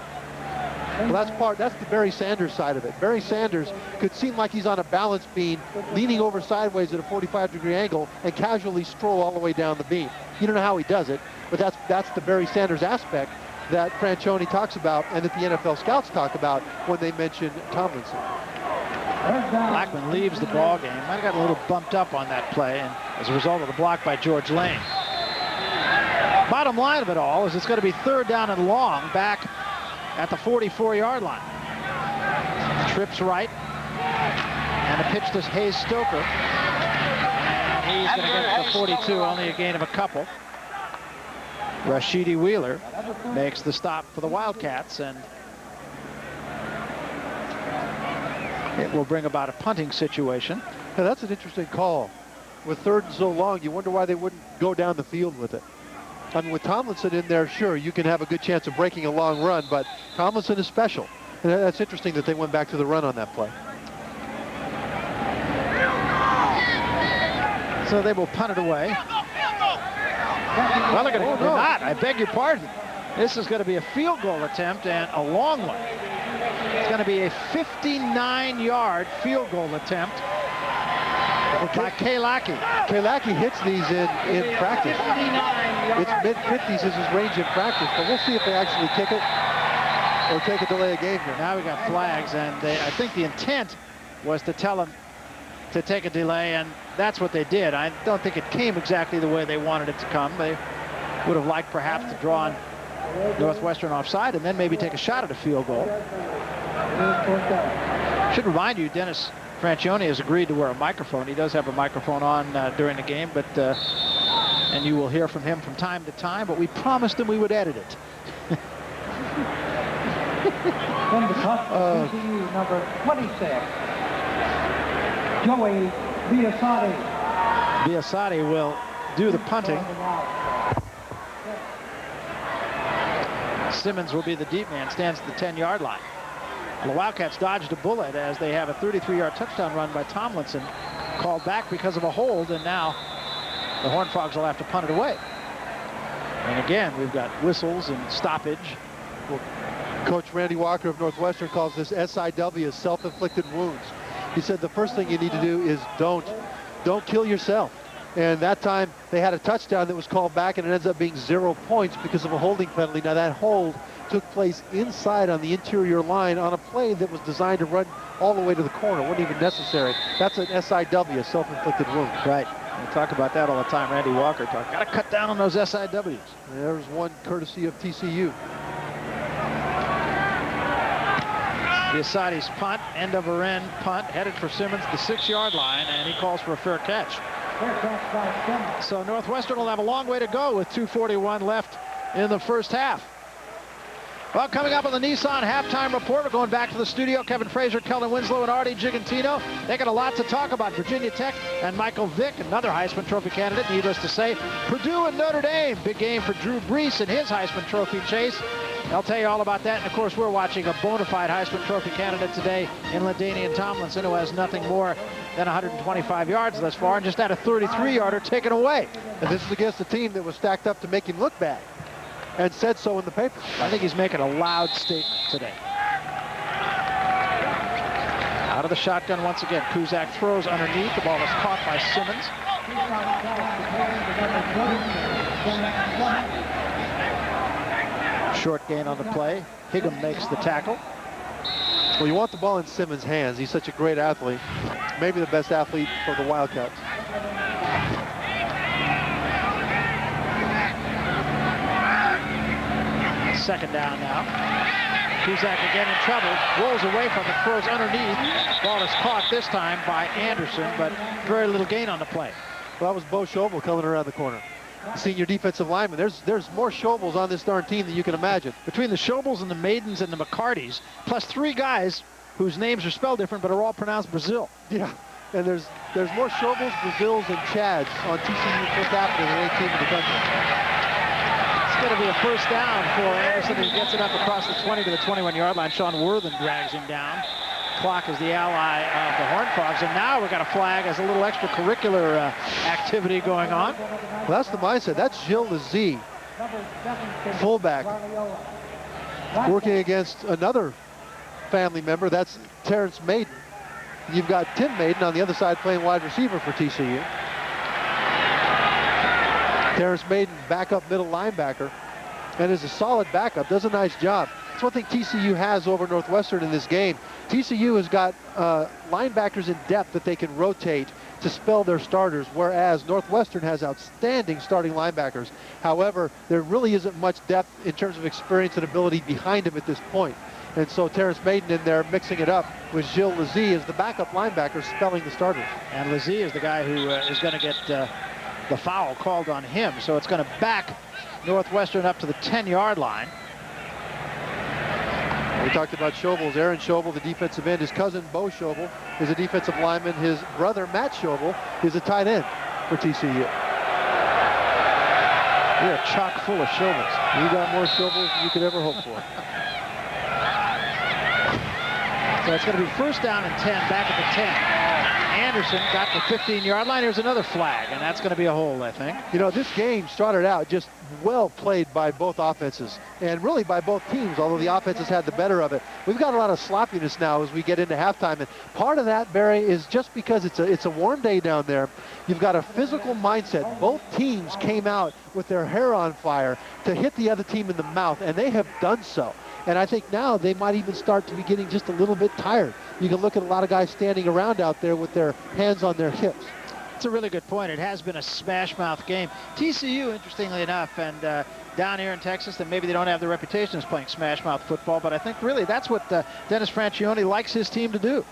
Well, that's the Barry Sanders side of it. Barry Sanders could seem like he's on a balance beam, leaning over sideways at a 45-degree angle, and casually stroll all the way down the beam. You don't know how he does it, but that's the Barry Sanders aspect that Franchione talks about and that the NFL scouts talk about when they mention Tomlinson. Blackman leaves the ball game. Might have got a little bumped up on that play, and as a result of the block by George Lane. Bottom line of it all is it's going to be 3rd down and long back at the 44-yard line. Trips right, and a pitch to Hayes Stoker. And he's going to get to the 42, only a gain of a couple. Rashidi Wheeler makes the stop for the Wildcats, and it will bring about a punting situation. Now, that's an interesting call. With 3rd and so long, you wonder why they wouldn't go down the field with it. I mean, with Tomlinson in there, sure, you can have a good chance of breaking a long run, but Tomlinson is special. And that's interesting that they went back to the run on that play. So they will punt it away. Well, they're going to not. I beg your pardon. This is going to be a field goal attempt, and a long one. It's going to be a 59-yard field goal attempt by Kalaki. Kalaki hits these in practice. It's mid-50s is his range in practice, but we'll see if they actually kick it or take a delay of game here. Now we got flags, and I think the intent was to tell them to take a delay, and that's what they did. I don't think it came exactly the way they wanted it to come. They would have liked perhaps to draw on Northwestern offside and then maybe take a shot at a field goal. Should remind you, Dennis Francione has agreed to wear a microphone. He does have a microphone on during the game, but and you will hear from him from time to time, but we promised him we would edit it. From the top of TCU, number 26, Joey Biasotti. Biasotti will do the punting. Simmons will be the deep man, stands at the 10-yard line. And the Wildcats dodged a bullet as they have a 33-yard touchdown run by Tomlinson, called back because of a hold, and now the Horned Frogs will have to punt it away. And again, we've got whistles and stoppage. Well, Coach Randy Walker of Northwestern calls this SIW, self-inflicted wounds. He said the first thing you need to do is don't kill yourself. And that time they had a touchdown that was called back, and it ends up being 0 points because of a holding penalty. Now that hold took place inside on the interior line on a play that was designed to run all the way to the corner. It wasn't even necessary. That's an SIW, self-inflicted wound. Right. We talk about that all the time. Randy Walker talk. Got to cut down on those SIWs. There's one courtesy of TCU. Biasotti's punt, end over end punt, headed for Simmons, the 6-yard line, and he calls for a fair catch. So Northwestern will have a long way to go with 2:41 left in the first half. Well, coming up on the Nissan halftime report, we're going back to the studio. Kevin Frazier, Kellen Winslow, and Artie Gigantino. They got a lot to talk about. Virginia Tech and Michael Vick, another Heisman Trophy candidate, needless to say. Purdue and Notre Dame, big game for Drew Brees in his Heisman Trophy chase. I'll tell you all about that. And, of course, we're watching a bona fide Heisman Trophy candidate today in LaDainian Tomlinson, who has nothing more than 125 yards thus far and just had a 33-yarder taken away. And this is against a team that was stacked up to make him look bad, and said so in the paper. I think he's making a loud statement today. Out of the shotgun once again. Kuzak throws underneath. The ball is caught by Simmons. Short gain on the play. Higham makes the tackle. Well, you want the ball in Simmons' hands. He's such a great athlete. Maybe the best athlete for the Wildcats. Second down now. Kuzak again in trouble. Rolls away from it, throws underneath. Ball is caught this time by Anderson, but very little gain on the play. Well, that was Bo Schobel coming around the corner. The senior defensive lineman. There's more Schobels on this darn team than you can imagine. Between the Schobels and the Maidens and the McCartys, plus 3 guys whose names are spelled different but are all pronounced Brazil. Yeah, and there's more Schobels, Brazils, and Chads on TCU per capita than any team in the country. It's going to be a first down for Anderson. He gets it up across the 20 to the 21-yard line. Sean Worthen drags him down. Clock is the ally of the Horned Frogs, and now we've got a flag as a little extracurricular activity going on. Well, that's the mindset. That's Gilles Lazee, fullback, working against another family member. That's Terrence Maiden. You've got Tim Maiden on the other side playing wide receiver for TCU. Terrence Maiden, backup middle linebacker, and is a solid backup, does a nice job. That's one thing TCU has over Northwestern in this game. TCU has got linebackers in depth that they can rotate to spell their starters, whereas Northwestern has outstanding starting linebackers. However, there really isn't much depth in terms of experience and ability behind him at this point. And so Terrence Maiden in there mixing it up with Gilles Lazee as the backup linebacker spelling the starters. And Lazee is the guy who is going to get the foul called on him. So it's going to back Northwestern up to the 10-yard line. We talked about Schobels. Aaron Schobel, the defensive end. His cousin, Bo Schobel, is a defensive lineman. His brother, Matt Schobel, is a tight end for TCU. We are chock full of Schobels. You got more Schobels than you could ever hope for. So it's going to be first down and 10, back at the 10. Anderson got the 15-yard line. Here's another flag, and that's going to be a hold, I think. You know, this game started out just well played by both offenses, and really by both teams, although the offenses had the better of it. We've got a lot of sloppiness now as we get into halftime, and part of that, Barry, is just because it's a warm day down there. You've got a physical mindset. Both teams came out with their hair on fire to hit the other team in the mouth, and they have done so. And I think now they might even start to be getting just a little bit tired. You can look at a lot of guys standing around out there with their hands on their hips. That's a really good point. It has been a smash mouth game. TCU, interestingly enough, and down here in Texas, that maybe they don't have the reputation as playing smash mouth football, but I think really that's what Dennis Francione likes his team to do.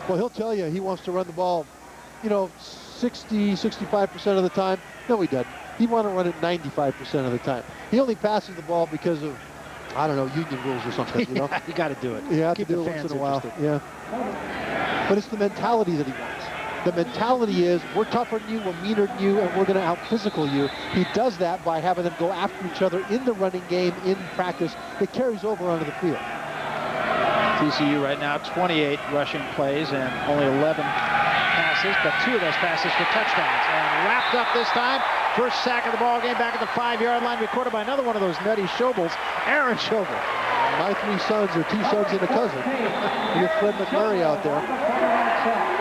Well, he'll tell you he wants to run the ball, 60, 65% of the time. No, he doesn't. He wants to run it 95% of the time. He only passes the ball because of, I don't know, union rules or something, You got to do it. You have Keep to do the it once fans in a while. interested. Yeah. But it's the mentality that he wants. The mentality is, we're tougher than you, we're meaner than you, and we're going to out-physical you. He does that by having them go after each other in the running game, in practice. It carries over onto the field. TCU right now, 28 rushing plays and only 11 passes, but 2 of those passes for touchdowns. And wrapped up this time. First sack of the ball game back at the 5-yard line, recorded by another one of those nutty Schobels, Aaron Schobel. My 3 sons are 2 sons and a cousin. You have Fred McMurray out there.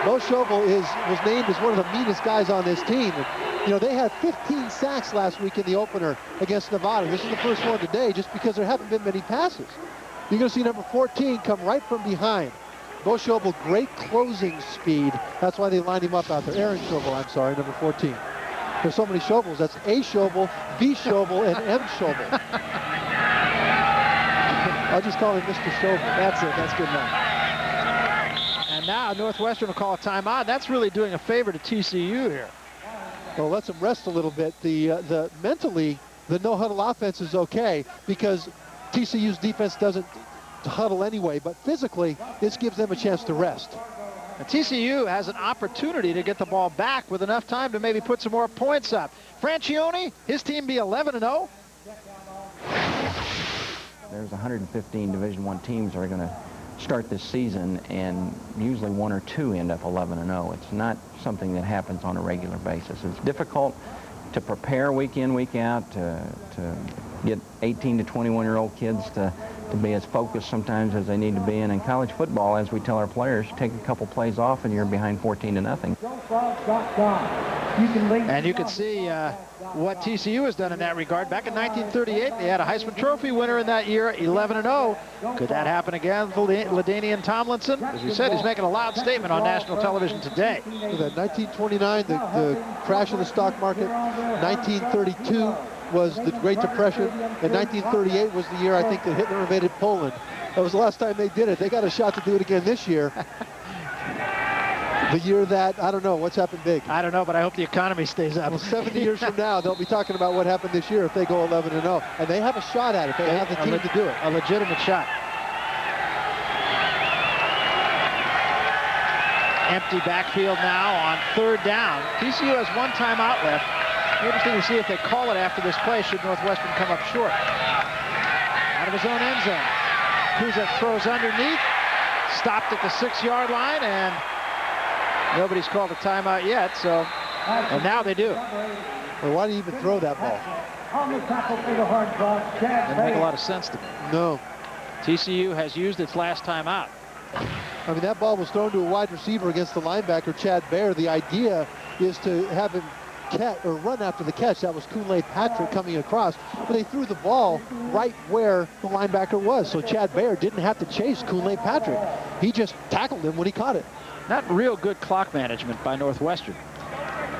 Bo Schobel was named as one of the meanest guys on this team. And, they had 15 sacks last week in the opener against Nevada. This is the first one today just because there haven't been many passes. You're going to see number 14 come right from behind. Bo Schobel, great closing speed. That's why they lined him up out there. Aaron Schobel, I'm sorry, number 14. There's so many Schobels. That's A Schobel, B Schobel, and M Schobel. I'll just call him Mr. Schobel. That's it. That's good enough. And now Northwestern will call a timeout. That's really doing a favor to TCU here. Well, lets them rest a little bit. The mentally, the no-huddle offense is okay because TCU's defense doesn't huddle anyway, but physically, this gives them a chance to rest. And TCU has an opportunity to get the ball back with enough time to maybe put some more points up. Francione, his team be 11-0. There's 115 Division I teams that are going to start this season, and usually 1 or 2 end up 11-0. It's not something that happens on a regular basis. It's difficult to prepare week in, week out, to get 18 to 21-year-old kids to be as focused sometimes as they need to be. And in college football, as we tell our players, take a couple plays off and you're behind 14-0. And you can see what TCU has done in that regard. Back in 1938, they had a Heisman Trophy winner in that year, 11-0. Could that happen again with LaDainian Tomlinson? As we said, he's making a loud statement on national television today. 1929, the crash of the stock market. 1932 was the Great Depression, and 1938 was the year, I think, that Hitler invaded Poland. That was the last time they did it. They got a shot to do it again this year. The year that, I don't know, what's happened big? I don't know, but I hope the economy stays up. Well, 70 years from now, they'll be talking about what happened this year if they go 11-0. And they have a shot at it. They have the team to do it. A legitimate shot. Empty backfield now on 3rd down. TCU has 1 timeout left. Interesting to see if they call it after this play should Northwestern come up short. Out of his own end zone. Kuzak throws underneath. Stopped at the 6-yard line, and nobody's called a timeout yet, so, and now they do. Well, why do you even throw that ball? Doesn't make a lot of sense to me. No. TCU has used its last timeout. I mean, that ball was thrown to a wide receiver against the linebacker, Chad Baer. The idea is to have him catch or run after the catch. That was Kool-Aid Patrick coming across, but they threw the ball right where the linebacker was. So Chad Baer didn't have to chase Kool-Aid Patrick. He just tackled him when he caught it. Not real good clock management by Northwestern.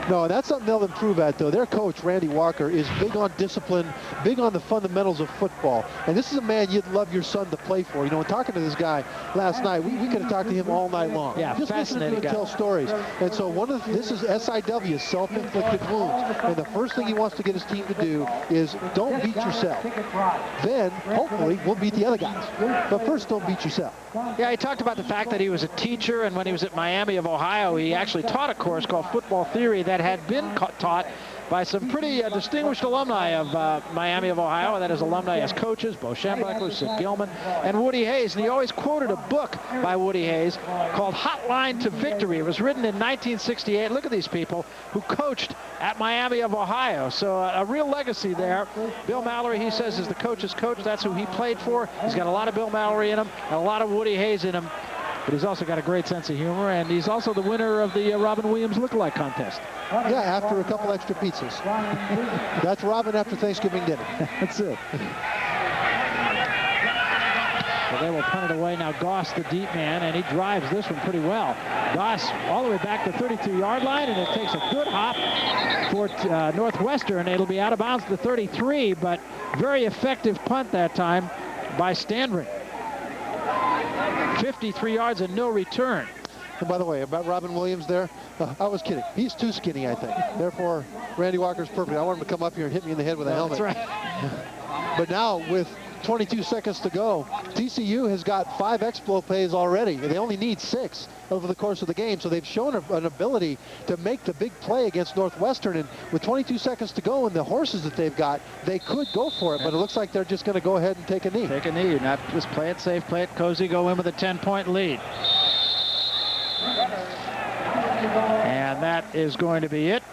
No, that's something they'll improve at, though. Their coach, Randy Walker, is big on discipline, big on the fundamentals of football. And this is a man you'd love your son to play for. You know, in talking to this guy last night, we could have talked to him all night long. Yeah, just listening to him tell stories. And so this is SIW, self-inflicted wounds. And the first thing he wants to get his team to do is don't beat yourself. Then, hopefully, we'll beat the other guys. But first, don't beat yourself. Yeah, he talked about the fact that he was a teacher, and when he was at Miami of Ohio, he actually taught a course called Football Theory that had been taught by some pretty distinguished alumni of Miami of Ohio, and that is alumni as coaches, Bo Schembechler, Sid Gilman, and Woody Hayes. And he always quoted a book by Woody Hayes called Hotline to Victory. It was written in 1968. Look at these people who coached at Miami of Ohio. So a real legacy there. Bill Mallory, he says, is the coach's coach. That's who he played for. He's got a lot of Bill Mallory in him and a lot of Woody Hayes in him. But he's also got a great sense of humor, and he's also the winner of the Robin Williams lookalike contest. Yeah, after a couple extra pizzas. That's Robin after Thanksgiving dinner. That's it. So they will punt it away now. Goss, the deep man, and he drives this one pretty well. Goss all the way back to the 32-yard line, and it takes a good hop for Northwestern. It'll be out of bounds to 33, but very effective punt that time by Standring. 53 yards and no return. And by the way, about Robin Williams there, I was kidding. He's too skinny, I think. Therefore, Randy Walker's perfect. I want him to come up here and hit me in the head with a helmet. That's right. But now, with 22 seconds to go, TCU has got 5 explo plays already. They only need 6 over the course of the game, so they've shown an ability to make the big play against Northwestern, and with 22 seconds to go and the horses that they've got, they could go for it, but it looks like they're just going to go ahead and take a knee. Take a knee, not just play it safe, play it cozy, go in with a 10-point lead. And that is going to be it.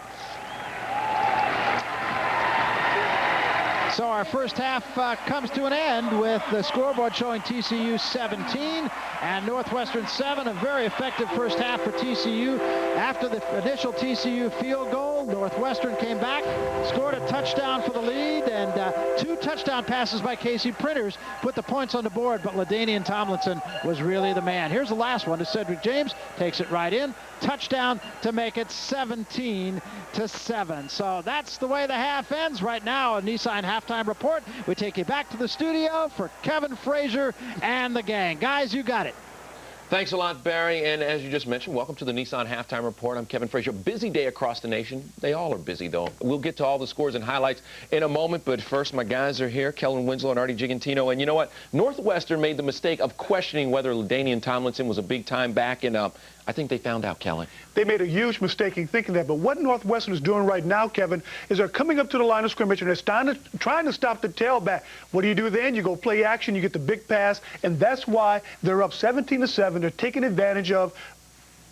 So our first half comes to an end with the scoreboard showing TCU 17 and Northwestern 7. A very effective first half for TCU. After the initial TCU field goal, Northwestern came back, scored a touchdown for the lead, and 2 touchdown passes by Casey Printers put the points on the board, but LaDainian Tomlinson was really the man. Here's the last one to Cedric James, takes it right in. Touchdown to make it 17-7. So that's the way the half ends right now. A Nissan halftime report. We take you back to the studio for Kevin Frazier and the gang. Guys, you got it. Thanks a lot, Barry. And as you just mentioned, welcome to the Nissan Halftime Report. I'm Kevin Frazier. Busy day across the nation. They all are busy, though. We'll get to all the scores and highlights in a moment, but first, my guys are here, Kellen Winslow and Artie Gigantino. And you know what? Northwestern made the mistake of questioning whether LaDainian Tomlinson was a big-time back, and I think they found out, Kelly. They made a huge mistake in thinking that, but what Northwestern is doing right now, Kevin, is they're coming up to the line of scrimmage and they're trying to stop the tailback. What do you do then? You go play action, you get the big pass, and that's why they're up 17-7. They're taking advantage of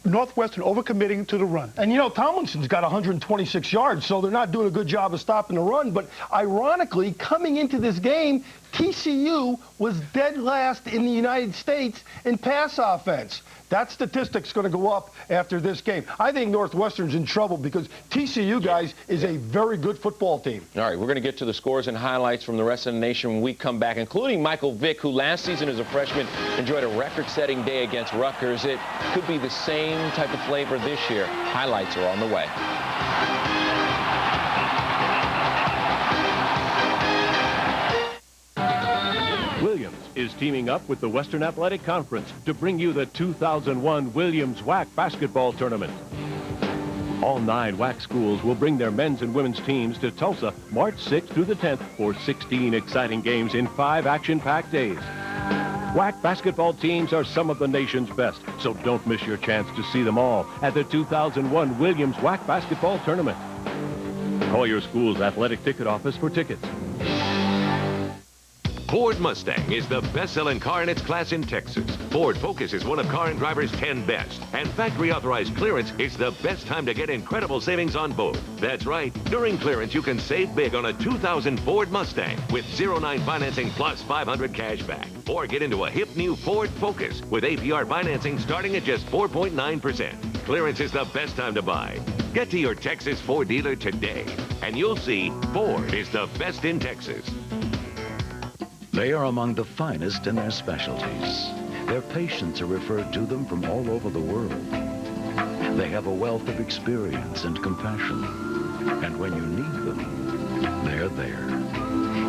Northwestern overcommitting to the run. And, you know, Tomlinson's got 126 yards, so they're not doing a good job of stopping the run. But ironically, coming into this game, TCU was dead last in the United States in pass offense. That statistic's going to go up after this game. I think Northwestern's in trouble because TCU, guys, is a very good football team. All right, we're going to get to the scores and highlights from the rest of the nation when we come back, including Michael Vick, who last season as a freshman enjoyed a record-setting day against Rutgers. It could be the same type of flavor this year. Highlights are on the way. Williams is teaming up with the Western Athletic Conference to bring you the 2001 Williams WAC basketball tournament. All 9 WAC schools will bring their men's and women's teams to Tulsa March 6th through the 10th for 16 exciting games in 5 action-packed days. WAC basketball teams are some of the nation's best, so don't miss your chance to see them all at the 2001 Williams WAC basketball tournament. Call your school's athletic ticket office for tickets. Ford Mustang is the best-selling car in its class in Texas. Ford Focus is one of Car and Driver's 10 best. And factory-authorized clearance is the best time to get incredible savings on both. That's right. During clearance, you can save big on a 2000 Ford Mustang with 0.9 financing plus 500 cash back. Or get into a hip new Ford Focus with APR financing starting at just 4.9%. Clearance is the best time to buy. Get to your Texas Ford dealer today, and you'll see Ford is the best in Texas. They are among the finest in their specialties. Their patients are referred to them from all over the world. They have a wealth of experience and compassion. And when you need them, they're there.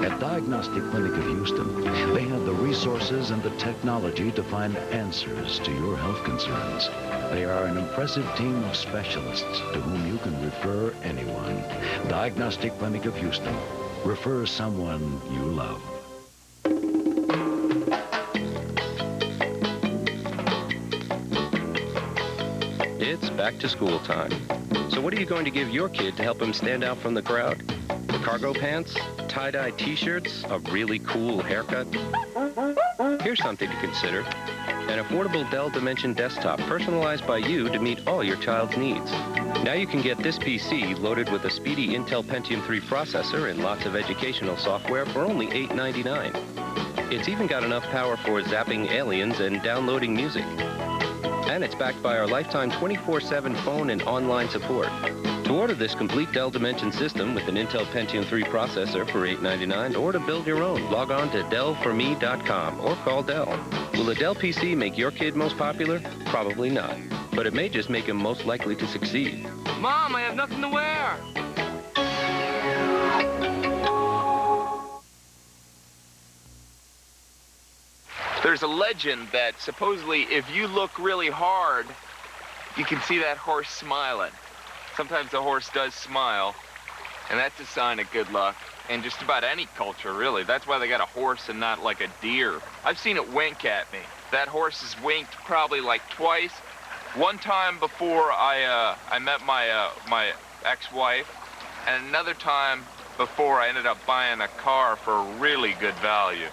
At Diagnostic Clinic of Houston, they have the resources and the technology to find answers to your health concerns. They are an impressive team of specialists to whom you can refer anyone. Diagnostic Clinic of Houston. Refer someone you love. It's back to school time. So what are you going to give your kid to help him stand out from the crowd? Cargo pants, tie-dye t-shirts, a really cool haircut? Here's something to consider. An affordable Dell Dimension desktop personalized by you to meet all your child's needs. Now you can get this PC loaded with a speedy Intel Pentium 3 processor and lots of educational software for only $8.99. It's even got enough power for zapping aliens and downloading music. And it's backed by our lifetime 24/7 phone and online support. To order this complete Dell Dimension system with an Intel Pentium 3 processor for $8.99 or to build your own, log on to DellForMe.com or call Dell. Will a Dell PC make your kid most popular? Probably not. But it may just make him most likely to succeed. Mom, I have nothing to wear. There's a legend that supposedly if you look really hard you can see that horse smiling. Sometimes the horse does smile, and that's a sign of good luck. And just about any culture, really. That's why they got a horse and not like a deer. I've seen it wink at me. That horse has winked probably like twice. One time before I met my ex-wife, and another time before I ended up buying a car for really good value.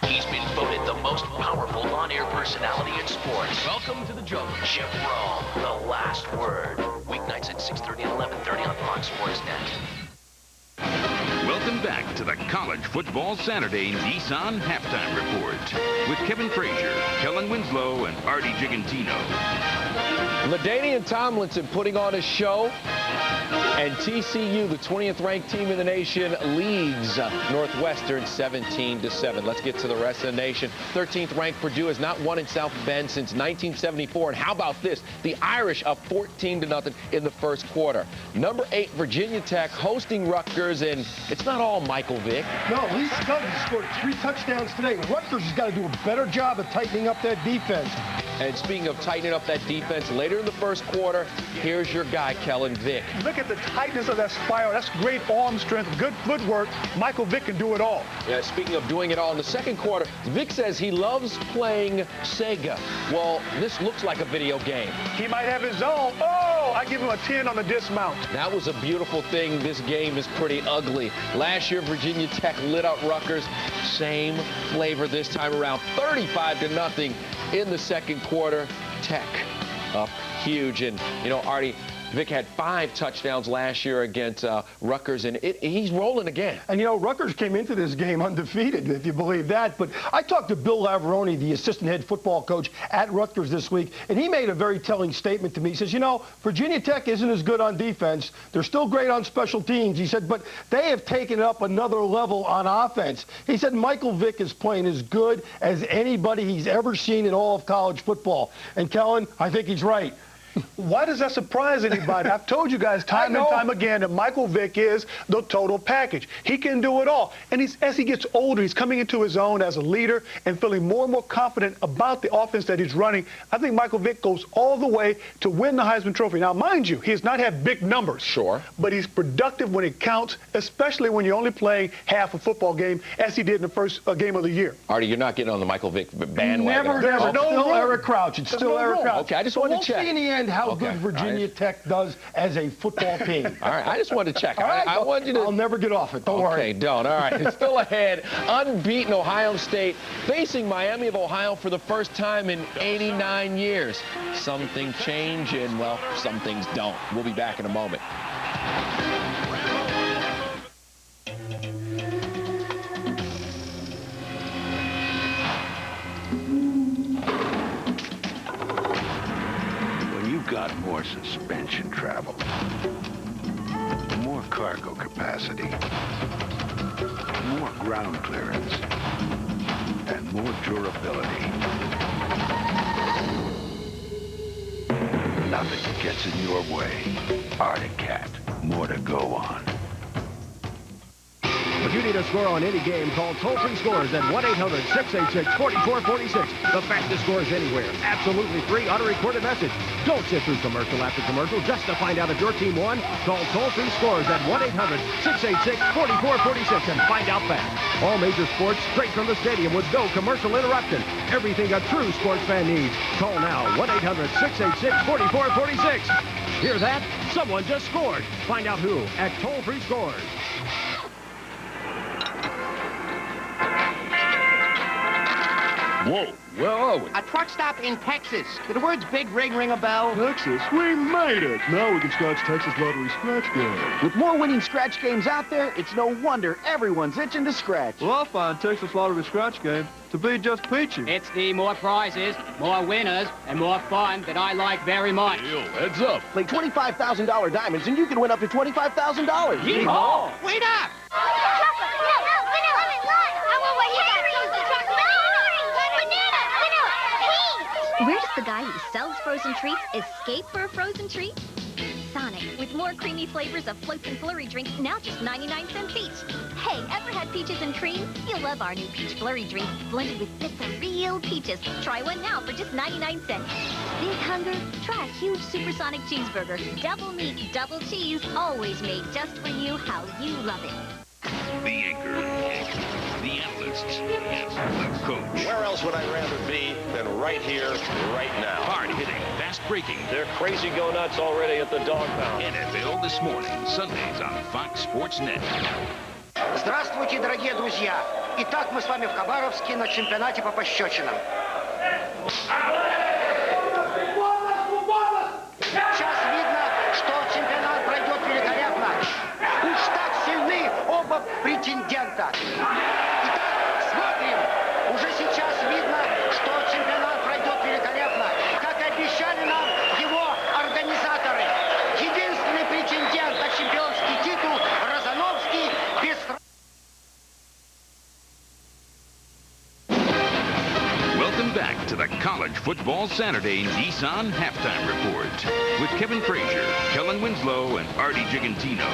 He's been voted the most powerful on-air personality in sports. Welcome to the jungle. Jim Rome, the last word. Weeknights at 6:30 and 11:30 on Fox Sports Net. Welcome back to the College Football Saturday Nissan Halftime Report with Kevin Frazier, Kellen Winslow, and Artie Gigantino. LaDainian Tomlinson putting on a show, and TCU, the 20th ranked team in the nation, leads Northwestern 17-7. Let's get to the rest of the nation. 13th ranked Purdue has not won in South Bend since 1974. And how about this? The Irish up 14-0 in the first quarter. Number 8 Virginia Tech hosting Rutgers, and it's not all Michael Vick. No, Lee Scuggs scored 3 touchdowns today. Rutgers has got to do a better job of tightening up that defense. And speaking of tightening up that defense, later in the first quarter, here's your guy, Kellen Vick. Look at the tightness of that spiral. That's great arm strength, good footwork. Michael Vick can do it all. Yeah, speaking of doing it all, in the second quarter, Vick says he loves playing Sega. Well, this looks like a video game. He might have his own. Oh, I give him a 10 on the dismount. That was a beautiful thing. This game is pretty ugly. Last year, Virginia Tech lit up Rutgers. Same flavor this time around. 35-0 in the second quarter. Tech up huge. And, you know, Artie, Vick had 5 touchdowns last year against Rutgers, and he's rolling again. And, you know, Rutgers came into this game undefeated, if you believe that. But I talked to Bill Laveroni, the assistant head football coach at Rutgers this week, and he made a very telling statement to me. He says, you know, Virginia Tech isn't as good on defense. They're still great on special teams. He said, but they have taken it up another level on offense. He said Michael Vick is playing as good as anybody he's ever seen in all of college football. And, Kellen, I think he's right. Why does that surprise anybody? I've told you guys time and time again that Michael Vick is the total package. He can do it all. And as he gets older, he's coming into his own as a leader and feeling more and more confident about the offense that he's running. I think Michael Vick goes all the way to win the Heisman Trophy. Now, mind you, he has not had big numbers. Sure. But he's productive when it counts, especially when you're only playing half a football game, as he did in the first game of the year. Artie, you're not getting on the Michael Vick bandwagon. Never. There's still Eric Crouch. It's still Eric Crouch. Okay, I just wanted to check. We'll see in the end how good Virginia Tech does as a football team. All right, I just wanted to check. All right, I wanted you to... I'll never get off it. Don't worry. Okay, don't. All right, it's still ahead. Unbeaten Ohio State facing Miami of Ohio for the first time in 89 years. Some things change, and, well, some things don't. We'll be back in a moment. Got more suspension travel, more cargo capacity, more ground clearance, and more durability. Nothing gets in your way. Arctic Cat, more to go on. If you need a score on any game, call toll-free scores at 1-800-686-4446. The fastest scores anywhere. Absolutely free auto-recorded message. Don't sit through commercial after commercial just to find out if your team won. Call toll-free scores at 1-800-686-4446 and find out fast. All major sports straight from the stadium with no commercial interruption. Everything a true sports fan needs. Call now 1-800-686-4446. Hear that? Someone just scored. Find out who at toll-free scores. Whoa, where are we? A truck stop in Texas. Do the words big rig ring a bell? Texas? We made it! Now we can scratch Texas Lottery scratch games. With more winning scratch games out there, it's no wonder everyone's itching to scratch. Well, I find Texas Lottery scratch game to be just peachy. It's the more prizes, more winners, and more fun that I like very much. Yo, heads up. Play $25,000 diamonds and you can win up to $25,000. Yeehaw! Wait up! Where does the guy who sells frozen treats escape for a frozen treat? Sonic, with more creamy flavors of floats and flurry drinks, now just 99 cents each. Hey, ever had peaches and cream? You'll love our new peach flurry drinks blended with bits of real peaches. Try one now for just 99 cents. Big hunger? Try a huge supersonic cheeseburger. Double meat, double cheese, always made just for you how you love it. The anchor, the analysts, the coach. Where else would I rather be than right here, right now? Hard-hitting, fast-breaking. They're crazy go nuts already at the dog pound. NFL This Morning, Sundays on Fox Sports Net. Здравствуйте, дорогие друзья! Итак, мы с вами в Хабаровске на чемпионате по пощечинам. Сейчас видно, что чемпионат пройдет великолепно. Уж так сильны оба претендента. Итак, смотрим. Уже сейчас видно, что чемпионат пройдет великолепно. Как обещали нам его организаторы. Единственный претендент на чемпионский титул Розановский без... Welcome back to the College Football Saturday Nissan Halftime Report with Kevin Frazier, Kellen Winslow, and Artie Gigantino.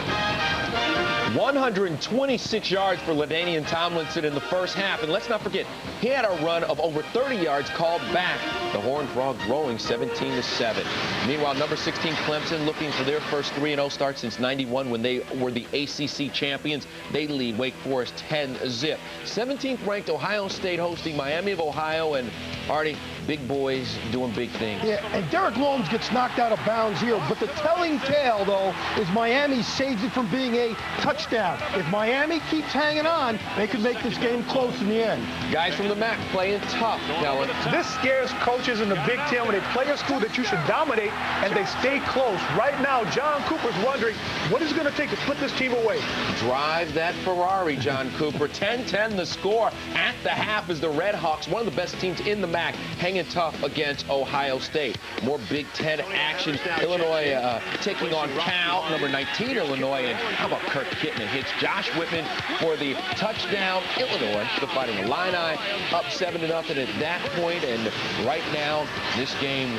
126 yards for LaDainian Tomlinson in the first half. And let's not forget, he had a run of over 30 yards called back. The Horned Frogs rolling 17-7. Meanwhile, number 16 Clemson looking for their first 3-0 start since '91 when they were the ACC champions. They lead Wake Forest 10-zip. 17th ranked Ohio State hosting Miami of Ohio, and Artie, big boys doing big things. Yeah, and Derek Loams gets knocked out of bounds here, but the telling tale, though, is Miami saves it from being a touchdown. If Miami keeps hanging on, they could make this game close in the end. Guys from the MAC playing tough, Kellen. This scares coaches in the Big Ten when they play a school that you should dominate and they stay close. Right now, John Cooper's wondering what is it going to take to put this team away. Drive that Ferrari, John Cooper. 10-10 the score at the half as the Red Hawks, one of the best teams in the MAC, hanging tough against Ohio State. More Big Ten action. Illinois taking on Cal, number 19 Illinois. And how about Kirk Kittner hits Josh Whitman for the touchdown. Illinois, the Fighting Illini, up 7-0 at that point. And right now, this game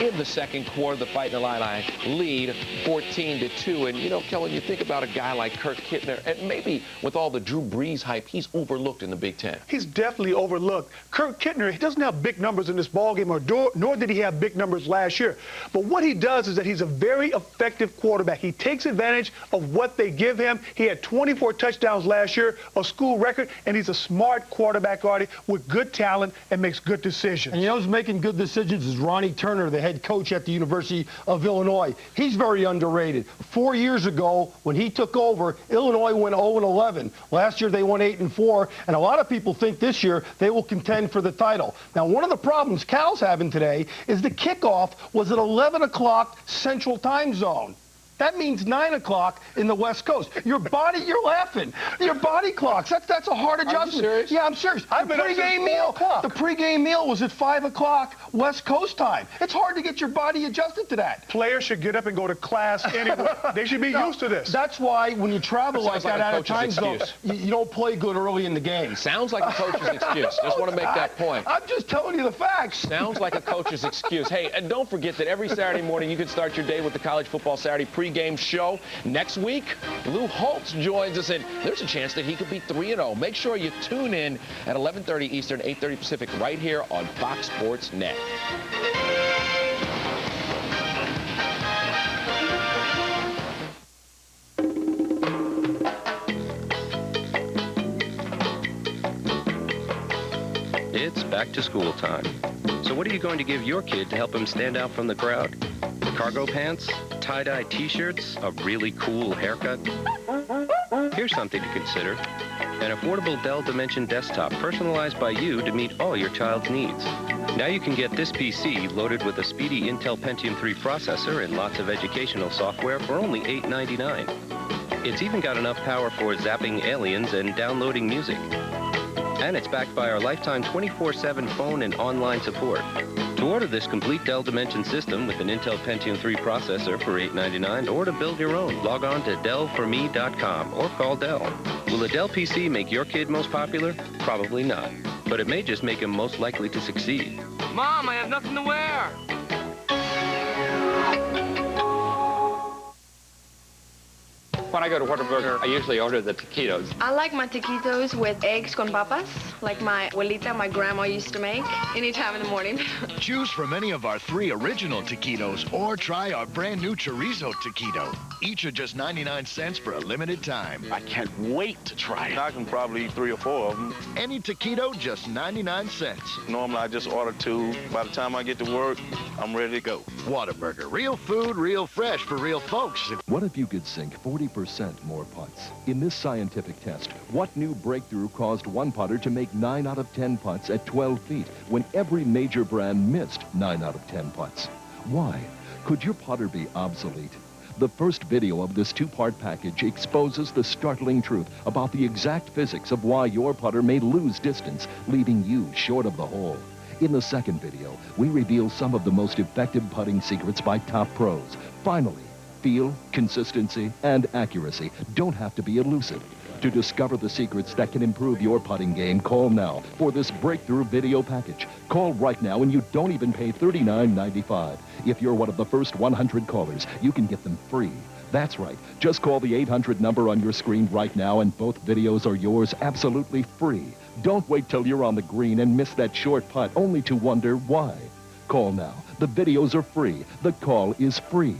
in the second quarter, the Fighting Illini lead 14-2. And, you know, Kellen, you think about a guy like Kirk Kittner, and maybe with all the Drew Brees hype, he's overlooked in the Big Ten. He's definitely overlooked. Kirk Kittner, he doesn't have big numbers in this ballgame, nor did he have big numbers last year. But what he does is that he's a very effective quarterback. He takes advantage of what they give him. He had 24 touchdowns last year, a school record, and he's a smart quarterback, Artie, with good talent and makes good decisions. And you know who's making good decisions is Ronnie Turner, the head coach at the University of Illinois. He's very underrated. 4 years ago, when he took over, Illinois went 0-11. Last year, they won 8-4, and a lot of people think this year they will contend for the title. Now, one of the problems Cal's having today is the kickoff was at 11 o'clock Central Time Zone. That means 9 o'clock in the West Coast. Your body, you're laughing. Your body clocks. That's a hard adjustment. Are you serious? Yeah, I'm serious. The pregame meal was at 5 o'clock West Coast time. It's hard to get your body adjusted to that. Players should get up and go to class anyway. They should be used to this. That's why when you travel like that out of time zone, you don't play good early in the game. Sounds like a coach's excuse. Just want to make that point. I'm just telling you the facts. Sounds like a coach's excuse. Hey, and don't forget that every Saturday morning you can start your day with the College Football Saturday pregame show. Next week, Lou Holtz joins us, and there's a chance that he could be 3-0. Make sure you tune in at 11:30 Eastern, 8:30 Pacific, right here on Fox Sports Net. It's back to school time. So what are you going to give your kid to help him stand out from the crowd? Cargo pants, tie-dye t-shirts, a really cool haircut? Here's something to consider. An affordable Dell Dimension desktop personalized by you to meet all your child's needs. Now you can get this PC loaded with a speedy Intel Pentium 3 processor and lots of educational software for only $8.99. It's even got enough power for zapping aliens and downloading music. And it's backed by our lifetime 24/7 phone and online support. To order this complete Dell Dimension system with an Intel Pentium 3 processor for $8.99, or to build your own, log on to dellforme.com or call Dell. Will a Dell PC make your kid most popular? Probably not. But it may just make him most likely to succeed. Mom, I have nothing to wear. When I go to Whataburger, I usually order the taquitos. I like my taquitos with eggs con papas, like my abuelita, my grandma used to make, anytime in the morning. Choose from any of our 3 original taquitos or try our brand new chorizo taquito. Each are just 99 cents for a limited time. I can't wait to try it. I can probably eat 3 or 4 of them. Any taquito, just 99 cents. Normally, I just order 2. By the time I get to work, I'm ready to go. Whataburger, real food, real fresh for real folks. What if you could sink 40% more putts? In this scientific test, what new breakthrough caused one putter to make 9 out of 10 putts at 12 feet when every major brand missed 9 out of 10 putts? Why? Could your putter be obsolete? The first video of this 2-part package exposes the startling truth about the exact physics of why your putter may lose distance, leaving you short of the hole. In the second video, we reveal some of the most effective putting secrets by top pros. Finally, feel, consistency, and accuracy don't have to be elusive. To discover the secrets that can improve your putting game, call now for this breakthrough video package. Call right now and you don't even pay $39.95. If you're one of the first 100 callers, you can get them free. That's right. Just call the 800 number on your screen right now and both videos are yours absolutely free. Don't wait till you're on the green and miss that short putt only to wonder why. Call now. The videos are free. The call is free.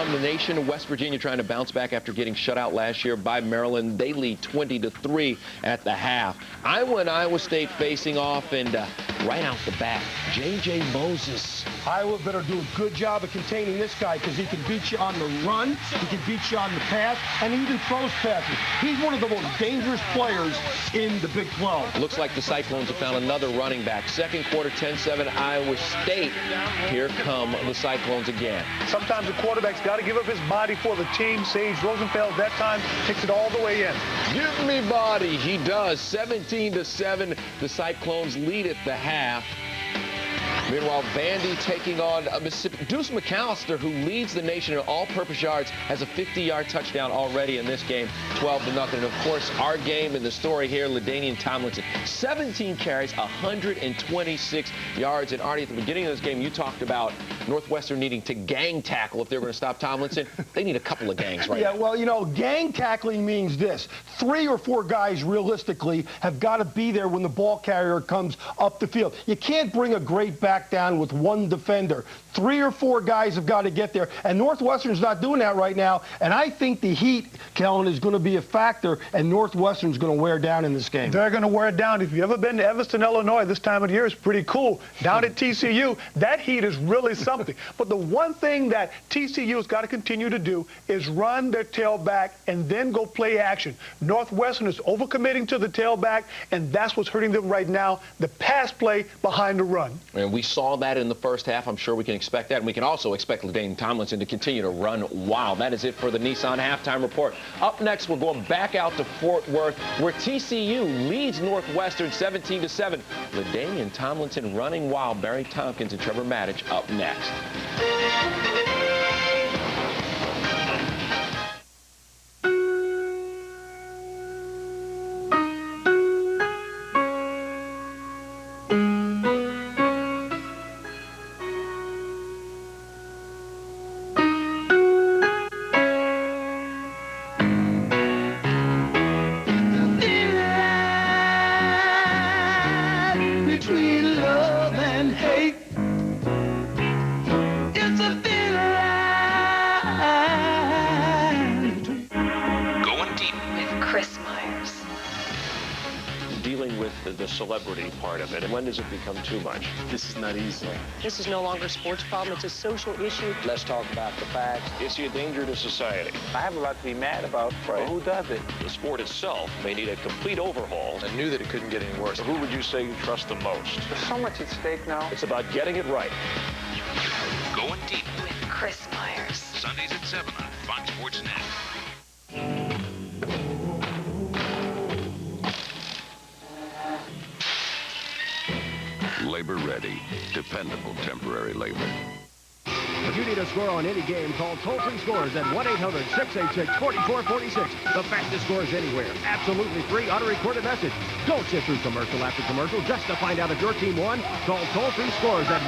The nation of West Virginia trying to bounce back after getting shut out last year by Maryland. They lead 20-3 at the half. Iowa and Iowa State facing off, and right out the bat, J.J. Moses. Iowa better do a good job of containing this guy because he can beat you on the run, he can beat you on the pass, and he even throws passes. He's one of the most dangerous players in the Big 12. Looks like the Cyclones have found another running back. Second quarter, 10-7 Iowa State. Here come the Cyclones again. Sometimes the quarterback's got to give up his body for the team. Sage Rosenfeld that time takes it all the way in. Give me body. He does. 17-7. The Cyclones lead at the half. Meanwhile, Vandy taking on Mississippi. Deuce McAllister, who leads the nation in all-purpose yards, has a 50-yard touchdown already in this game, 12-0. And, of course, our game and the story here, LaDainian Tomlinson, 17 carries, 126 yards. And, Artie, at the beginning of this game, you talked about Northwestern needing to gang tackle if they're going to stop Tomlinson. They need a couple of gangs right now. Yeah, well, you know, gang tackling means this. 3 or 4 guys, realistically, have got to be there when the ball carrier comes up the field. You can't bring a great back down with 1 defender. 3 or 4 guys have got to get there, and Northwestern's not doing that right now, and I think the heat, Kellen, is going to be a factor, and Northwestern's going to wear down in this game. They're going to wear it down. If you've ever been to Evanston, Illinois, this time of the year is pretty cool. Down at TCU, that heat is really something. But the one thing that TCU has got to continue to do is run their tailback and then go play action. Northwestern is overcommitting to the tailback, and that's what's hurting them right now, the pass play behind the run. And we saw that in the first half. I'm sure we can expect that. And we can also expect LaDainian Tomlinson to continue to run wild. That is it for the Nissan Halftime Report. Up next, we're going back out to Fort Worth, where TCU leads Northwestern 17-7. LaDainian Tomlinson running wild. Barry Tompkins and Trevor Maddich up next. The celebrity part of it, and when does it become too much? This is not easy. This is no longer a sports problem, it's a social issue. Let's talk about the facts. Is he a danger to society? I have a lot to be mad about. Right. Well, who does it? The sport itself may need a complete overhaul. I knew that it couldn't get any worse. Who would you say you trust the most? There's so much at stake now. It's about getting it right. Going deep. With Chris Myers. Sundays at 7 on Fox Sports Net. Labor ready. Dependable temporary labor. If you need a score on any game, call toll-free scores at 1-800-686-4446. The fastest scores anywhere. Absolutely free auto-recorded message. Don't sit through commercial after commercial just to find out if your team won. Call toll-free scores at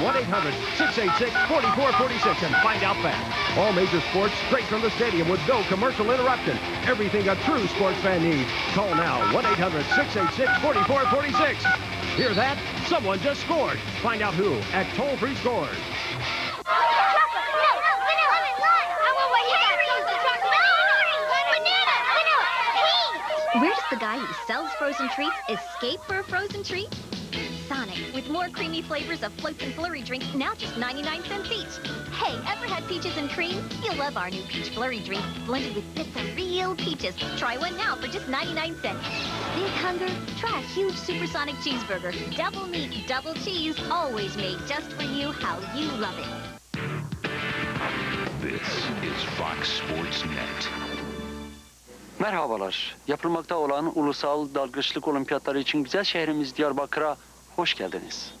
1-800-686-4446 and find out fast. All major sports straight from the stadium with no commercial interruption. Everything a true sports fan needs. Call now, 1-800-686-4446. Hear that? Someone just scored. Find out who at toll-free scores. Where does the guy who sells frozen treats escape for a frozen treat? Sonic, with more creamy flavors of floats and flurry drinks, now just 99 cents each. Hey, ever had peaches and cream? You'll love our new peach flurry drink, blended with bits of real peaches. Try one now for just 99 cents. Big hunger? Try a huge supersonic cheeseburger. Double meat, double cheese, always made just for you how you love it. This is Fox Sports Net. Merhabalar. Yapılmakta olan ulusal dalgıçlık olimpiyatları için güzel şehrimiz Diyarbakır'a hoş geldiniz.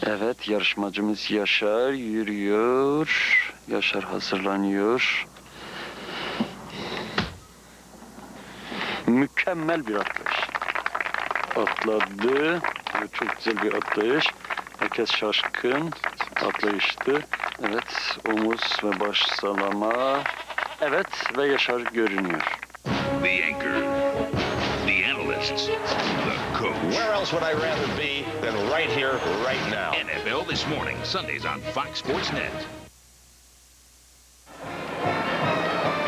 Evet, yarışmacımız Yaşar yürüyor. Yaşar hazırlanıyor. Mükemmel bir atlayış. Atladı. Çok güzel bir atlayış. Herkes şaşkın. Atlayıştı. Evet, omuz ve baş sallama. Evet, ve Yaşar görünüyor. The anchor, the analysts, the coach. Where else would I rather be than right here, right now? NFL This Morning, Sundays on Fox Sports Net.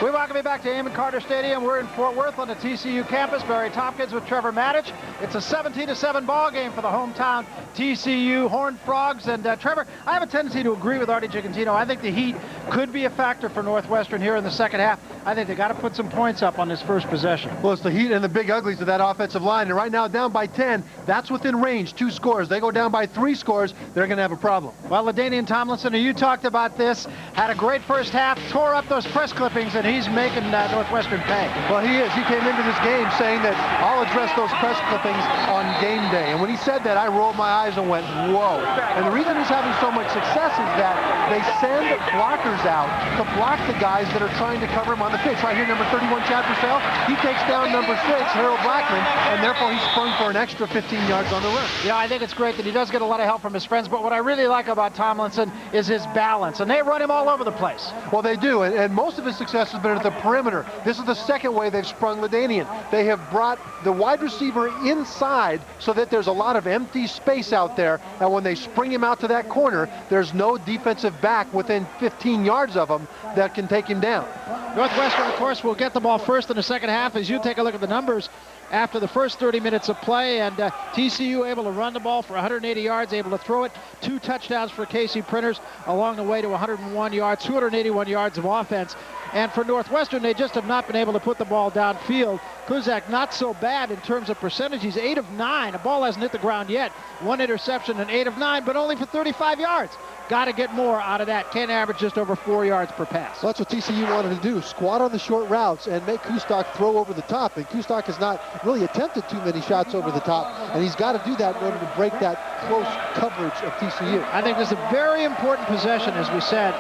We welcome you back to Amon Carter Stadium. We're in Fort Worth on the TCU campus. Barry Tompkins with Trevor Maddich. It's a 17-7 ball game for the hometown TCU Horned Frogs. And Trevor, I have a tendency to agree with Artie Gigantino. I think the heat could be a factor for Northwestern here in the second half. I think they got to put some points up on this first possession. Well, it's the heat and the big uglies of that offensive line. And right now, down by 10, that's within range, 2 scores. They go down by 3 scores, they're going to have a problem. Well, LaDainian Tomlinson, you talked about this, had a great first half, tore up those press clippings, and he's making Northwestern pay. Well, he is. He came into this game saying that I'll address those press clippings on game day. And when he said that, I rolled my eyes and went, whoa. And the reason he's having so much success is that they send blockers out to block the guys that are trying to cover him on the pitch. Right here, number 31, Chad Purcell. He takes down number 6, Harold Blackman, and therefore he's sprung for an extra 15 yards on the run. Yeah, I think it's great that he does get a lot of help from his friends, but what I really like about Tomlinson is his balance, and they run him all over the place. Well, they do, and most of his success has been at the perimeter. This is the second way they've sprung LaDainian. They have brought the wide receiver inside so that there's a lot of empty space out there, and when they spring him out to that corner, there's no defensive back within 15 yards of him that can take him down. Northwestern, of course, will get the ball first in the second half. As you take a look at the numbers after the first 30 minutes of play, and TCU able to run the ball for 180 yards, able to throw it, 2 touchdowns for Casey Printers along the way to 101 yards, 281 yards of offense. And for Northwestern, they just have not been able to put the ball downfield. Kuzak not so bad in terms of percentage. He's 8 of 9. The ball hasn't hit the ground yet. 1 interception and 8 of 9, but only for 35 yards. Got to get more out of that. Can't average just over 4 yards per pass. Well, that's what TCU wanted to do, squat on the short routes and make Kustok throw over the top. And Kustok has not really attempted too many shots over the top, and he's got to do that in order to break that close coverage of TCU. I think this is a very important possession, as we said,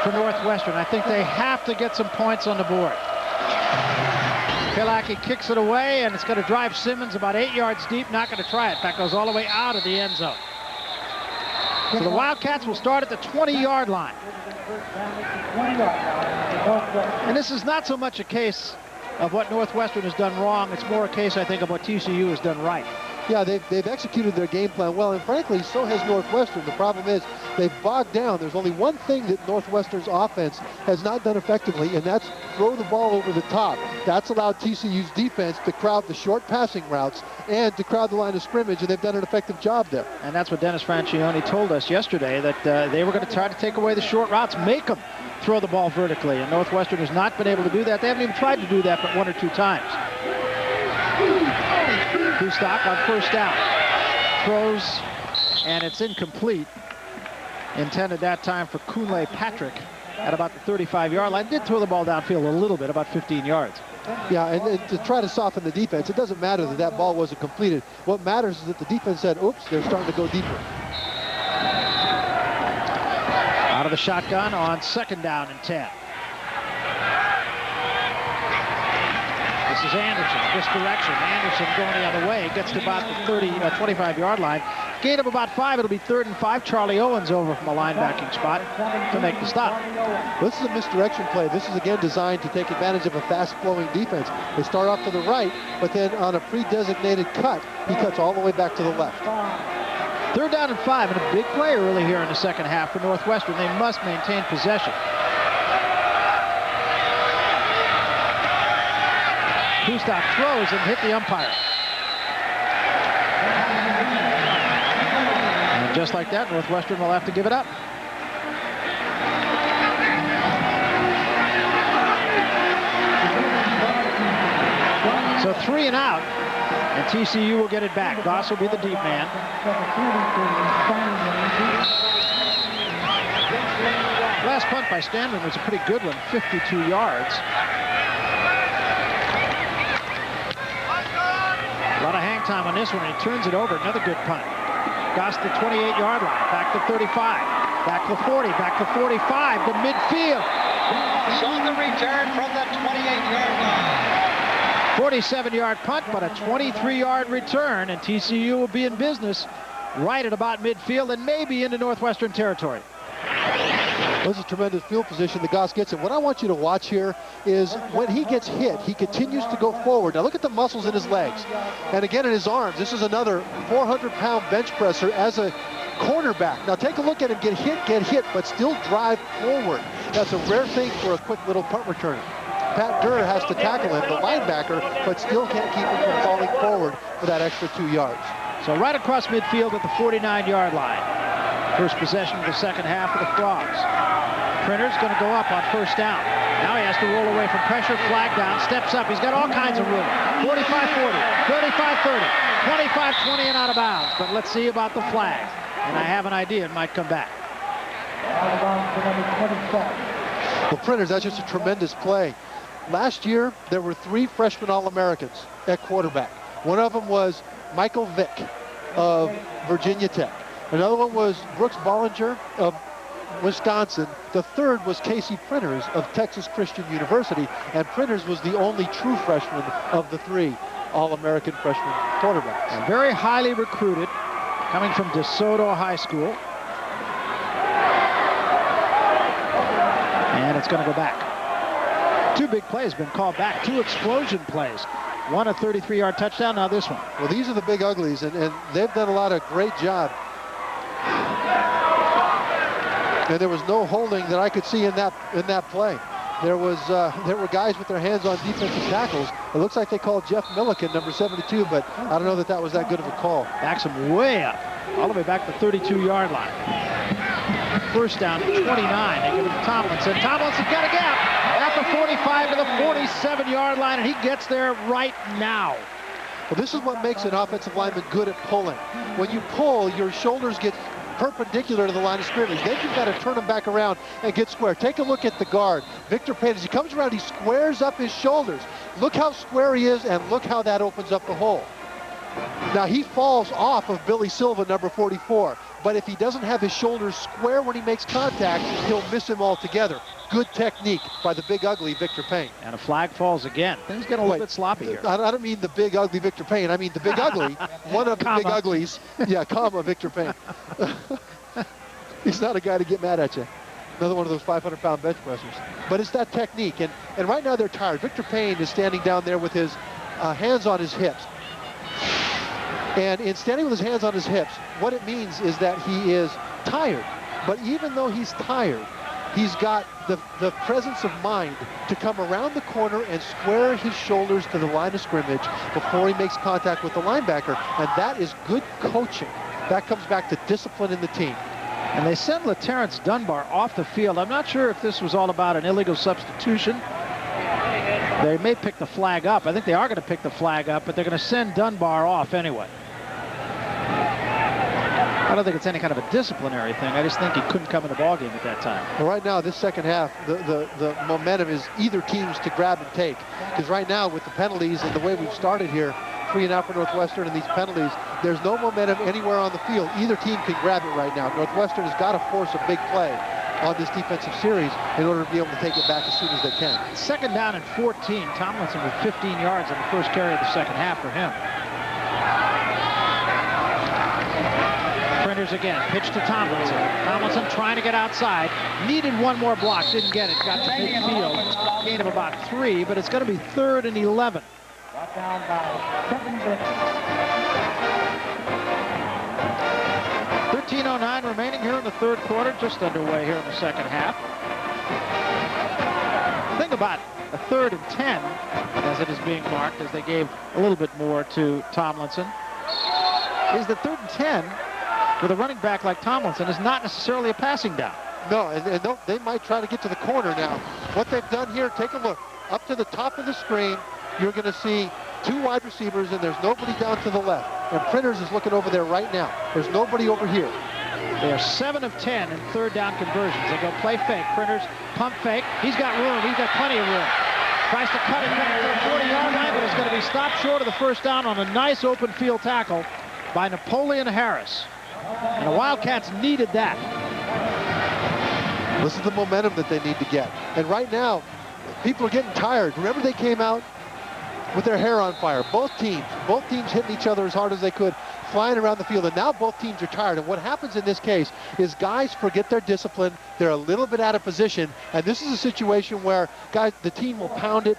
for Northwestern. I think they have to get some points on the board. Pilaki kicks it away, and it's going to drive Simmons about 8 yards deep. Not going to try it. That goes all the way out of the end zone. So the Wildcats will start at the 20-yard line. And this is not so much a case of what Northwestern has done wrong. It's more a case, I think, of what TCU has done right. Yeah, they've executed their game plan well, and frankly, so has Northwestern. The problem is they've bogged down. There's only one thing that Northwestern's offense has not done effectively, and that's throw the ball over the top. That's allowed TCU's defense to crowd the short passing routes and to crowd the line of scrimmage, and they've done an effective job there. And that's what Dennis Francione told us yesterday, that they were going to try to take away the short routes, make them throw the ball vertically, and Northwestern has not been able to do that. They haven't even tried to do that but 1 or 2 times. Kustok on first down. Throws, and it's incomplete. Intended that time for Kunle Patrick at about the 35-yard line. Did throw the ball downfield a little bit, about 15 yards. Yeah, and to try to soften the defense, it doesn't matter that that ball wasn't completed. What matters is that the defense said, oops, they're starting to go deeper. Out of the shotgun on 2nd down and 10. This is Anderson, this direction. Anderson going the other way, gets to about the 25-yard line. Gain of about 5, it'll be 3rd and 5. Charlie Owens over from a linebacking spot to make the stop. This is a misdirection play. This is again designed to take advantage of a fast-flowing defense. They start off to the right, but then on a pre-designated cut, he cuts all the way back to the left. 3rd down and 5, and a big play early here in the second half for Northwestern. They must maintain possession. Kustok throws and hit the umpire. And just like that, Northwestern will have to give it up. So 3 and out, and TCU will get it back. Goss will be the deep man. Last punt by Stanman was a pretty good one, 52 yards. A lot of hang time on this one. He turns it over. Another good punt. Goss the 28-yard line. Back to 35. Back to 40. Back to 45. To midfield. So the return from the 28-yard line. 47-yard punt, but a 23-yard return, and TCU will be in business right at about midfield and maybe into Northwestern territory. This is a tremendous field position that Goss gets in. What I want you to watch here is when he gets hit, he continues to go forward. Now look at the muscles in his legs. And again in his arms. This is another 400-pound bench presser as a cornerback. Now take a look at him get hit, but still drive forward. That's a rare thing for a quick little punt returner. Pat Durr has to tackle him, the linebacker, but still can't keep him from falling forward for that extra 2 yards. So right across midfield at the 49-yard line. First possession of the second half of the Frogs. Printer's going to go up on 1st down. Now he has to roll away from pressure, flag down, steps up. He's got all kinds of room. 45-40, 35-30, 25-20 and out of bounds. But let's see about the flag. And I have an idea it might come back. Well, Printers, that's just a tremendous play. Last year, there were 3 freshman All-Americans at quarterback. One of them was Michael Vick of Virginia Tech. Another one was Brooks Bollinger of Wisconsin. The third was Casey Printers of Texas Christian University, and Printers was the only true freshman of the 3 All-American freshman quarterbacks. And very highly recruited, coming from DeSoto High School. And it's going to go back. 2 big plays been called back, 2 explosion plays. One a 33-yard touchdown, now this one. Well, these are the big uglies, and they've done a lot of great job. And there was no holding that I could see in that play. There were guys with their hands on defensive tackles. It looks like they called Jeff Milliken, number 72, but I don't know that was that good of a call. Backs him way up, all the way back to the 32-yard line. 1st down, 29. They give it to Tomlinson. Tomlinson's got a gap at the 45 to the 47-yard line, and he gets there right now. Well, this is what makes an offensive lineman good at pulling. When you pull, your shoulders get perpendicular to the line of scrimmage. Then you've got to turn them back around and get square. Take a look at the guard, Victor Payne. As he comes around, he squares up his shoulders. Look how square he is, and look how that opens up the hole. Now, he falls off of Billy Silva, number 44. But if he doesn't have his shoulders square when he makes contact, he'll miss him altogether. Good technique by the big ugly Victor Payne. And a flag falls again. Things get a little bit sloppy here. I don't mean the big ugly Victor Payne. I mean the big ugly, one of the big uglies. Yeah, comma Victor Payne. He's not a guy to get mad at you. Another one of those 500-pound bench pressers. But it's that technique. And right now they're tired. Victor Payne is standing down there with his hands on his hips. And in standing with his hands on his hips, what it means is that he is tired. But even though he's tired, he's got the presence of mind to come around the corner and square his shoulders to the line of scrimmage before he makes contact with the linebacker. And that is good coaching. That comes back to discipline in the team. And they send LaTerrence Dunbar off the field. I'm not sure if this was all about an illegal substitution. They may pick the flag up. I think they are going to pick the flag up, but they're going to send Dunbar off anyway. I don't think it's any kind of a disciplinary thing. I just think he couldn't come in the ballgame at that time. Well, right now, this second half, the momentum is either teams to grab and take. Because right now, with the penalties and the way we've started here, 3 and out for Northwestern and these penalties, there's no momentum anywhere on the field. Either team can grab it right now. Northwestern has got to force a big play. on this defensive series in order to be able to take it back as soon as they can. Second down and 14. Tomlinson with 15 yards on the first carry of the second half for him. Printers again, pitch to Tomlinson. Tomlinson trying to get outside. Needed one more block, didn't get it. Got to midfield. Gain of about 3, but it's going to be 3rd and 11. 13:09 remaining here in the third quarter, just underway here in the second half. The thing about a 3rd and 10, as it is being marked, as they gave a little bit more to Tomlinson, is that 3rd and 10 with a running back like Tomlinson is not necessarily a passing down. No, and they might try to get to the corner now. What they've done here, take a look. Up to the top of the screen, you're going to see 2 wide receivers, and there's nobody down to the left. And Printers is looking over there right now. There's nobody over here. They are 7 of 10 in third down conversions. They go play fake. Printers pump fake. He's got room. He's got plenty of room. Tries to cut it back to the 40-yard line, but it's going to be stopped short of the first down on a nice open field tackle by Napoleon Harris. And the Wildcats needed that. This is the momentum that they need to get. And right now, people are getting tired. Remember, they came out with their hair on fire. Both teams hitting each other as hard as they could, flying around the field, and now both teams are tired. And what happens in this case is guys forget their discipline. They're a little bit out of position, and this is a situation where guys, the team will pound it.